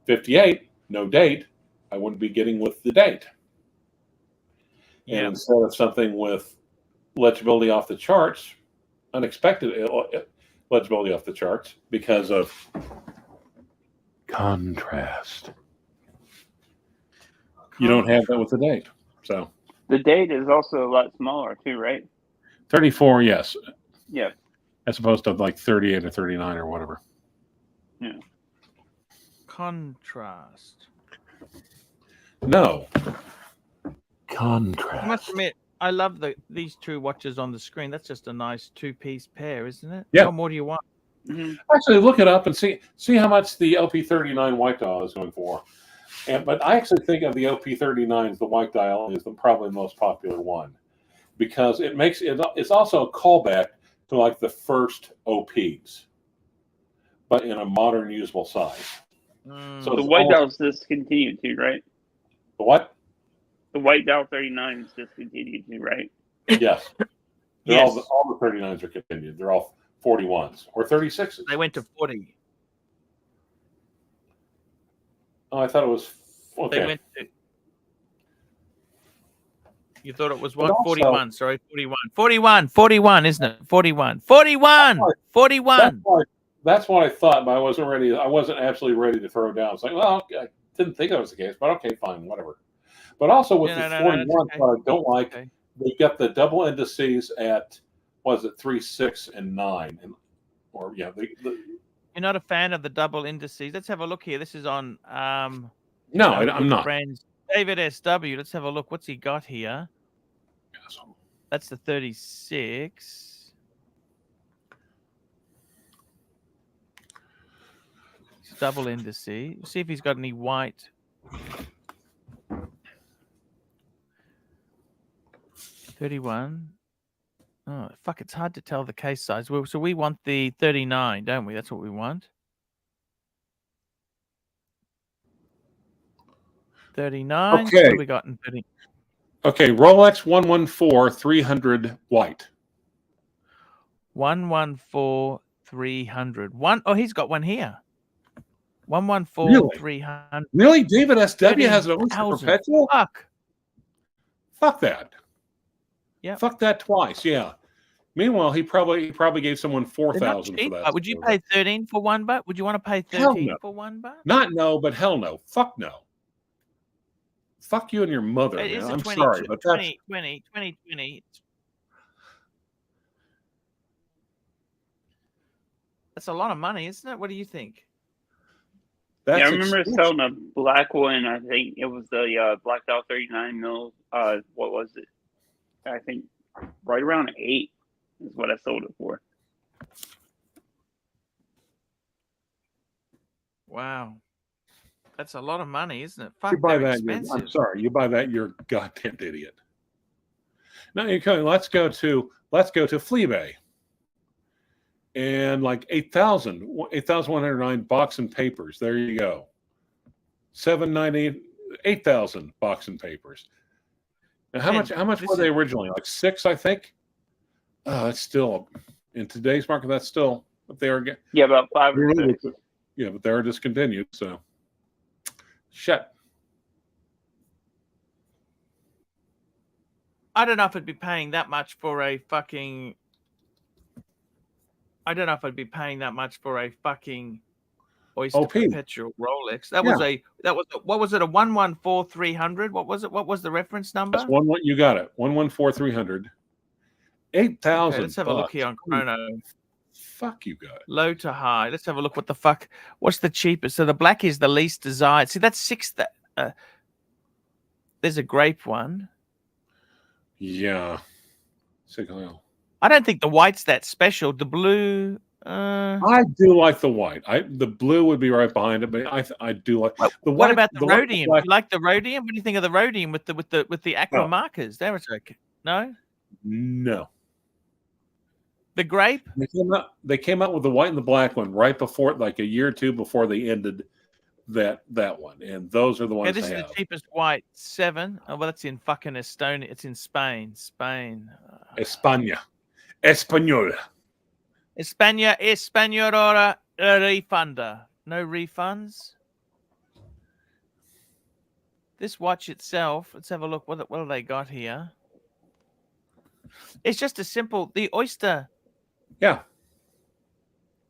58, no date, I wouldn't be getting with the date. Yeah. And instead of something with legibility off the charts, unexpected legibility off the charts because of contrast. You don't have that with the date. So the date is also a lot smaller too, right? 34, yes. Yeah. As opposed to like 38 or 39 or whatever. Yeah. Contrast. No. I Contrast. must admit, I love these two watches on the screen. That's just a nice two-piece pair, isn't it? Yeah. What more do you want? Mm-hmm. Actually, look it up and see how much the LP39 white dial is going for. But I actually think of the LP39 as the white dial is probably the most popular one because it's also a callback to like the first OPs, but in a modern usable size. So the white dial is discontinued too, right? The what? The white dial 39 is discontinued too, right? Yes. Yes. All the 39s are continued. They're all 41s or 36s. They went to 40. Oh, I thought it was okay. They went to. You thought it was what? also- 41. Sorry, 41. 41, isn't it? 41. 41. That's what I thought, but I wasn't ready. I wasn't absolutely ready to throw it down. It's like, well, I didn't think that was the case, but okay, fine, whatever. But also with the 41, okay. what I don't like, they got the double indices at, was it 3, 6, and 9, You're not a fan of the double indices. Let's have a look here. This is on. No, I'm not. Friends, David SW. Let's have a look. What's he got here? That's the 36. Double indices. See if he's got any white. $31. Oh, fuck, it's hard to tell the case size. So we want the 39, don't we? That's what we want. 39. Okay. What have we got in 30? Okay, Rolex 114-300 white. 114-300. Oh, he's got one here. 114-300. Really? David SW has it on perpetual? Fuck that. Yeah. Fuck that twice. Yeah. Meanwhile, he probably gave someone 4,000 for that. Would you pay 13 for $1? Would you want to pay 13 for $1? Not no, but hell no. Fuck no. Fuck you and your mother, It man. is a I'm 20, sorry, but that's 20. That's a lot of money, isn't it? What do you think? Yeah, I remember selling a black one. I think it was the Black Dial 39 mil. What was it? I think right around 8 is what I sold it for. Wow. That's a lot of money, isn't it? Fuck, you buy they're that. expensive. I'm sorry. You buy that, you're a goddamn idiot. Now you're coming. Let's go to Fleabay. And like 8,109 box and papers. There you go. 790, 8,000 box and papers. Now how much were they originally? Like 6, I think. That's still in today's market. That's still what they are. Yeah, about 5 or 6. Yeah, but they're discontinued. So shit. I don't know if I'd be paying that much for a fucking. I don't know if I'd be paying that much for a fucking Oyster Perpetual Rolex. That was what was it? A 114-300? What was it? What was the reference number? That's you got it. 114-300. 8,000. Okay, let's have a look here on Chrono. Fuck you guys. Low to high. Let's have a look. What the fuck? What's the cheapest? So the black is the least desired. See, that's 6. There's a grape one. Yeah. Signal. I don't think the white's that special. The blue. I do like the white. The blue would be right behind it, but I do like the white. What about the rhodium? Black, Do you like the rhodium? What do you think of the rhodium with the aqua markers? There it's okay. No. No. The grape. They came out with the white and the black one right before, like a year or two before they ended that one, and those are the ones. Yeah, this is the cheapest white, 7. Oh, well, that's in fucking Estonia. It's in Spain. España. Española refunder. No refunds. This watch itself, let's have a look. What have they got here? It's just a simple, the Oyster. Yeah.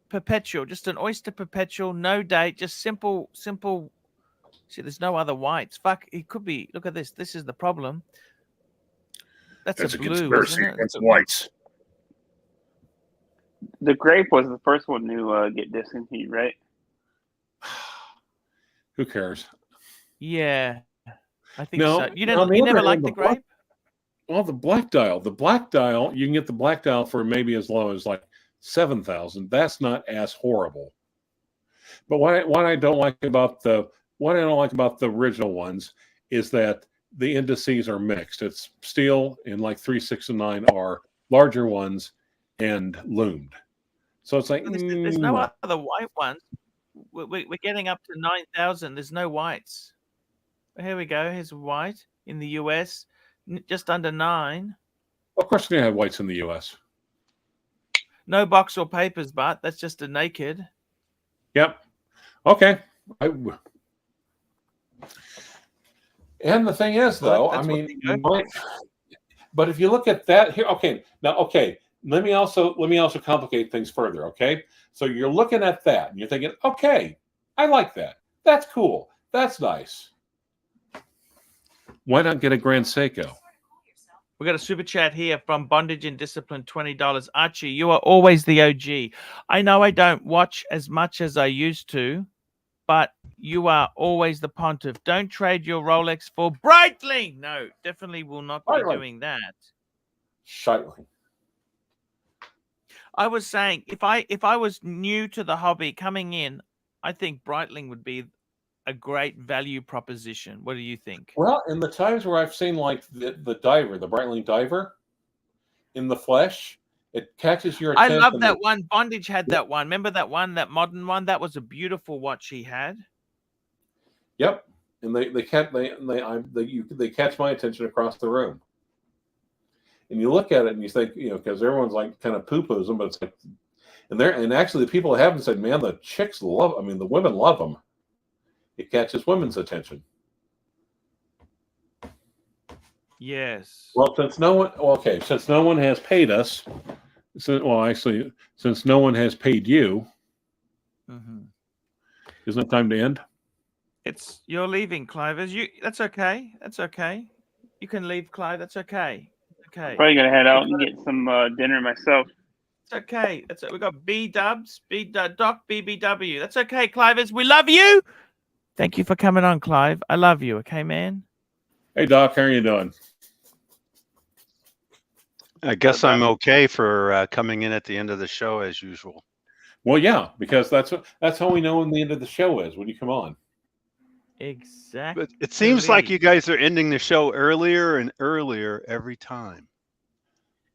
Perpetual, just an Oyster Perpetual, no date, just simple. See, there's no other whites. Fuck, it could be. Look at this. This is the problem. That's a blue, conspiracy against whites. The grape was the first one to get discontinued, right? Who cares? Yeah, I think no, so. You never liked the grape? Well, the black dial. The black dial, you can get the black dial for maybe as low as like 7,000. That's not as horrible. But what I don't like about the original ones is that the indices are mixed. It's steel, and like 3, 6, and 9 are larger ones and loomed. So it's like there's no other white ones. We're getting up to 9,000. There's no whites. Here we go. Here's white in the US, just under 9. Of course, we're gonna have whites in the US. No box or papers, but that's just a naked. Yep. Okay. And the thing is, though, I mean, but if you look at that here, let me also complicate things further. Okay, so you're looking at that and you're thinking, okay, I like that. That's cool. That's nice. Why not get a Grand Seiko? We got a super chat here from Bondage and Discipline, $20. Archie, you are always the OG. I know I don't watch as much as I used to, but you are always the pontiff. Don't trade your Rolex for Breitling. No, definitely will not be doing that. Shitling. I was saying, if I was new to the hobby coming in, I think Breitling would be a great value proposition. What do you think? Well, in the times where I've seen like the diver, the Breitling diver, in the flesh, it catches your attention. I love that one. Bondage had that one. Remember that one, that modern one? That was a beautiful watch he had. Yep, and they catch my attention across the room. And you look at it and you think, because everyone's like kind of poo-poos them, but it's like, and actually the people haven't said, man, the chicks love. I mean, the women love them. It catches women's attention. Yes. Well, since no one has paid us, since no one has paid you, isn't it time to end? You're leaving, Clive. That's okay. That's okay. You can leave, Clive. That's okay. Okay. Probably gonna head out and get some dinner myself. It's okay. We got B-Dubs, Doc BBW. That's okay, Clivers. We love you. Thank you for coming on, Clive. I love you. Okay, man. Hey, Doc. How are you doing? I guess I'm okay for coming in at the end of the show as usual. Well, yeah, because that's how we know when the end of the show is, when you come on. Exactly. But it seems like you guys are ending the show earlier and earlier every time.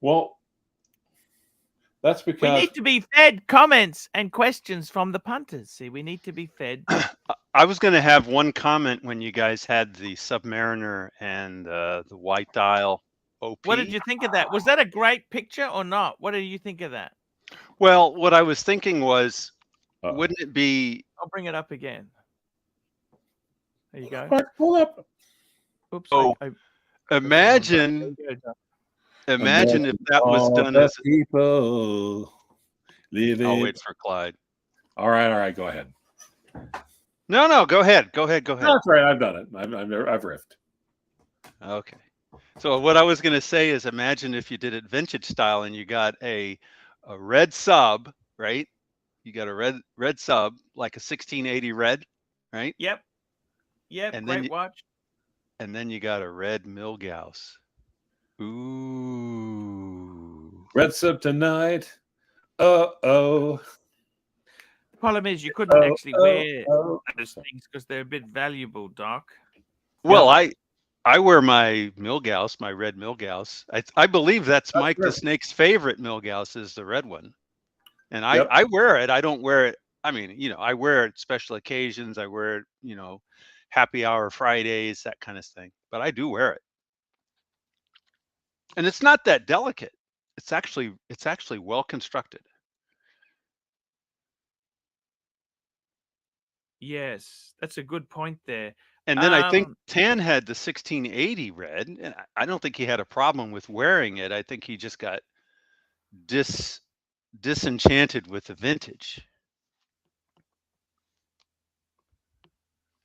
Well, that's because we need to be fed comments and questions from the punters. See, we need to be fed. I was going to have one comment when you guys had the Submariner and the white dial OP. What did you think of that? Was that a great picture or not? What did you think of that? Well, what I was thinking was, wouldn't it be... I'll bring it up again. There you go. Pull up. Oops. Imagine if that was done as people living. I'll wait for Clyde. All right. Go ahead. No. Go ahead. No, that's right. I've done it. I've riffed. Okay. So what I was going to say is, imagine if you did it vintage style and you got a red sub, right? You got a red sub, like a 1680 red, right? Yep. And great watch. And then you got a red Milgauss. Ooh. Red sub tonight. Oh. The problem is you couldn't actually wear those things because they're a bit valuable, Doc. Well, I wear my Milgauss, my red Milgauss. I believe that's Mike the Snake's favorite Milgauss is the red one. And I wear it. I don't wear it. I mean, you know, I wear it special occasions. I wear it, you know, happy hour Fridays, that kind of thing. But I do wear it. And it's not that delicate. It's actually well constructed. Yes, that's a good point there. And then I think Tan had the 1680 red, and I don't think he had a problem with wearing it. I think he just got disenchanted with the vintage.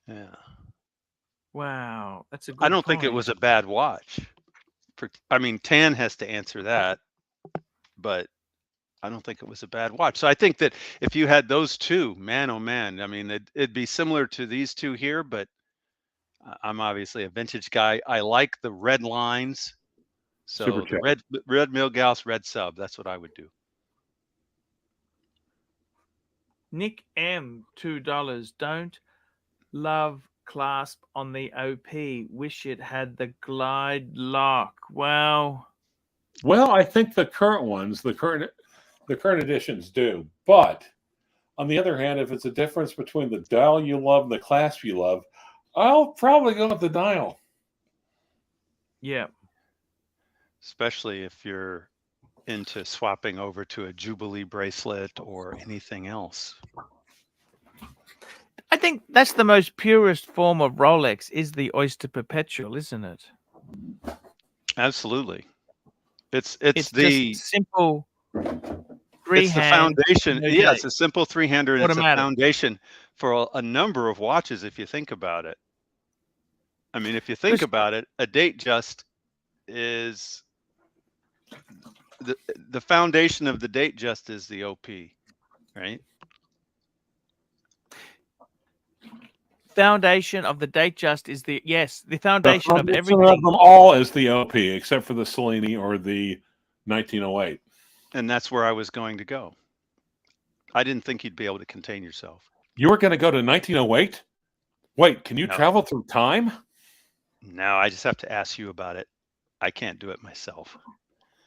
Yeah. Wow, that's a good I don't point. think it was a bad watch. I mean, Tan has to answer that, but I don't think it was a bad watch. So I think that if you had those two, man, oh man, I mean, it'd be similar to these two here, but I'm obviously a vintage guy. I like the red lines. So the red Milgauss, red sub, that's what I would do. Nick M, $2. Don't love clasp on the OP. Wish it had the glide lock. Well, I think the current ones, the current editions do. But on the other hand, if it's a difference between the dial you love and the clasp you love, I'll probably go with the dial. Yeah. Especially if you're into swapping over to a Jubilee bracelet or anything else. I think that's the most purest form of Rolex is the Oyster Perpetual, isn't it? Absolutely. It's the simple it's the foundation. Yeah, it's a simple three-hander, and Automatic. It's a foundation for a number of watches if you think about it. I mean, if you think about it, a date just is the foundation of the date just is the OP, right? Foundation of the date just is the foundation of everything. Of them all is the OP, except for the Cellini or the 1908. And that's where I was going to go. I didn't think you'd be able to contain yourself. You were going to go to 1908? Wait, can you travel through time? No, I just have to ask you about it. I can't do it myself.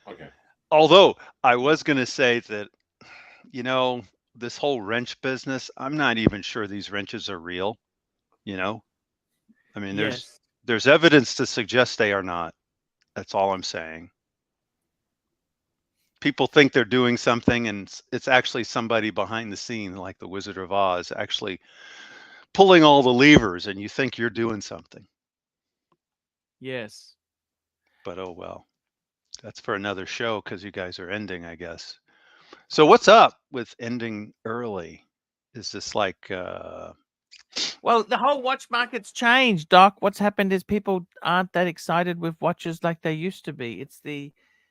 Okay. Although I was going to say that, you know, this whole wrench business, I'm not even sure these wrenches are real. You know, I mean, there's evidence to suggest they are not. That's all I'm saying. People think they're doing something, and it's actually somebody behind the scene, like the Wizard of Oz, actually pulling all the levers, and you think you're doing something. Yes. But oh well, that's for another show because you guys are ending, I guess. So what's up with ending early? Is this like well, the whole watch market's changed, Doc. What's happened is people aren't that excited with watches like they used to be. It's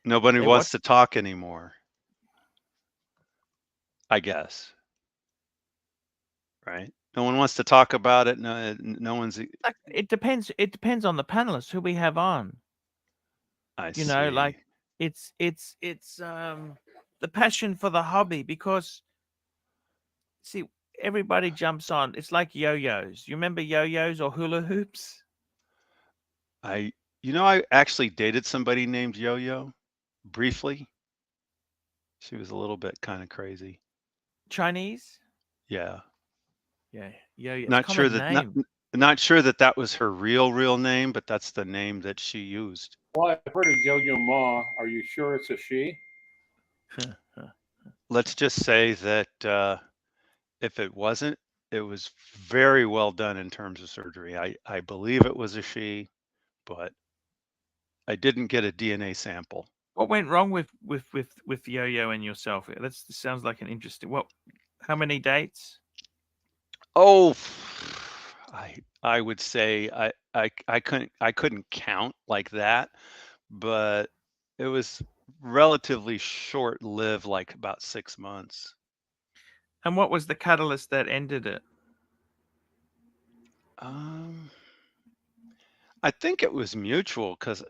nobody wants to talk anymore, I guess. Right? No one wants to talk about it. No one's. It depends. It depends on the panelists who we have on. I see. Know, like it's the passion for the hobby because see. Everybody jumps on. It's like yo-yos. You remember yo-yos or hula hoops? I actually dated somebody named Yo-Yo briefly. She was a little bit kind of crazy. Chinese? Yeah. Yeah. Yo-Yo. Not sure that that was her real name, but that's the name that she used. Well, I've heard of Yo-Yo Ma. Are you sure it's a she? Let's just say that if it wasn't, it was very well done in terms of surgery. I believe it was a she, but I didn't get a DNA sample. What went wrong with Yo-Yo and yourself? That sounds like an interesting. How many dates? Oh, I would say I couldn't count like that, but it was relatively short-lived, like about 6 months. And what was the catalyst that ended it? I think it was mutual because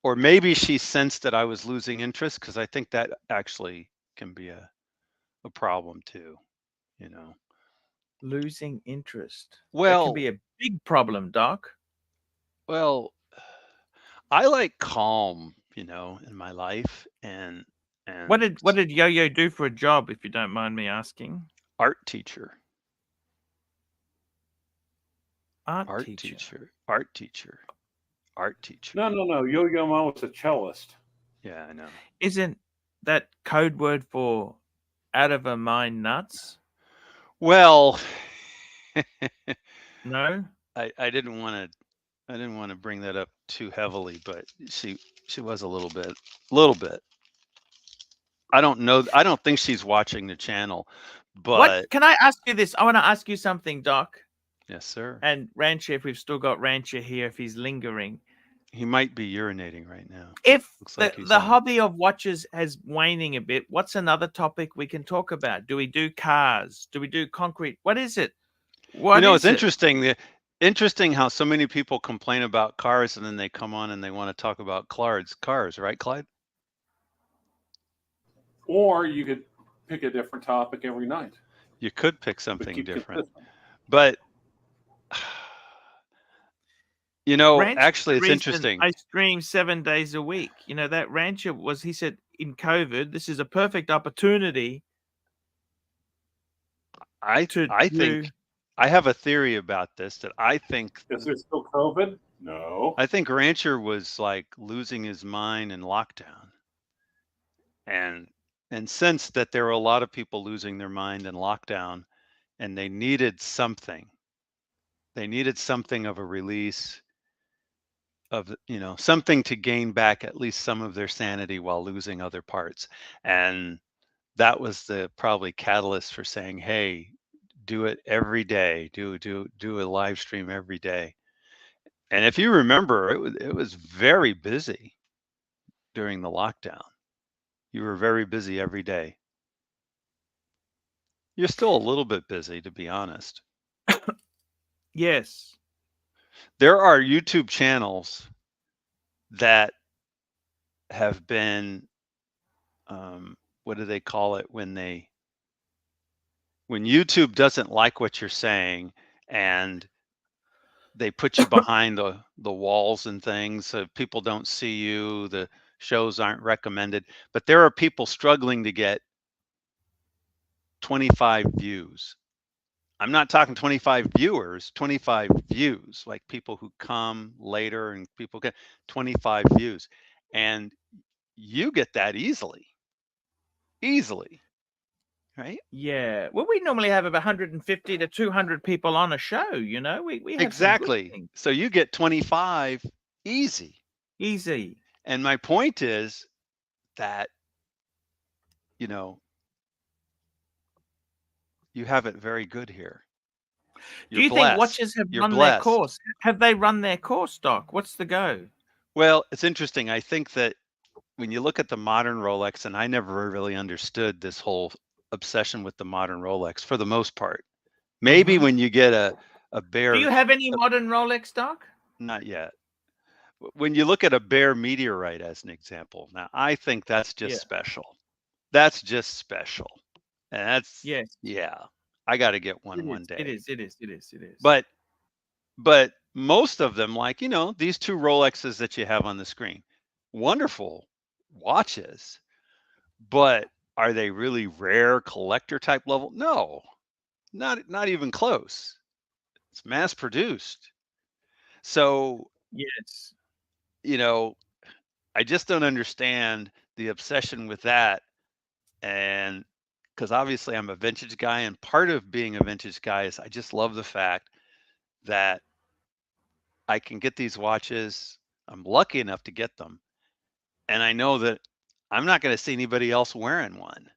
or maybe she sensed that I was losing interest, because I think that actually can be a problem too, you know. Losing interest. That Well, can be a big problem, Doc. Well, I like calm, you know, in my life, and What did Yo-Yo do for a job, if you don't mind me asking? art teacher. Art teacher. Art teacher. No. Yo-Yo Ma was a cellist. Yeah, I know. Isn't that code word for out of her mind nuts? Well, no. I didn't want to bring that up too heavily, but she was a little bit. I don't know. I don't think she's watching the channel, but What? Can I ask you this? I want to ask you something, Doc. Yes, sir. And Rancher, if we've still got Rancher here, if he's lingering. He might be urinating right now. If Looks like he's the on. hobby of watches has waning a bit, what's another topic we can talk about? Do we do cars? Do we do concrete? What is it? What You know, is it's it? interesting how so many people complain about cars and then they come on and they want to talk about cars, right, Clive? Or you could pick a different topic every night. You could pick something keep different, consistent. but you know, Rancher actually, it's reason interesting. I stream 7 days a week. You know, that Rancher was, he said, in COVID, this is a perfect opportunity. I think I have a theory about this that I think. Is there still COVID? No. I think Rancher was like losing his mind in lockdown, and sensed that there were a lot of people losing their mind in lockdown, and they needed something. They needed something of a release of, you know, something to gain back at least some of their sanity while losing other parts. And that was the probably catalyst for saying, hey, do it every day. Do a live stream every day. And if you remember, it was very busy during the lockdown. You were very busy every day. You're still a little bit busy, to be honest. Yes. There are YouTube channels that have been, what do they call it when YouTube doesn't like what you're saying and they put you behind the walls and things, so people don't see you, the shows aren't recommended, but there are people struggling to get 25 views. I'm not talking 25 viewers, 25 views, like people who come later and people get 25 views. And you get that easily, right? Yeah. Well, we normally have about 150 to 200 people on a show, you know. We have some good Exactly. things. So you get 25 easy. Easy. And my point is that, you know, you have it very good here. Do you think watches have run their course? Have they run their course, Doc? What's the go? Well, it's interesting. I think that when you look at the modern Rolex, and I never really understood this whole obsession with the modern Rolex for the most part. Maybe when you get a bare. Do you have any modern Rolex, Doc? Not yet. When you look at a bare meteorite as an example, now I think that's just special. That's just special. And that's, yeah, I got to get one day. It is. But most of them, like, you know, these two Rolexes that you have on the screen, wonderful watches, but are they really rare collector type level? No, not even close. It's mass produced. So, yes, you know, I just don't understand the obsession with that. And because obviously I'm a vintage guy, and part of being a vintage guy is I just love the fact that I can get these watches. I'm lucky enough to get them. And I know that I'm not going to see anybody else wearing one.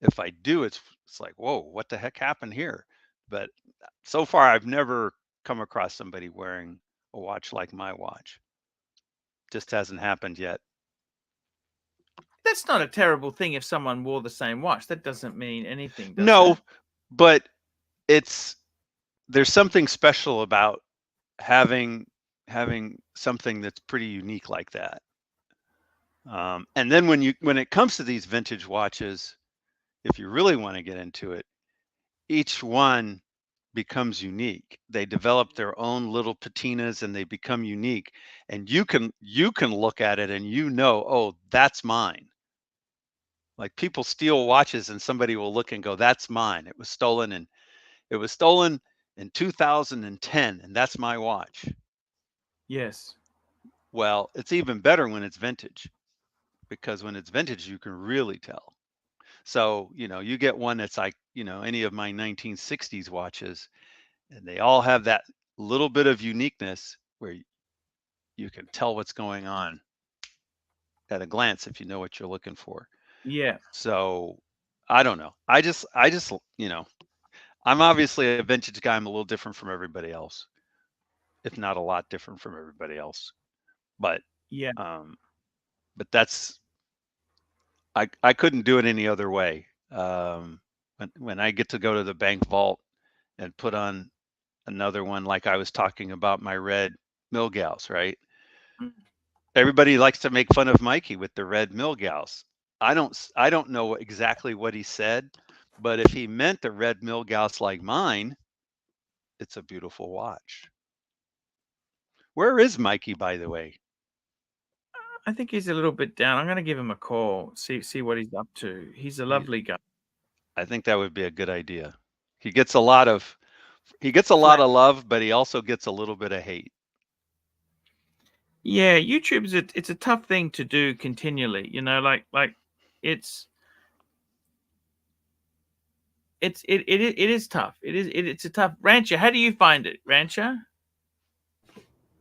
If I do, it's like, whoa, what the heck happened here? But so far, I've never come across somebody wearing a watch like my watch. Just hasn't happened yet. That's not a terrible thing if someone wore the same watch. That doesn't mean anything, does No, it? but there's something special about having something that's pretty unique like that. And then when it comes to these vintage watches, if you really want to get into it, each one becomes unique. They develop their own little patinas and they become unique. And you can look at it and oh, that's mine. Like people steal watches and somebody will look and go, that's mine. It was stolen in 2010 and that's my watch. Yes. Well, it's even better when it's vintage, because when it's vintage, you can really tell. So, you get one that's like, any of my 1960s watches, and they all have that little bit of uniqueness where you can tell what's going on at a glance if you know what you're looking for. Yeah. So I don't know. I just, I'm obviously a vintage guy. I'm a little different from everybody else, if not a lot different from everybody else. But yeah, but that's, I couldn't do it any other way. When I get to go to the bank vault and put on another one, like I was talking about my red Milgauss, right? Everybody likes to make fun of Mikey with the red Milgauss. I don't know exactly what he said, but if he meant the red Milgauss like mine, it's a beautiful watch. Where is Mikey, by the way? I think he's a little bit down. I'm going to give him a call, see what he's up to. He's a lovely guy. I think that would be a good idea. He gets a lot of love, but he also gets a little bit of hate. Yeah, YouTube's it's a tough thing to do continually. Like it is tough. It's a tough. Rancher, how do you find it, Rancher?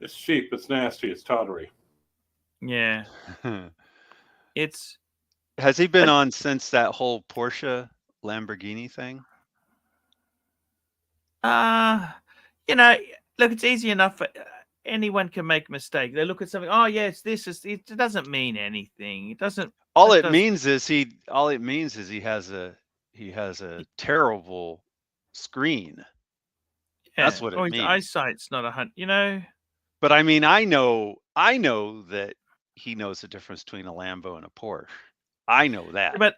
It's cheap. It's nasty. It's tawdry. Yeah. Has he been on since that whole Porsche Lamborghini thing? Look, it's easy enough for anyone can make a mistake. They look at something. Oh, yeah, it's this. It doesn't mean anything. It doesn't. All it means is he has a terrible screen. Yeah. That's what it means. His eyesight's not 100. But I mean, I know that he knows the difference between a Lambo and a Porsche. I know that. But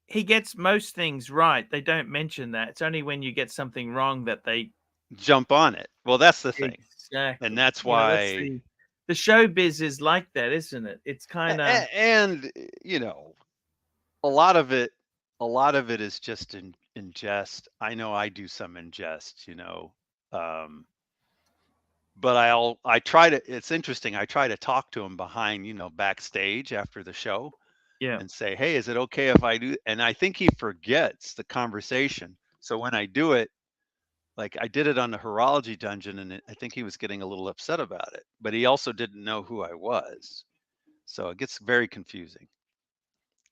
he gets most things right. They don't mention that. It's only when you get something wrong that they jump on it. Well, that's the thing. Exactly. And that's why the showbiz is like that, isn't it? It's kind of and a lot of it is just in jest. I know I do some in jest, but I try to. It's interesting. I try to talk to him behind, backstage after the show, and say, "Hey, is it okay if I do?" And I think he forgets the conversation. So when I do it, like I did it on the Horology Dungeon, and I think he was getting a little upset about it. But he also didn't know who I was, so it gets very confusing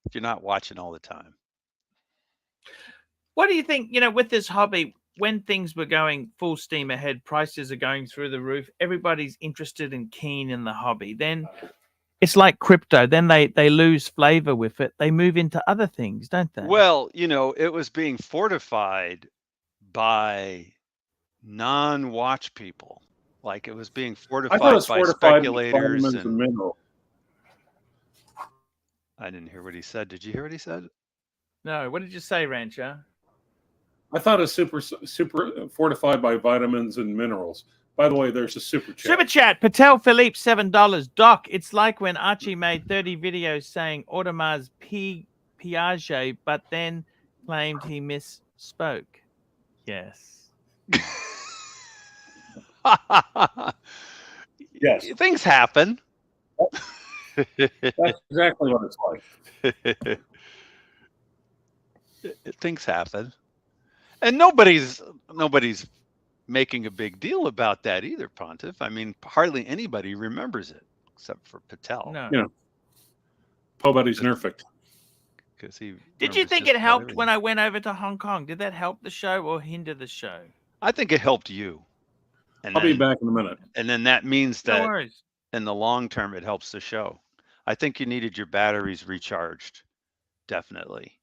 if you're not watching all the time. What do you think? With this hobby, when things were going full steam ahead, prices are going through the roof, everybody's interested and keen in the hobby. Then it's like crypto. Then they lose flavor with it. They move into other things, don't they? Well, it was being fortified by non-watch people. Like it was being fortified by speculators and minerals. I didn't hear what he said. Did you hear what he said? No. What did you say, Rancher? I thought it's super fortified by vitamins and minerals. By the way, there's a super chat. Super chat. Patel Philippe, $7. Doc, it's like when Archie made 30 videos saying Audemars Piaget, but then claimed he misspoke. Yes. Yes. Things happen. That's exactly what it's like. Things happen. And nobody's making a big deal about that either, Pontiff. I mean, hardly anybody remembers it except for Patel. No. Nobody's perfect. Because he. Did you think it helped when I went over to Hong Kong? Did that help the show or hinder the show? I think it helped you. And I'll be back in a minute. And then that means that No worries. in the long term, it helps the show. I think you needed your batteries recharged. Definitely.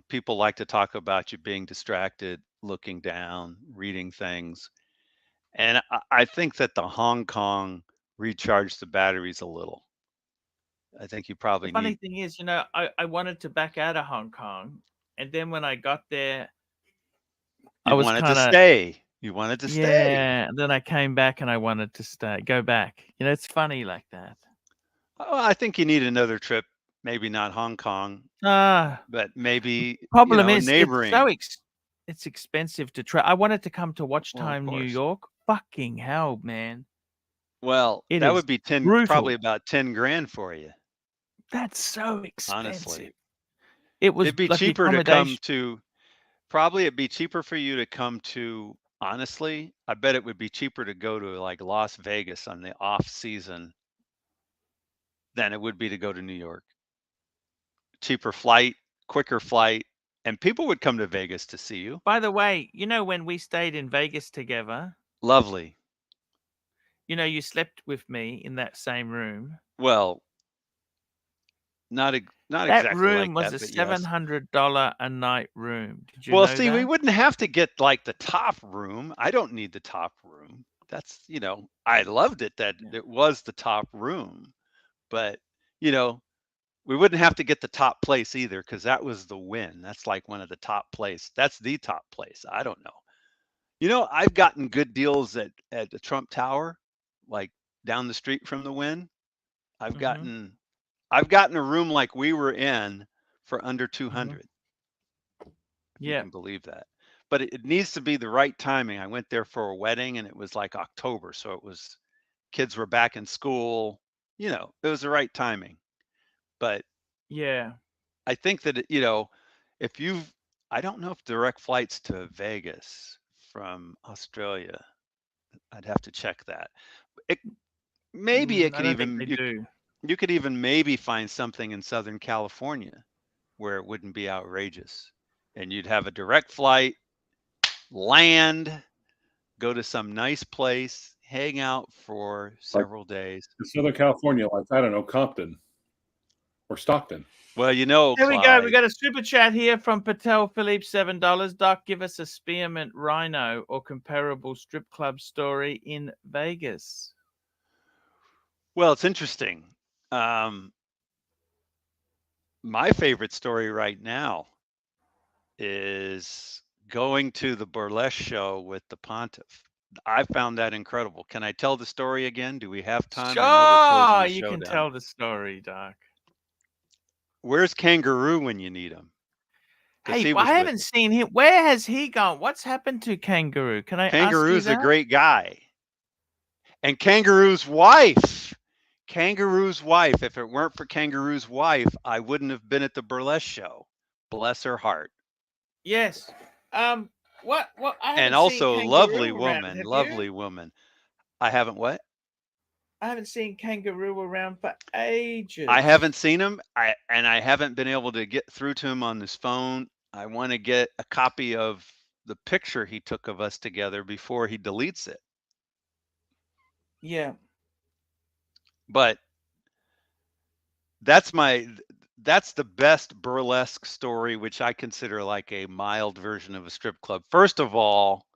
People like to talk about you being distracted, looking down, reading things. And I think that the Hong Kong recharged the batteries a little. I think you probably The funny need. thing is, I wanted to back out of Hong Kong, and then when I got there, I You was wanted kind to of stay. You wanted to stay. yeah. And then I came back and I wanted to go back. It's funny like that. Oh, I think you need another trip. Maybe not Hong Kong, Ah, but maybe problem is neighboring. it's expensive to try. I wanted to come to Watch Well, of Time New course. York. Fucking hell, man! Well, It that is would be brutal. probably about 10 grand for you. That's so expensive. Honestly, It was it'd be like the cheaper to come accommodation. to. Probably it'd be cheaper for you to come to. Honestly, I bet it would be cheaper to go to like Las Vegas on the off season than it would be to go to New York. Cheaper flight, quicker flight, and people would come to Vegas to see you. By the way, when we stayed in Vegas together, Lovely. you slept with me in that same room. Well, not That exactly room like was that, a but yes. $700 a night room. Did you Well, know see, we that? wouldn't have to get like the top room. I don't need the top room. That's, I loved it that it was the top room, but, we wouldn't have to get the top place either because that was the win. That's like one of the top place. That's the top place. I don't know. I've gotten good deals at the Trump Tower, like down the street from the Win. I've gotten a room like we were in for under 200. You Yeah. can believe that. But it needs to be the right timing. I went there for a wedding and it was like October, so it was kids were back in school. It was the right timing. But Yeah. I think that if I don't know if direct flights to Vegas from Australia. I'd have to check that. Maybe it I could don't think even they do. you could even maybe find something in Southern California where it wouldn't be outrageous, and you'd have a direct flight, land, go to some nice place, hang out for several days. In Southern California, like, I don't know, Compton or Stockton. Well, There we go. Clive, We got a super chat here from Patel Philippe, $7. Doc, give us a spearmint rhino or comparable strip club story in Vegas. well, it's interesting. My favorite story right now is going to the burlesque show with the Pontiff. I found that incredible. Can I tell the story again? Do we have time? I know we're closing the You show can down. tell the story, Doc. Where's Kangaroo when you need him? Hey, I haven't seen him. Where has he gone? What's happened to Kangaroo? Can I ask you Kangaroo's that? a great guy. And Kangaroo's wife, if it weren't for Kangaroo's wife, I wouldn't have been at the burlesque show. Bless her heart. Yes. What? I haven't And also seen lovely Kangaroo around. woman, Have lovely you? woman. I haven't what? I haven't seen Kangaroo around for ages. I haven't seen him. I haven't been able to get through to him on his phone. I want to get a copy of the picture he took of us together before he deletes it. Yeah. But that's the best burlesque story, which I consider like a mild version of a strip club. First of all,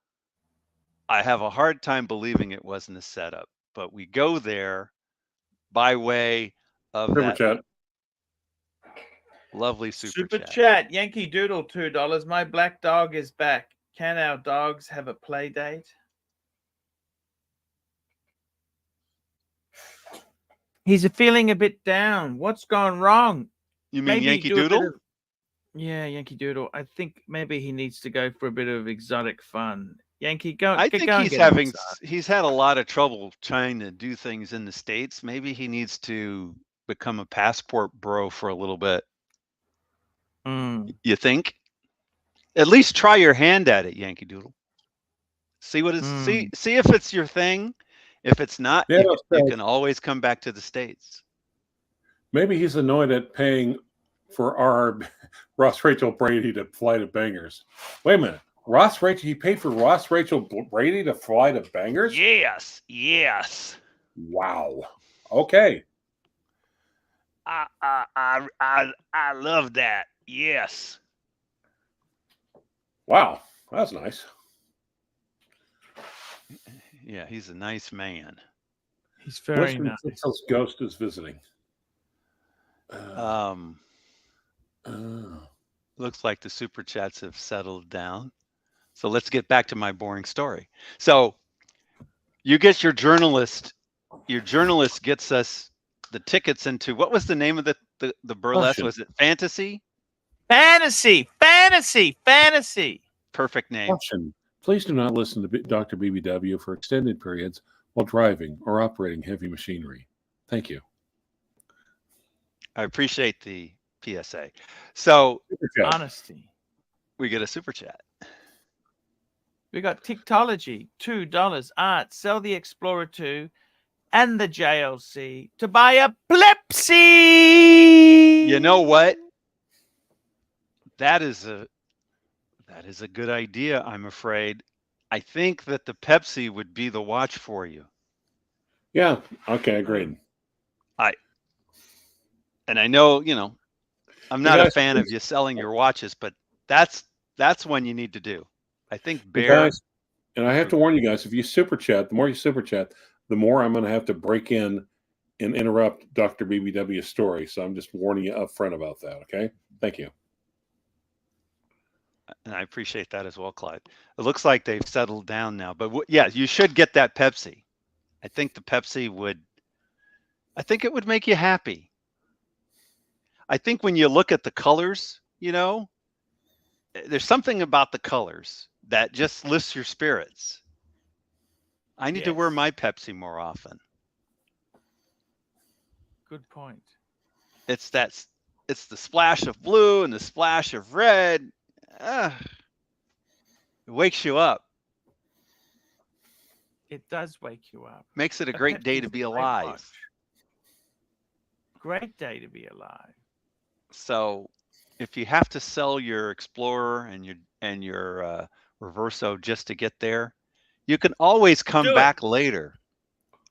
I have a hard time believing it wasn't a setup, but we go there by way of Super that chat. lovely Super chat. Yankee Doodle, $2. My black dog is back. Can our dogs have a play date? He's feeling a bit down. What's gone wrong? You mean Maybe Yankee do a bit Doodle? of- Yeah, Yankee Doodle. I think maybe he needs to go for a bit of exotic fun. Yankee, go. I go think and he's get him having inside. he's had a lot of trouble trying to do things in the States. Maybe he needs to become a passport bro for a little bit. You think? At least try your hand at it, Yankee Doodle. See what is see if it's your thing. If it's not, Yeah, you can always come back to the States. Maybe he's annoyed at paying for our Ross Rachel Brady to fly to Bangers. Wait a minute. He paid for Ross Rachel Brady to fly to Bangers? Yes, yes. Wow. Okay. I love that. Yes. Wow. That's nice. Yeah, he's a nice man. He's very Winston nice. Churchill's ghost is visiting. Looks like the super chats have settled down. So let's get back to my boring story. So you get your journalist. Your journalist gets us the tickets into, what was the name of the burlesque? Was it Fantasy? Fantasy. Perfect name. Caution. Please do not listen to Dr. BBW for extended periods while driving or operating heavy machinery. Thank you. I appreciate the PSA. So honesty. We get a super chat. We got Tiktology, $2. Art, sell the Explorer 2 and the JLC to buy a Pepsi. You know what? That is a good idea, I'm afraid. I think that the Pepsi would be the watch for you. Yeah. Okay, agreed. And I know, I'm not a fan of you selling your watches, but that's one you need to do. I think guys, and I have to warn you guys, if you super chat, the more you super chat, the more I'm going to have to break in and interrupt Dr. BBW's story. So I'm just warning you up front about that. Okay. Thank you. And I appreciate that as well, Clive. It looks like they've settled down now, but yeah, you should get that Pepsi. I think the Pepsi would make you happy. I think when you look at the colors, there's something about the colors that just lifts your spirits. I need to wear my Pepsi more often. Good point. It's the splash of blue and the splash of red. It wakes you up. It does wake you up. Makes it a great day to be alive. Great day to be alive. So if you have to sell your Explorer and your Reverso just to get there, you can always come back later.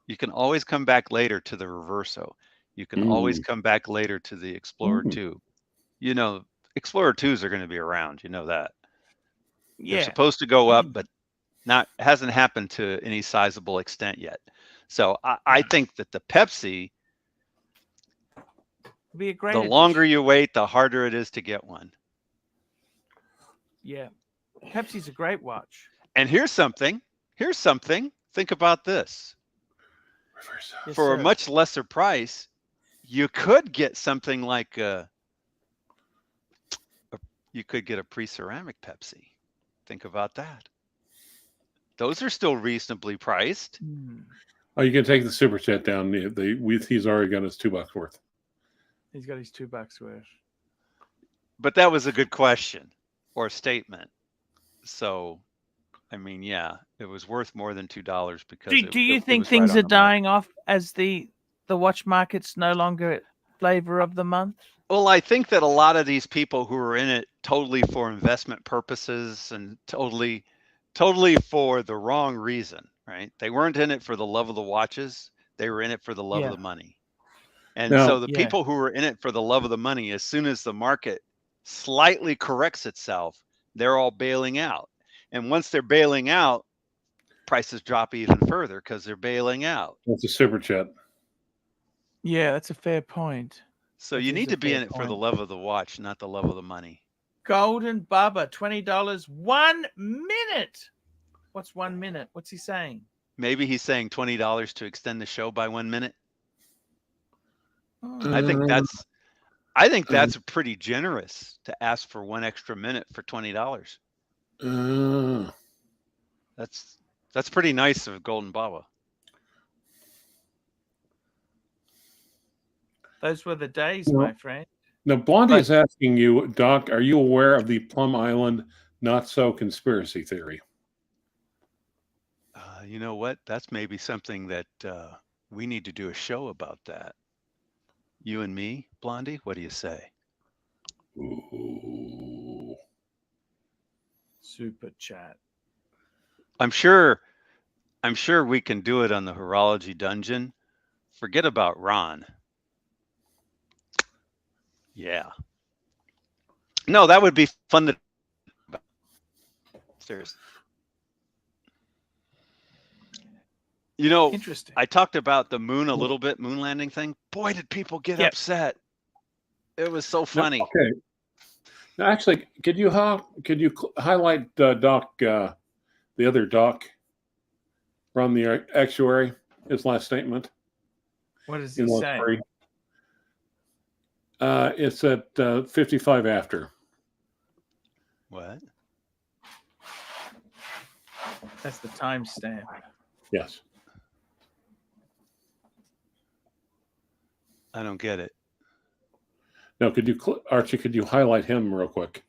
You can always come back later to the Reverso. You can always come back later to the Explorer 2. Explorer 2s are going to be around. You know that. Yeah. They're supposed to go up, but hasn't happened to any sizable extent yet. So I think that the Pepsi, be a great the longer you wait, the harder it is to get one. Yeah. Pepsi's a great watch. And here's something. Think about this. Yes, For sir. a much lesser price, you could get something like you could get a pre-ceramic Pepsi. Think about that. Those are still reasonably priced. Oh, you can take the super chat down. He's already got his $2 worth. He's got his $2 worth. But that was a good question or statement. So, I mean, yeah, it was worth more than $2 because. Do you think things are dying off as the watch market's no longer flavor of the month? Well, I think that a lot of these people who are in it totally for investment purposes and totally for the wrong reason, right? They weren't in it for the love of the watches. They were in it for the love of the money. And so the people who are in it for the love of the money, as soon as the market slightly corrects itself, they're all bailing out. And once they're bailing out, prices drop even further because they're bailing out. That's a super chat. Yeah, that's a fair point. So you need to be in it for the love of the watch, not the love of the money. Golden Bubba, $20, 1 minute. What's 1 minute? What's he saying? Maybe he's saying $20 to extend the show by 1 minute. Oh. I think that's pretty generous to ask for 1 extra minute for $20. That's pretty nice of Golden Bubba. Those were the days, my friend. Now, Blondie is asking you, Doc, are you aware of the Plum Island not-so conspiracy theory? You know what? That's maybe something that we need to do a show about that. You and me, Blondie, what do you say? Ooh. Super chat. I'm sure we can do it on the Horology Dungeon. Forget about Ron. Yeah. No, that would be fun to. Seriously. Interesting. I talked about the moon a little bit, moon landing thing. Boy, did people get upset. It was so funny. Okay. Now, actually, could you highlight Doc, the other Doc from the actuary, his last statement? What does he say? It's at 55 after. What? That's the timestamp. Yes. I don't get it. No, Archie, could you highlight him real quick?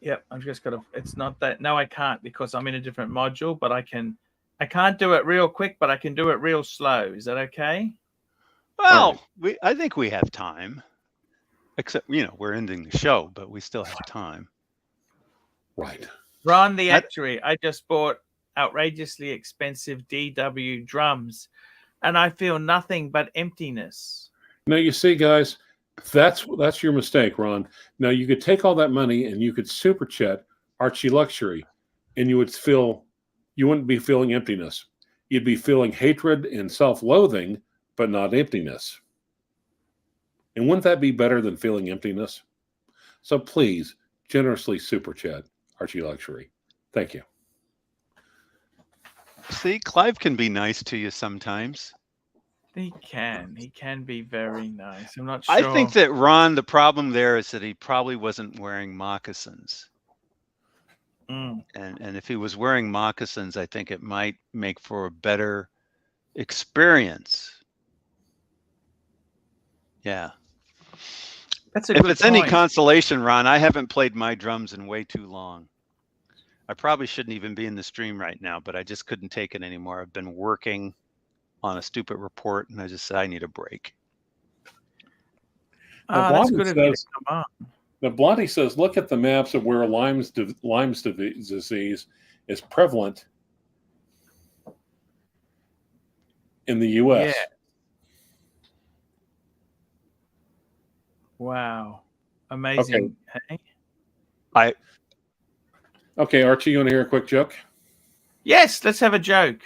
Yep, I've just got to. It's not that. No, I can't because I'm in a different module. But I can't do it real quick, but I can do it real slow. Is that okay? Well, I think we have time. Except, we're ending the show, but we still have time. Right. Ron, the actuary, I just bought outrageously expensive DW drums, and I feel nothing but emptiness. No, you see, guys, that's your mistake, Ron. Now, you could take all that money and you could super chat ArchieLuxury, and you wouldn't be feeling emptiness. You'd be feeling hatred and self-loathing, but not emptiness. And wouldn't that be better than feeling emptiness? So please, generously super chat ArchieLuxury. Thank you. See, Clive can be nice to you sometimes. He can be very nice. I'm not sure. I think that Ron, the problem there is that he probably wasn't wearing moccasins. And if he was wearing moccasins, I think it might make for a better experience. Yeah. That's a if good it's any point. consolation, Ron, I haven't played my drums in way too long. I probably shouldn't even be in the stream right now, but I just couldn't take it anymore. I've been working on a stupid report, and I just said I need a break. That's good of you to come on. Now, Blondie says, look at the maps of where Lyme's disease is prevalent in the U.S. Yeah. Wow. Amazing. Okay. Hey? Okay, Archie, you want to hear a quick joke? Yes, let's have a joke.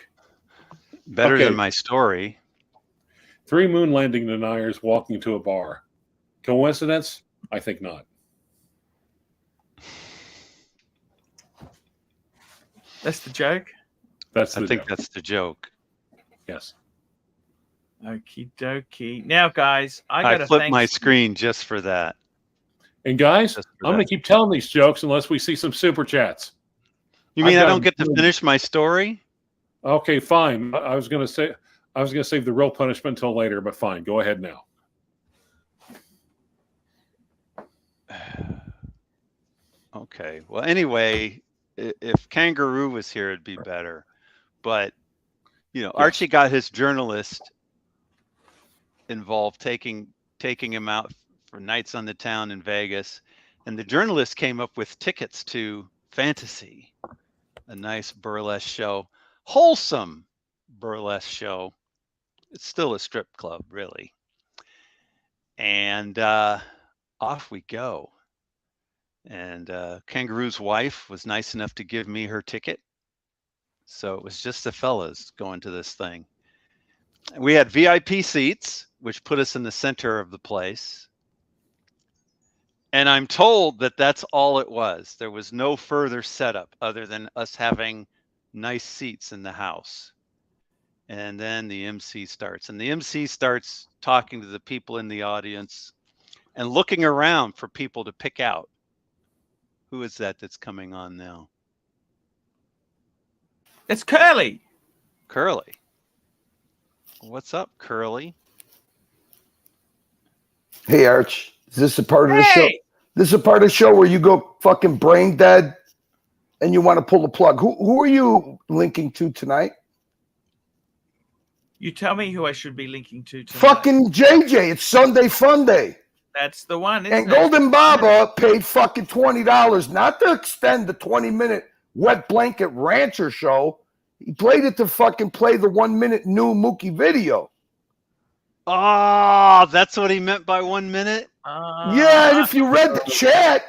Better than my story. 3 moon landing deniers walking into a bar. Coincidence? I think not. That's the joke? I think that's the joke. Yes. Okie dokie. Now, guys, I flipped my screen just for that. And guys, I'm going to keep telling these jokes unless we see some super chats. You mean I don't get to finish my story? Okay, fine. I was going to save the real punishment until later, but fine. Go ahead now. Okay. Well, anyway, if Kangaroo was here, it'd be better. But, Archie got his journalist involved, taking him out for nights on the town in Vegas. And the journalist came up with tickets to Fantasy, a nice burlesque show, wholesome burlesque show. It's still a strip club, really. And off we go. And Kangaroo's wife was nice enough to give me her ticket. So it was just the fellas going to this thing. We had VIP seats, which put us in the center of the place. And I'm told that that's all it was. There was no further setup other than us having nice seats in the house. And then the MC starts. And the MC starts talking to the people in the audience and looking around for people to pick out. Who is that that's coming on now? It's Curly. Curly. What's up, Curly? Hey, Arch. Is this a part of the show? This is a part of the show where you go fucking brain dead and you want to pull the plug. Who are you linking to tonight? You tell me who I should be linking to tonight. Fucking JJ. It's Sunday Fun Day. That's the one, isn't And it? Golden Baba paid fucking $20 not to extend the 20-minute Wet Blanket Rancher show. He played it to fucking play the 1-minute new Mookie video. Oh, that's what he meant by 1 minute? Yeah, and if you read the chat,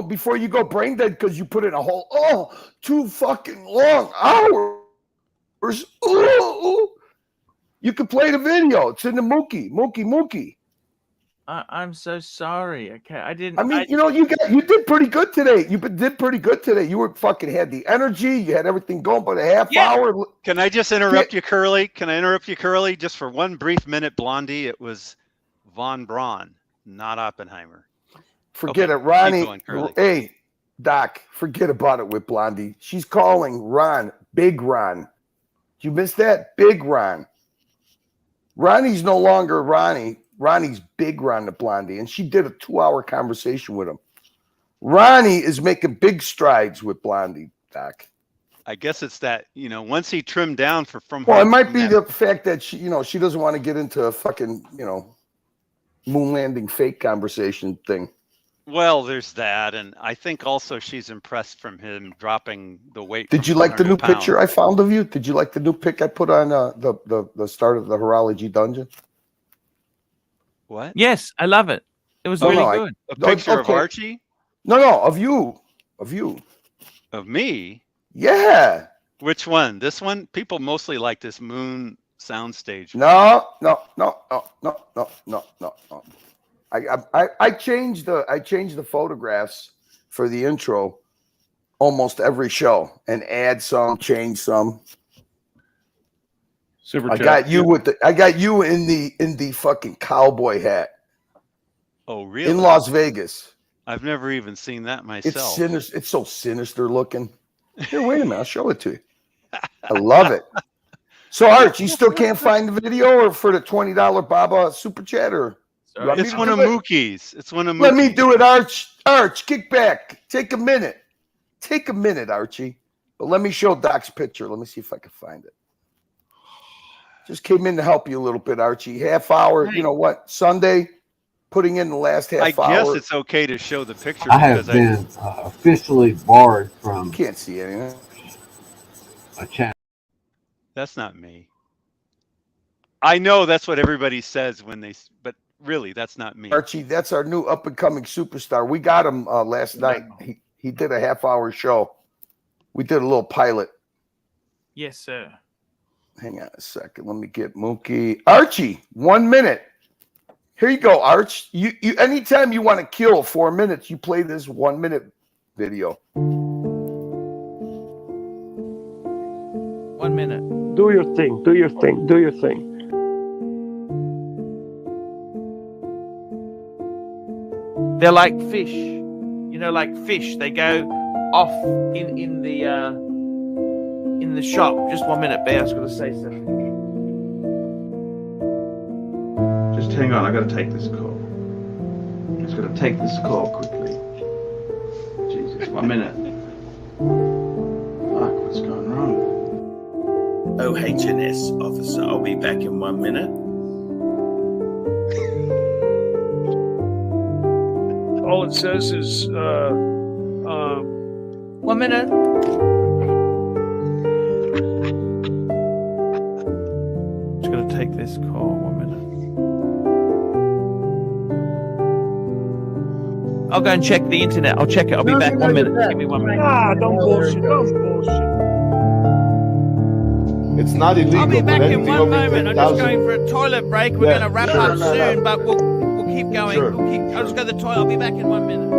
before you go brain dead because you put in a whole, 2 fucking long hours. Ooh, you could play the video. It's in the Mookie. I'm so sorry. Okay, I didn't. I mean, you did pretty good today. You did pretty good today. You were fucking had the energy. You had everything going, but a half hour. Can I just interrupt you, Curly? Can I interrupt you, Curly? Just for 1 brief minute, Blondie. It was Von Braun, not Oppenheimer. Forget it, Ronnie. Hey, Doc, forget about it with Blondie. She's calling Ron Big Ron. Did you miss that? Big Ron. Ronnie's no longer Ronnie. Ronnie's Big Ron to Blondie, and she did a 2-hour conversation with him. Ronnie is making big strides with Blondie, Doc. I guess it's that, once he trimmed down from. Well, it might be the fact that she doesn't want to get into a fucking, moon landing fake conversation thing. Well, there's that, and I think also she's impressed from him dropping the weight. Did you like the new picture I found of you? Did you like the new pic I put on the start of the Horology Dungeon? What? Yes, I love it. It was really good. A picture of Archie? No, of you. Of you. Of me? Yeah. Which one? This one? People mostly like this moon soundstage. No. I changed the photographs for the intro almost every show and add some, change some. Super I chat. got you in the fucking cowboy hat. Oh, really? In Las Vegas. I've never even seen that myself. It's sinister. It's so sinister looking. Here, wait a minute. I'll show it to you. I love it. So, Arch, you still can't find the video or for the $20 Baba super chat or? It's one of Mookie's. It's one of Mookie's. Let me do it, Arch. Arch, kick back. Take a minute. Take a minute, Archie. But let me show Doc's picture. Let me see if I can find it. Just came in to help you a little bit, Archie. Half hour, you know what? Sunday, putting in the last half hour. I guess it's okay to show the picture. I have been officially barred from. You can't see anything. A channel. That's not me. I know that's what everybody says when they, but really, that's not me. Archie, that's our new up and coming superstar. We got him last night. He did a half hour show. We did a little pilot. Yes, sir. Hang on a second. Let me get Mookie. Archie, 1 minute. Here you go, Arch. You anytime you want to kill 4 minutes, you play this 1 minute video. 1 minute. Do your thing. Do your thing. Do your thing. They're like fish. Like fish. They go off in the shop. Just 1 minute, Bear. I was going to say something. Just hang on, I gotta take this call. Just gotta take this call quickly. Jesus, 1 minute. Fuck, what's going wrong? OHS officer, I'll be back in 1 minute. All it says is 1 minute. Just gonna take this call. 1 minute. I'll go and check the internet. I'll check it. I'll be back 1 minute. Give me 1 minute. Don't bullshit. Don't bullshit. It's not illegal. I'll be back in anything 1 over moment. I'm just 10,000. going for a toilet break. We're going to wrap up soon, but we'll keep going. Sure. I'll just go to the toilet. I'll be back in 1 minute.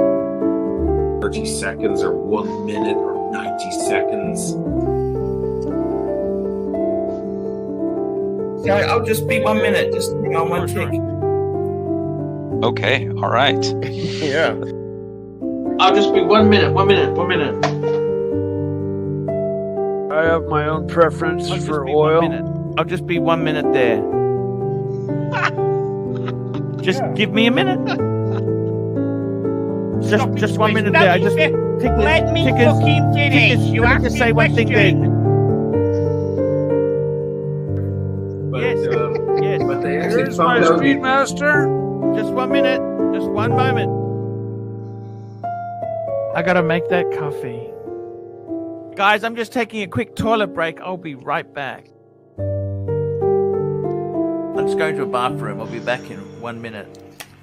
30 seconds or 1 minute or 90 seconds. So I'll just be 1 minute. Just hang on one tick. Okay, all right. Yeah. I'll just be 1 minute. 1 minute. 1 minute. I have my own preference for oil. I'll just be 1 minute there. Just give me a minute. Just 1 minute there. I just let me fucking finish. You have asked to me say a one thing question. there. But, Yes. but they actually Here's my found out. Speedmaster. Just 1 minute. Just one moment. I gotta make that coffee. Guys, I'm just taking a quick toilet break. I'll be right back. I'm just going to a bathroom. I'll be back in 1 minute.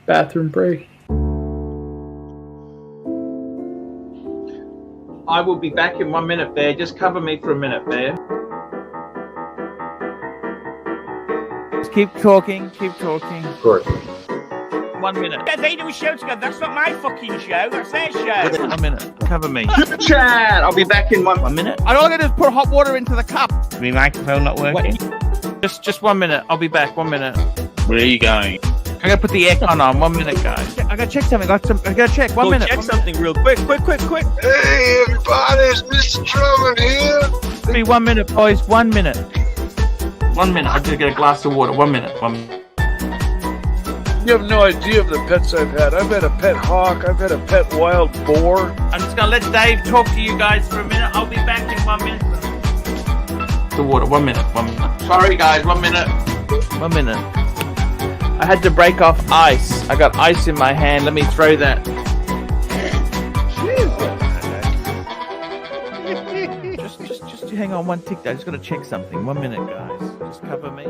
Bathroom break. I will be back in 1 minute, Bear. Just cover me for a minute, Bear. Just keep talking. Keep talking. Of course. 1 minute. Yeah, they do a show together. That's not my fucking show. That's their show. 1 minute. Cover me. Super chat. I'll be back in 1 minute. All I gotta do is pour hot water into the cup. My microphone not working. Just 1 minute. I'll be back. 1 minute. Where are you going? I gotta put the aircon on. 1 minute, guys. I gotta check something. I gotta check. 1 minute. Check something real quick. Quick. Hey, everybody, it's Mr. Drummond here. Be 1 minute, boys. 1 minute. 1 minute. I just get a glass of water. 1 minute. 1 minute. You have no idea of the pets I've had. I've had a pet hawk. I've had a pet wild boar. I'm just gonna let Dave talk to you guys for a minute. I'll be back in 1 minute. The water. 1 minute. 1 minute. Sorry, guys. 1 minute. 1 minute. I had to break off ice. I got ice in my hand. Let me throw that. Just hang on one tick. I just gotta check something. 1 minute, guys. Just cover me.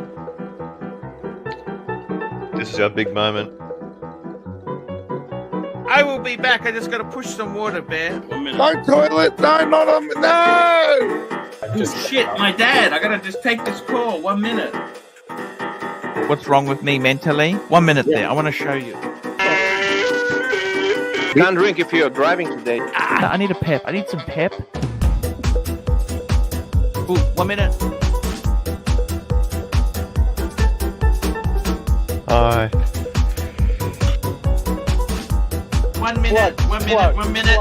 This is our big moment. I will be back. I just gotta push some water, Bear. 1 minute. No toilet. No, not on. No. Shit, my dad. I gotta just take this call. 1 minute. What's wrong with me mentally? 1 minute there. I want to show you. You can't drink if you're driving today. I need a pep. I need some pep. Ooh, 1 minute. Hi. 1 minute. 1 minute. 1 minute.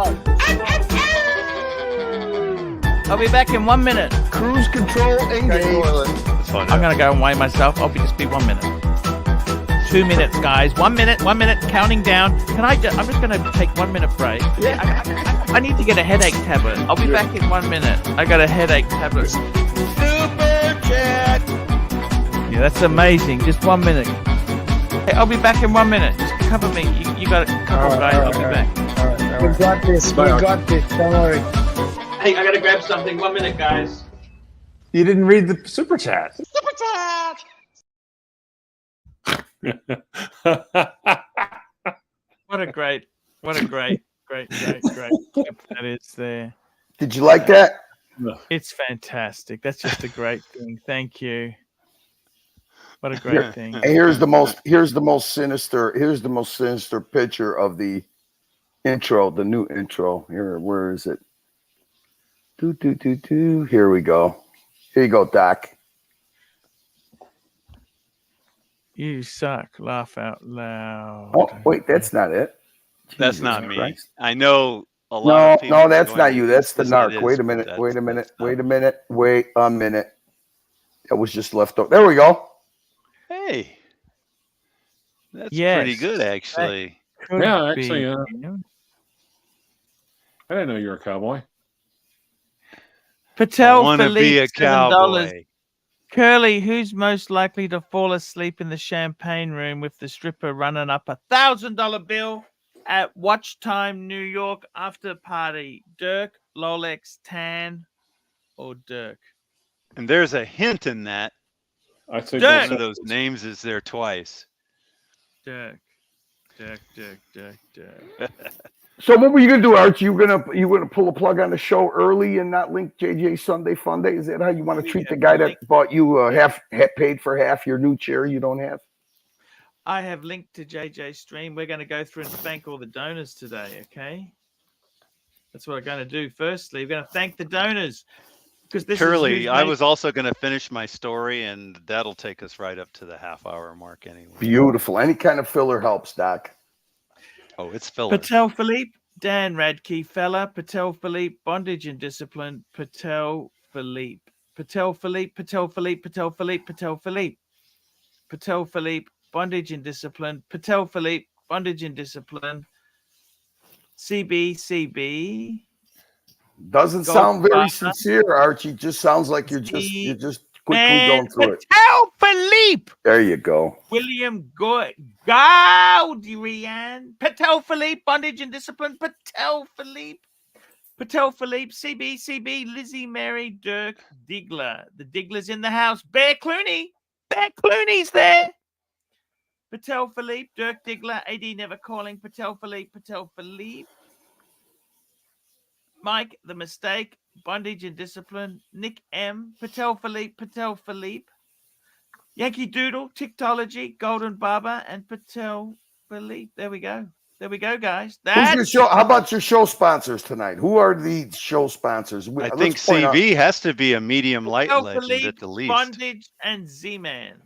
I'll be back in 1 minute. Cruise control engaged. I'm gonna go and weigh myself. I'll just be 1 minute. 2 minutes, guys. 1 minute. 1 minute. Counting down. I'm just gonna take 1 minute break. I need to get a headache tablet. I'll be back in 1 minute. I got a headache tablet. Super chat. Yeah, that's amazing. Just 1 minute. Hey, I'll be back in 1 minute. Just cover me. You got a couple, guys. I'll be back. We got this. We got this. Don't worry. Hey, I gotta grab something. 1 minute, guys. You didn't read the super chat. Super chat. What a great clip that is there. Did you like that? It's fantastic. That's just a great thing. Thank you. What a great thing. And here's the most sinister picture of the intro, the new intro. Here, where is it? Here we go. Here you go, Doc. You suck. Laugh out loud. Oh, wait, that's not it. That's Jesus not me. Christ. I know a lot of people. No, that's are not going, you. That's the "Yes, narc. it Wait is," a minute. but Wait a that's minute. not. Wait a minute. Wait a minute. That was just left over. There we go. Hey, that's Yes. pretty good, actually. Yeah, actually, I didn't know you were a cowboy. Patel I wanna be Philippe, a $7. cowboy. Curly, who's most likely to fall asleep in the champagne room with the stripper running up $1,000 bill at Watch Time New York after party? Dirk, Rolex, Tan, or Dirk? And there's a hint in that. I'd say One of those names is there twice. Dirk. So what were you gonna do, Archie? You gonna pull a plug on the show early and not link JJ Sunday Fun Day? Is that how you want to treat the guy that bought you half paid for half your new chair you don't have? I have linked to JJ's stream. We're going to go through and thank all the donors today, okay? That's what we're going to do. Firstly, we're going to thank the donors. Because this Curly, is I was also going to finish my story, and that'll take us right up to the half-hour mark anyway. Beautiful. Any kind of filler helps, Doc. Oh, it's filler. Patel Philippe, Dan Radke, Fella, Patel Philippe, Bondage and Discipline, Patel Philippe, Patel Philippe, Patel Philippe, Patel Philippe, Patel Philippe, Patel Philippe, Bondage and Discipline, Patel Philippe, Bondage and Discipline, CB. Doesn't sound very sincere, Archie. Just sounds like you're just quickly going through it. Patel Philippe. There you go. William Gaudian, Patel Philippe, Bondage and Discipline, Patel Philippe, CB, Lizzie Mary, Dirk Diggler. The Diggler's in the house. Bear Clooney's there. Patel Philippe, Dirk Diggler, AD never calling, Patel Philippe. Mike, The Mistake, Bondage and Discipline, Nick M, Patel Philippe, Yankee Doodle, Tiktology, Golden Barber, and Patel Philippe. There we go. There we go, guys. Who's your That's show? How about your show sponsors tonight? Who are the show sponsors? I think CV has to be a medium light Patel legend Philippe, at the least. Bondage, and Z-Man.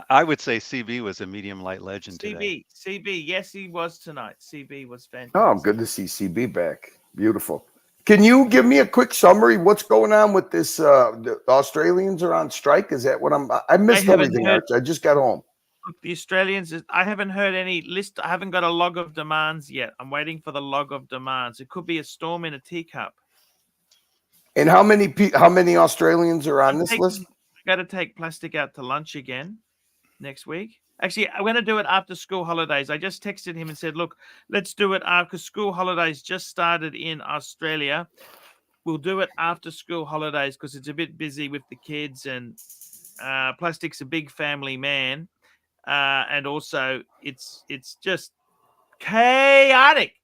I would say CB was a medium light legend today. CB. Yes, he was tonight. CB was fantastic. Oh, good to see CB back. Beautiful. Can you give me a quick summary? What's going on with this? The Australians are on strike. Is that what I missed everything, Arch. I just got home. The Australians, I haven't heard any list. I haven't got a log of demands yet. I'm waiting for the log of demands. It could be a storm in a teacup. And how many Australians are on this list? I got to take Plastic out to lunch again next week. Actually, I'm going to do it after school holidays. I just texted him and said, look, let's do it after school holidays just started in Australia. We'll do it after school holidays because it's a bit busy with the kids, and Plastic's a big family man. And also it's just chaotic.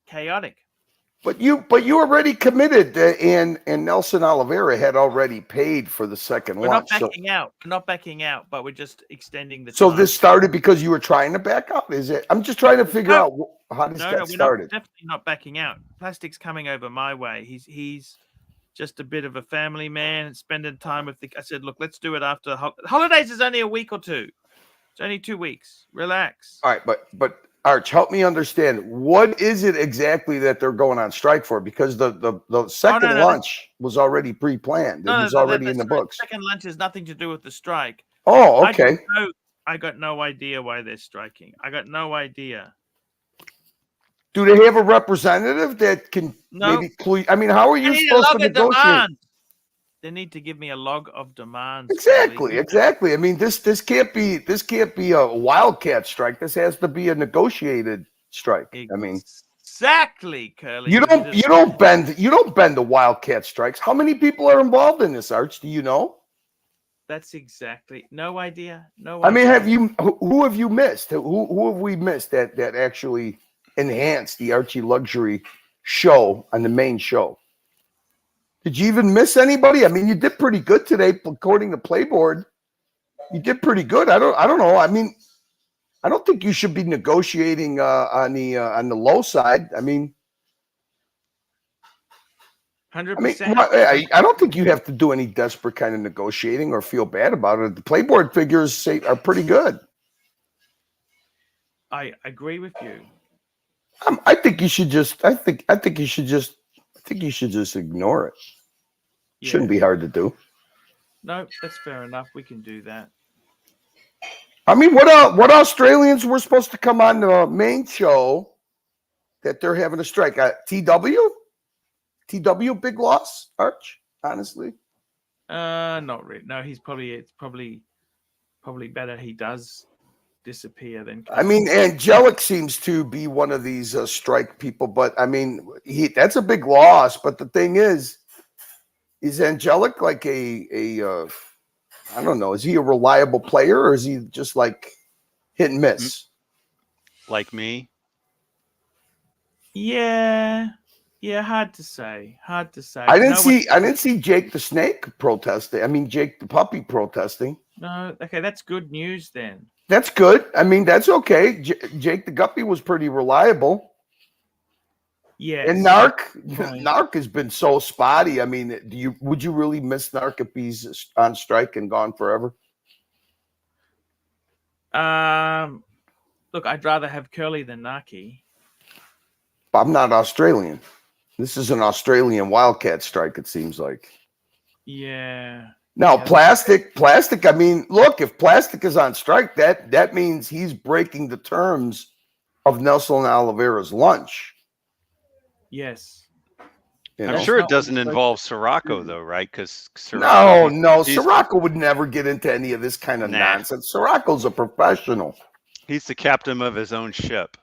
But you already committed, and Nelson Oliveira had already paid for the second We're launch. not backing out, but we're just extending the So time. this started because you were trying to back up? Is it? I'm just trying to figure out how this got started. We're definitely not backing out. Plastic's coming over my way. He's just a bit of a family man, spending time with I said, look, let's do it after holidays. Is only a week or two. It's only 2 weeks. Relax. All right, but Arch, help me understand. What is it exactly that they're going on strike for? Because the second lunch was already pre-planned. It was already in the books. Second lunch has nothing to do with the strike. Oh, okay. I got no idea why they're striking. I got no idea. Do they have a representative that can maybe please? I mean, how are you supposed to negotiate? They need to give me a log of demands. Exactly. I mean, this can't be a wildcat strike. This has to be a negotiated strike. I mean, exactly, Curly. You don't bend the wildcat strikes. How many people are involved in this, Arch? Do you know? That's exactly. No idea. I mean, who have you missed? Who have we missed that actually enhanced the ArchieLuxury show on the main show? Did you even miss anybody? I mean, you did pretty good today, according to Playboard. You did pretty good. I don't know. I mean, I don't think you should be negotiating on the low side. I mean, 100%. I don't think you have to do any desperate kind of negotiating or feel bad about it. The Playboard figures are pretty good. I agree with you. I think you should just. I think you should just ignore it. Yeah. Shouldn't be hard to do. No, that's fair enough. We can do that. I mean, what Australians were supposed to come on the main show that they're having a strike? TW big loss, Arch, honestly. Not really. No, it's probably better he does disappear than. I mean, Angelic seems to be one of these strike people, but I mean, that's a big loss. But the thing is Angelic like a I don't know, is he a reliable player or is he just like hit and miss? Like me? Yeah, hard to say. I didn't see Jake the Snake protesting. I mean, Jake the Puppy protesting. No, okay, that's good news then. That's good. I mean, that's okay. Jake the Guppy was pretty reliable. Yeah. And Narc has been so spotty. I mean, would you really miss Narc if he's on strike and gone forever? Look, I'd rather have Curly than Narky. I'm not Australian. This is an Australian wildcat strike, it seems like. Yeah. Now, Plastic, I mean, look, if Plastic is on strike, that means he's breaking the terms of Nelson Oliveira's lunch. Yes. I'm sure it doesn't involve Sirocco, though, right? Because No, Sirocco would never get into any of this kind of nonsense. Sirocco's a professional. He's the captain of his own ship.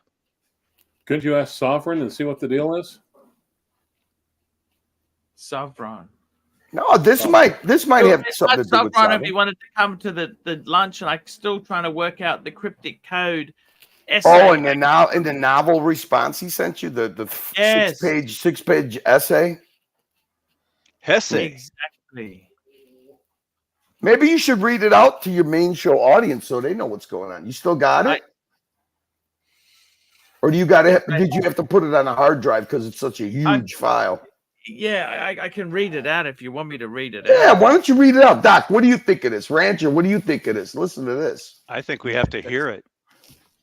Couldn't you ask Sovereign and see what the deal is? Sovereign. No, this might have something to do with Sovereign. If he wanted to come to the lunch, and I'm still trying to work out the cryptic code. Essay. Oh, and in the novel response he sent you, the six page essay. Exactly. Maybe you should read it out to your main show audience so they know what's going on. You still got it? Or do you got to? Did you have to put it on a hard drive because it's such a huge file? Yeah, I can read it out if you want me to read it Yeah, out. why don't you read it out, Doc? What do you think of this, Rancher? What do you think of this? Listen to this. I think we have to hear it.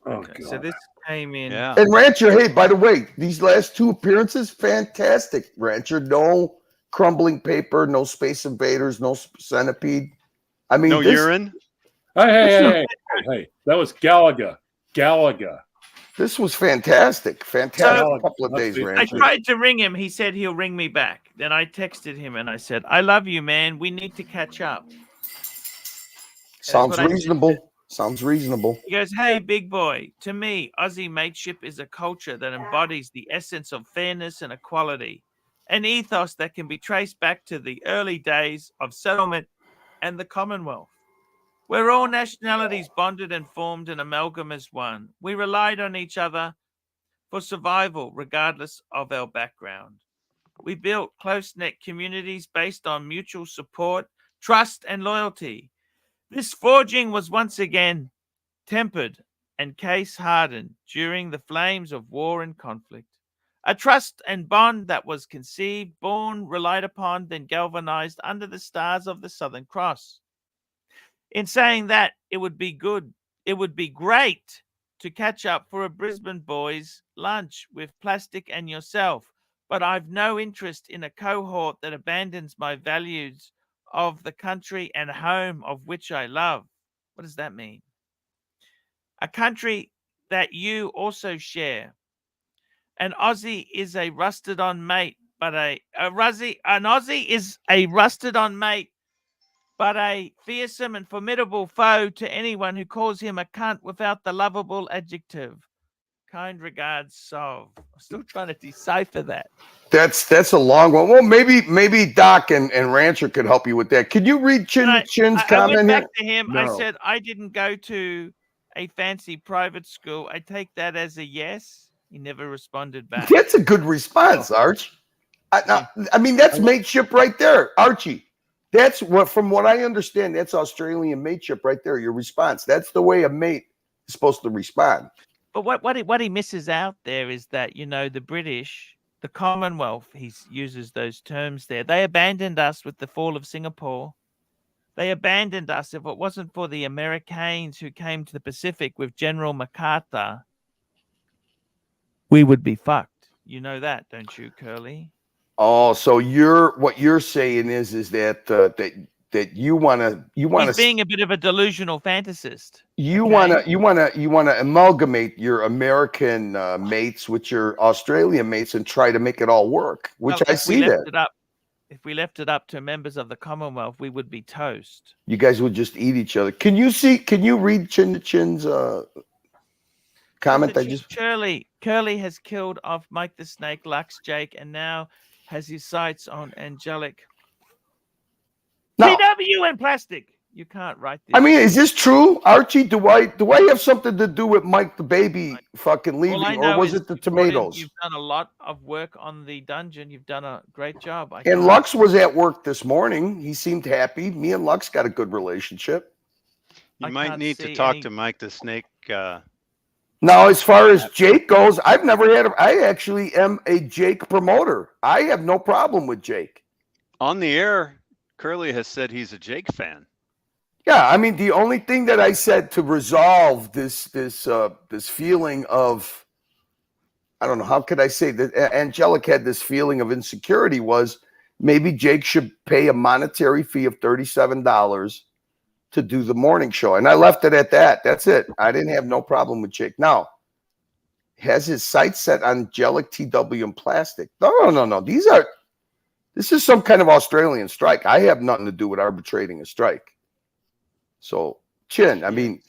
Okay, so this came in. Yeah. And Rancher, hey, by the way, these last 2 appearances, fantastic, Rancher. No crumbling paper, no Space Invaders, no Centipede. I mean, No urine. Hey, that was Galaga. This was fantastic. Fantastic couple of days, I Rancher. tried to ring him. He said he'll ring me back. Then I texted him and I said, I love you, man. We need to catch up. Sounds reasonable. Sounds reasonable. He goes, hey, big boy. To me, Aussie mateship is a culture that embodies the essence of fairness and equality, an ethos that can be traced back to the early days of settlement and the Commonwealth. Where all nationalities bonded and formed an amalgam as one. We relied on each other for survival, regardless of our background. We built close-knit communities based on mutual support, trust, and loyalty. This forging was once again tempered and case-hardened during the flames of war and conflict. A trust and bond that was conceived, born, relied upon, then galvanized under the stars of the Southern Cross. In saying that, it would be great to catch up for a Brisbane boys lunch with Plastic and yourself, but I've no interest in a cohort that abandons my values of the country and home of which I love. What does that mean? A country that you also share. An Aussie is a rusted on mate, but an Aussie is a rusted on mate, but a fearsome and formidable foe to anyone who calls him a cunt without the lovable adjective. Kind regards, Sov. I'm still trying to decipher that. That's a long one. Well, maybe Doc and Rancher could help you with that. Could you read Chin's comment I went back here? to him. No. I said, I didn't go to a fancy private school. I take that as a yes. He never responded back. That's a good response, Arch. I mean, that's mateship right there, Archie. That's what, from what I understand, that's Australian mateship right there. Your response. That's the way a mate is supposed to respond. But what he misses out there is that, you know, the British, the Commonwealth, he uses those terms there. They abandoned us with the fall of Singapore. They abandoned us. If it wasn't for the Americans who came to the Pacific with General MacArthur, we would be fucked. You know that, don't you, Curly? Oh, so what you're saying is that that you want to He's being a bit of a delusional fantasist. you want to amalgamate your American mates with your Australian mates and try to make it all work, which Well, I see that. If we left it up to members of the Commonwealth, we would be toast. You guys would just eat each other. Can you read Chin's comment? Curly has killed off Mike the Snake, Lux, Jake, and now has his sights on Angelic. No. TW and Plastic. You can't write this. I mean, is this true, Archie? Do I have something to do with Mike the baby fucking leaving, or was it the tomatoes? You've done a lot of work on the dungeon. You've done a great job. And Lux was at work this morning. He seemed happy. Me and Lux got a good relationship. You might need to talk to Mike the Snake. Now, as far as Jake goes, I've never had I actually am a Jake promoter. I have no problem with Jake. On the air, Curly has said he's a Jake fan. Yeah, I mean, the only thing that I said to resolve this feeling of, I don't know, how could I say that Angelic had this feeling of insecurity was maybe Jake should pay a monetary fee of $37 to do the morning show. And I left it at that. That's it. I didn't have no problem with Jake. Now, has his sights set on Angelic, TW, and Plastic? No. This is some kind of Australian strike. I have nothing to do with arbitrating a strike. So, Chin, I mean,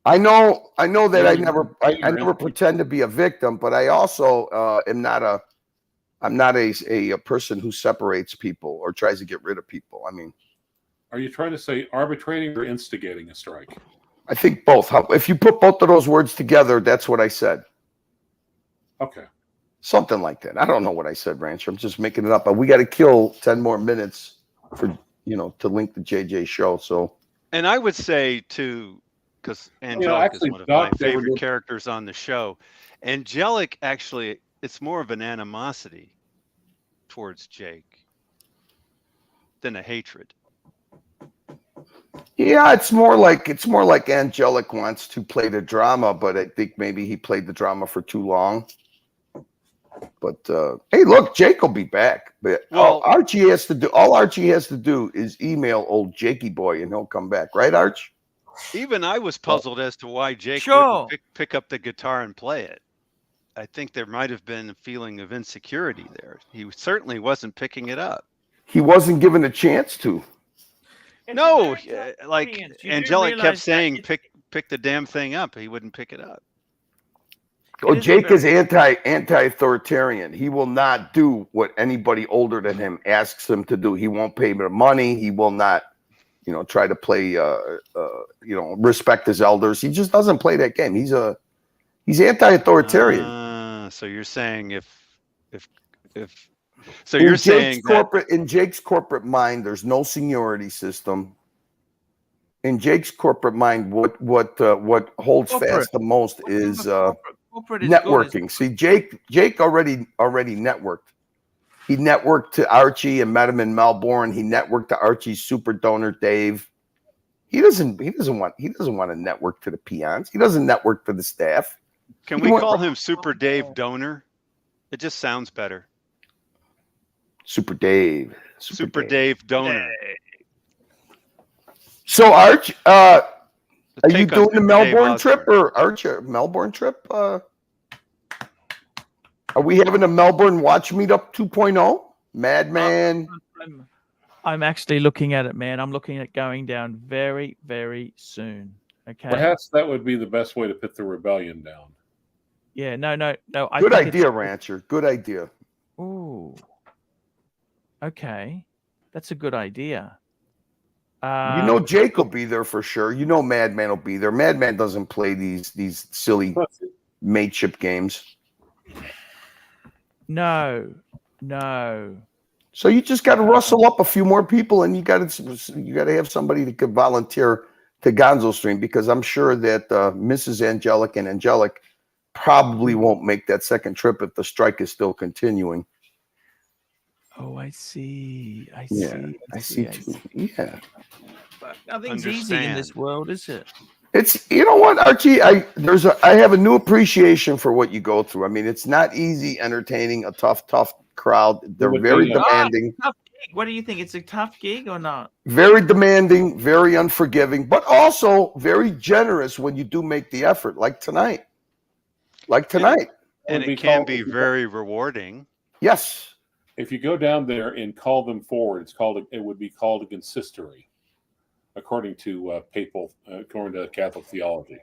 I know that I never pretend to be a victim, but I also I'm not a person who separates people or tries to get rid of people. I mean, are you trying to say arbitrating or instigating a strike? I think both. If you put both of those words together, that's what I said. Okay. Something like that. I don't know what I said, Rancher. I'm just making it up. But we got to kill 10 more minutes for to link the JJ show. So. And I would say to because Angelic is actually, one of my Doc, they were favorite doing- characters on the show. Angelic, actually, it's more of an animosity towards Jake than a hatred. Yeah, it's more like Angelic wants to play the drama, but I think maybe he played the drama for too long. But hey, look, Jake will be back. But all Archie has to do is email old Jakey boy, and he'll come back, right, Arch? Even I was puzzled as to why Jake Sure. wouldn't pick up the guitar and play it. I think there might have been a feeling of insecurity there. He certainly wasn't picking it up. He wasn't given a chance to. No, like audience. You do Angelic kept realize that saying, pick the damn thing up. He wouldn't pick it up. Oh, Jake is anti-authoritarian. He will not do what anybody older than him asks him to do. He won't pay the money. He will not, try to play, respect his elders. He just doesn't play that game. He's anti-authoritarian. So you're saying you're saying in Jake's corporate mind, there's no seniority system. In Jake's corporate mind, what holds fast the most is networking. See, Jake already networked. He networked to Archie and met him in Melbourne. He networked to Archie's super donor Dave. He doesn't want to network to the peons. He doesn't network to the staff. Can we call him Super Dave Donor? It just sounds better. Super Dave. Super Dave Donor. So Arch, are you take on doing the Super Melbourne Dave trip, or Arch, Melbourne trip? Are we having a Melbourne Watch Meetup 2.0? Madman. I'm actually looking at it, man. I'm looking at going down very, very soon. Okay. Perhaps that would be the best way to put the rebellion down. Yeah. No. Good idea, Rancher. Good idea. Ooh. Okay, that's a good idea. Jake will be there for sure. Madman will be there. Madman doesn't play these silly mateship games. No. So you just got to rustle up a few more people, and you got to have somebody that could volunteer to Gonzo stream, because I'm sure that Mrs. Angelic and Angelic probably won't make that second trip if the strike is still continuing. Oh, I see. I see too. Yeah. But nothing's easy in this world, is it? It's, you know what, Archie, I have a new appreciation for what you go through. I mean, it's not easy entertaining a tough crowd. They're very demanding. Tough gig. What do you think? It's a tough gig or not? Very demanding, very unforgiving, but also very generous when you do make the effort, like tonight. And it can be very rewarding. Yes. If you go down there and call them forward, it would be called a consistory, according to according to Catholic theology.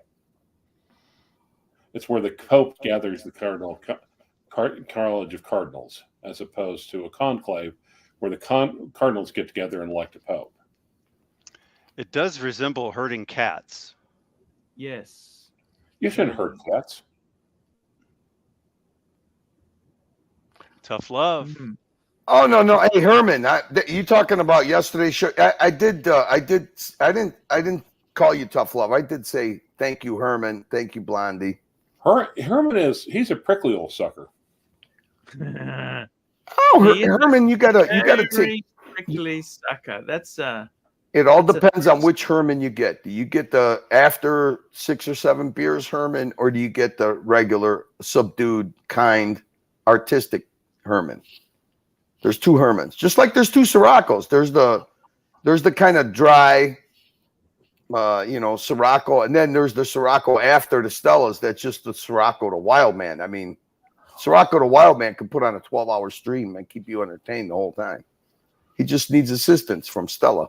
It's where the Pope gathers the College of Cardinals, as opposed to a conclave where the cardinals get together and elect a pope. It does resemble herding cats. Yes. You shouldn't herd cats. Tough love. Oh no! Hey Herman, you talking about yesterday's show? I didn't call you tough love. I did say thank you, Herman. Thank you, Blondie. He's a prickly old sucker. Herman, you gotta take prickly sucker. That's It all depends on which Herman you get. Do you get the after 6 or 7 beers Herman, or do you get the regular subdued, kind, artistic Herman? There's 2 Hermans, just like there's 2 Siroccos. There's the kind of dry, Sirocco, and then there's the Sirocco after the Stellas. That's just the Sirocco to Wild Man. I mean, Sirocco to Wild Man can put on a 12-hour stream and keep you entertained the whole time. He just needs assistance from Stella.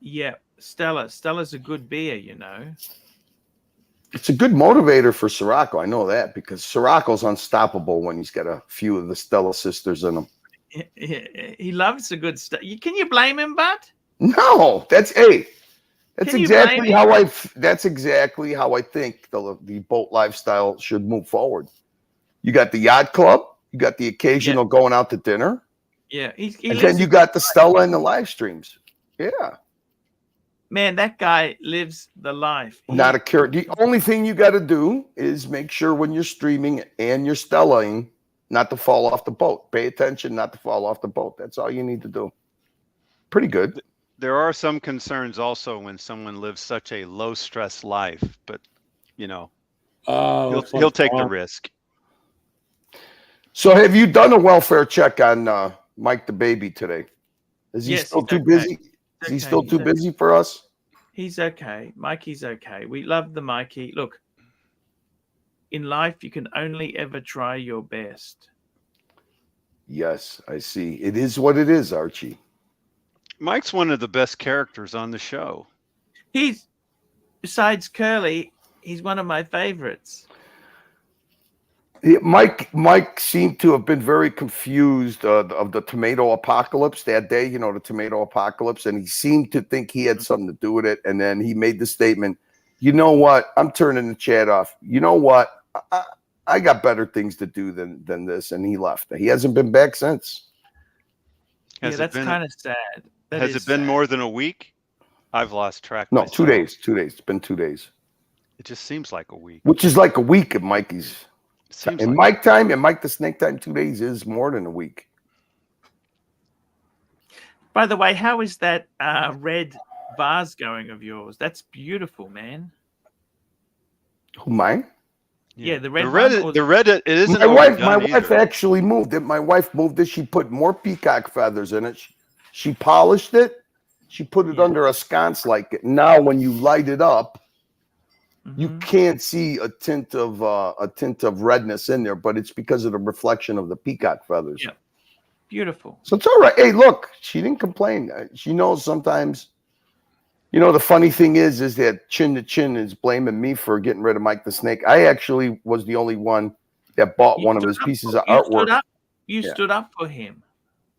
Yeah, Stella's a good beer, It's a good motivator for Sirocco. I know that, because Sirocco's unstoppable when he's got a few of the Stella sisters in him. He loves the good stuff. Can you blame him, bud? No, that's Can you exactly blame him? that's exactly how I think the boat lifestyle should move forward. You got the yacht club, you got the occasional going out to dinner. Yeah, and then you got the Stella and the live streams. Yeah. Man, that guy lives the life. Not a cure. The only thing you got to do is make sure when you're streaming and you're stellaing not to fall off the boat. Pay attention not to fall off the boat. That's all you need to do. Pretty good. There are some concerns also when someone lives such a low stress life, but you know, he'll take the risk. So have you done a welfare check on Mike the baby today? Is he still too busy? Is he still too busy for us? He's okay. Mikey's okay. We love the Mikey. Look, in life, you can only ever try your best. Yes, I see. It is what it is, Archie. Mike's one of the best characters on the show. He's, besides Curly, he's one of my favorites. Mike seemed to have been very confused of the tomato apocalypse that day, you know, the tomato apocalypse, and he seemed to think he had something to do with it. And then he made the statement, you know what, I'm turning the chat off. You know what, I got better things to do than this. And he left. He hasn't been back since. Yeah, that's kind of sad. Has it been more than a week? I've lost track. No, myself. 2 days. 2 days. It's been 2 days. It just seems like a week. Which is like a week at Mikey's. Seems In like Mike time and Mike the Snake time, 2 days is more than a week. By the way, how is that red vase going of yours? That's beautiful, man. Who, mine? Yeah, the red. The red. It isn't. My wife either. actually moved it. My wife moved it. She put more peacock feathers in it. She polished it. She put it under a sconce like it. Now, when you light it up, you can't see a tint of redness in there, but it's because of the reflection of the peacock feathers. Yeah, beautiful. So it's all right. Hey, look, she didn't complain. She knows sometimes. You know, the funny thing is that Chin to Chin is blaming me for getting rid of Mike the Snake. I actually was the only one that bought one of his pieces of artwork. You stood up for him.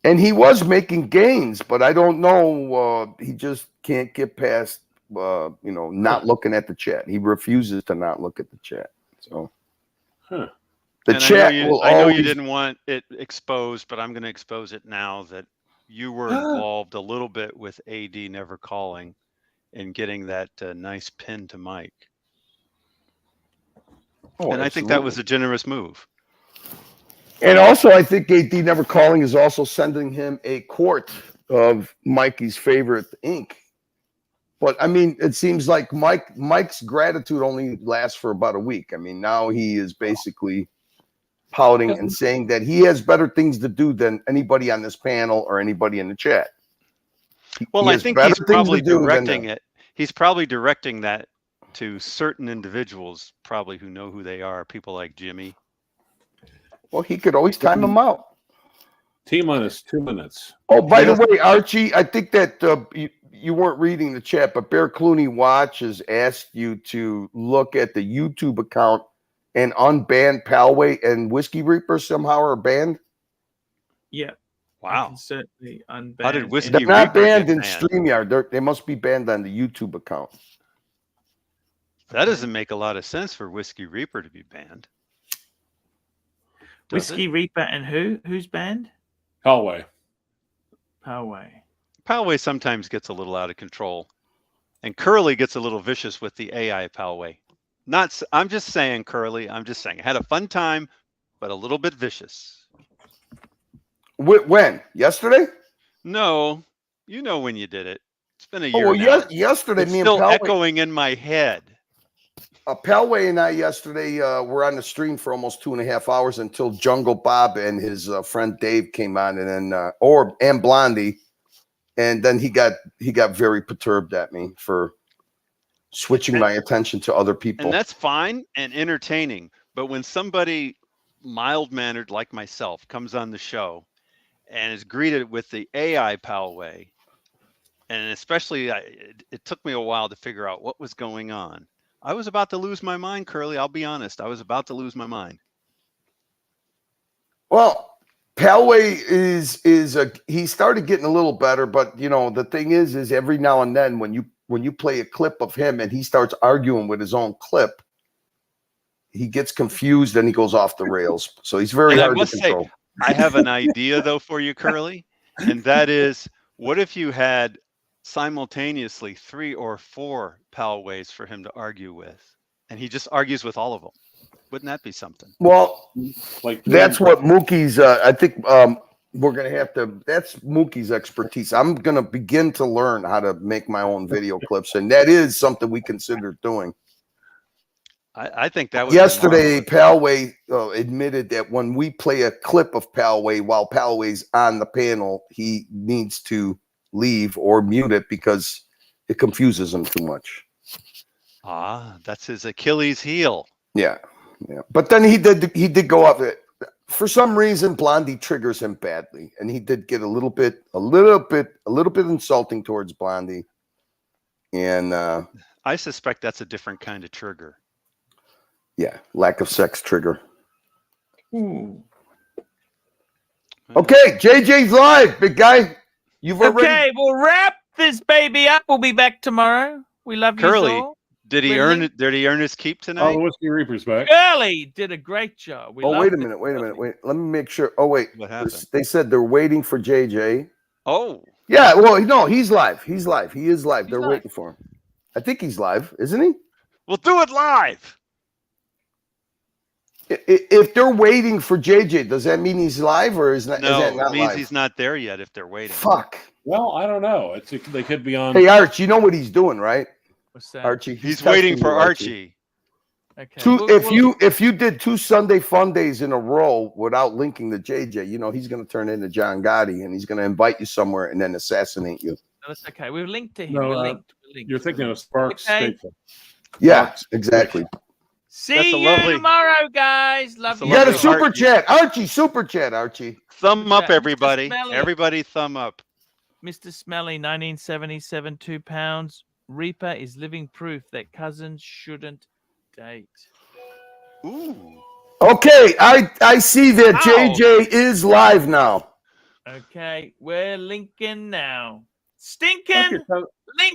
And he was making gains, but I don't know. He just can't get past, not looking at the chat. He refuses to not look at the chat. So the chat will I know always... you didn't want it exposed, but I'm going to expose it now that you were involved a little bit with AD never calling and getting that nice pin to Mike. And I think that was a generous move. And also, I think AD Never Calling is also sending him a quart of Mikey's favorite ink. But, I mean, it seems like Mike's gratitude only lasts for about a week. I mean, now he is basically pouting and saying that he has better things to do than anybody on this panel or anybody in the chat. Well, I think he's probably directing it. He's probably directing that to certain individuals, probably who know who they are, people like Jimmy. Well, he could always time them out. T-minus 2 minutes. Oh, by the way, Archie, I think that you weren't reading the chat, but Bear Clooney Watches asked you to look at the YouTube account and unban Palway and Whiskey Reaper somehow are banned. Yeah. Wow. Certainly unbanned. How did Whiskey They're not Reaper banned get in StreamYard. They must be banned on the YouTube account. That doesn't make a lot of sense for Whiskey Reaper to be banned. Whiskey Reaper and who? Who's banned? Palway. Palway sometimes gets a little out of control. And Curly gets a little vicious with the AI Palway. I'm just saying, Curly, I'm just saying. I had a fun time, but a little bit vicious. When? Yesterday? No. You know when you did it. It's been a year now. Yesterday, it's me and still Palway... echoing in my head. Palway and I yesterday were on the stream for almost 2.5 hours until Jungle Bob and his friend Dave came on, and then and Blondie, and then he got very perturbed at me for switching my attention to other people. And that's fine and entertaining, but when somebody mild-mannered like myself comes on the show and is greeted with the AI Palway, and especially it took me a while to figure out what was going on. I was about to lose my mind, Curly. I'll be honest. I was about to lose my mind. Well, Palway he started getting a little better, but the thing is every now and then when you play a clip of him and he starts arguing with his own clip, he gets confused and he goes off the rails. So he's very hard to control. I have an idea though for you, Curly, and that is, what if you had simultaneously 3 or 4 Palways for him to argue with, and he just argues with all of them. Wouldn't that be something? Well, like that's what Mookie's. I think we're gonna have to. That's Mookie's expertise. I'm gonna begin to learn how to make my own video clips, and that is something we considered doing. I think that would Yesterday, Palway admitted that when we play a clip of Palway while Palway's on the panel, he needs to leave or mute it because it confuses him too much. Ah, that's his Achilles heel. Yeah, yeah. But then he did go off it. For some reason, Blondie triggers him badly, and he did get a little bit insulting towards Blondie. And I suspect that's a different kind of trigger. Yeah, lack of sex trigger. Ooh. Okay, JJ's live, big guy. You've already. Okay, we'll wrap this baby up. We'll be back tomorrow. We love you Curly, all. did he earn it? Did he earn his keep Oh, tonight? the Whiskey Reaper's back. Curly did a great job. We Oh, loved wait a it. minute. Wait. Let me make sure. Oh, wait. What happened? They said they're waiting for JJ. Oh. Yeah, well, no, he's live. He's live. He is live. They're live. waiting for him. I think he's live, isn't he? We'll do it live. If they're waiting for JJ, does that mean he's live or is that No, is that not it means live? he's not there yet if they're waiting. Fuck. Well, I don't know. They could be on. Hey, Arch, you know what he's doing, right? What's that? Archie. He's waiting testing for you, Archie. Okay. If you did 2 Sunday fun days in a row without linking to JJ, you know he's going to turn into John Gotti and he's going to invite you somewhere and then assassinate you. No, that's okay. We're linked to him. No, We're linked. You're thinking of Sparks. Okay. Station. Yeah, exactly. See you tomorrow, guys. Love you. You got a super chat, Archie. Super chat, Archie. Thumb up, everybody. Smelly. Everybody, thumb up. Mr. Smelly, 1977, £2. Reaper is living proof that cousins shouldn't date. Ooh. Okay, I see that Ow. JJ is live now. Okay, we're linking now. Stinking link.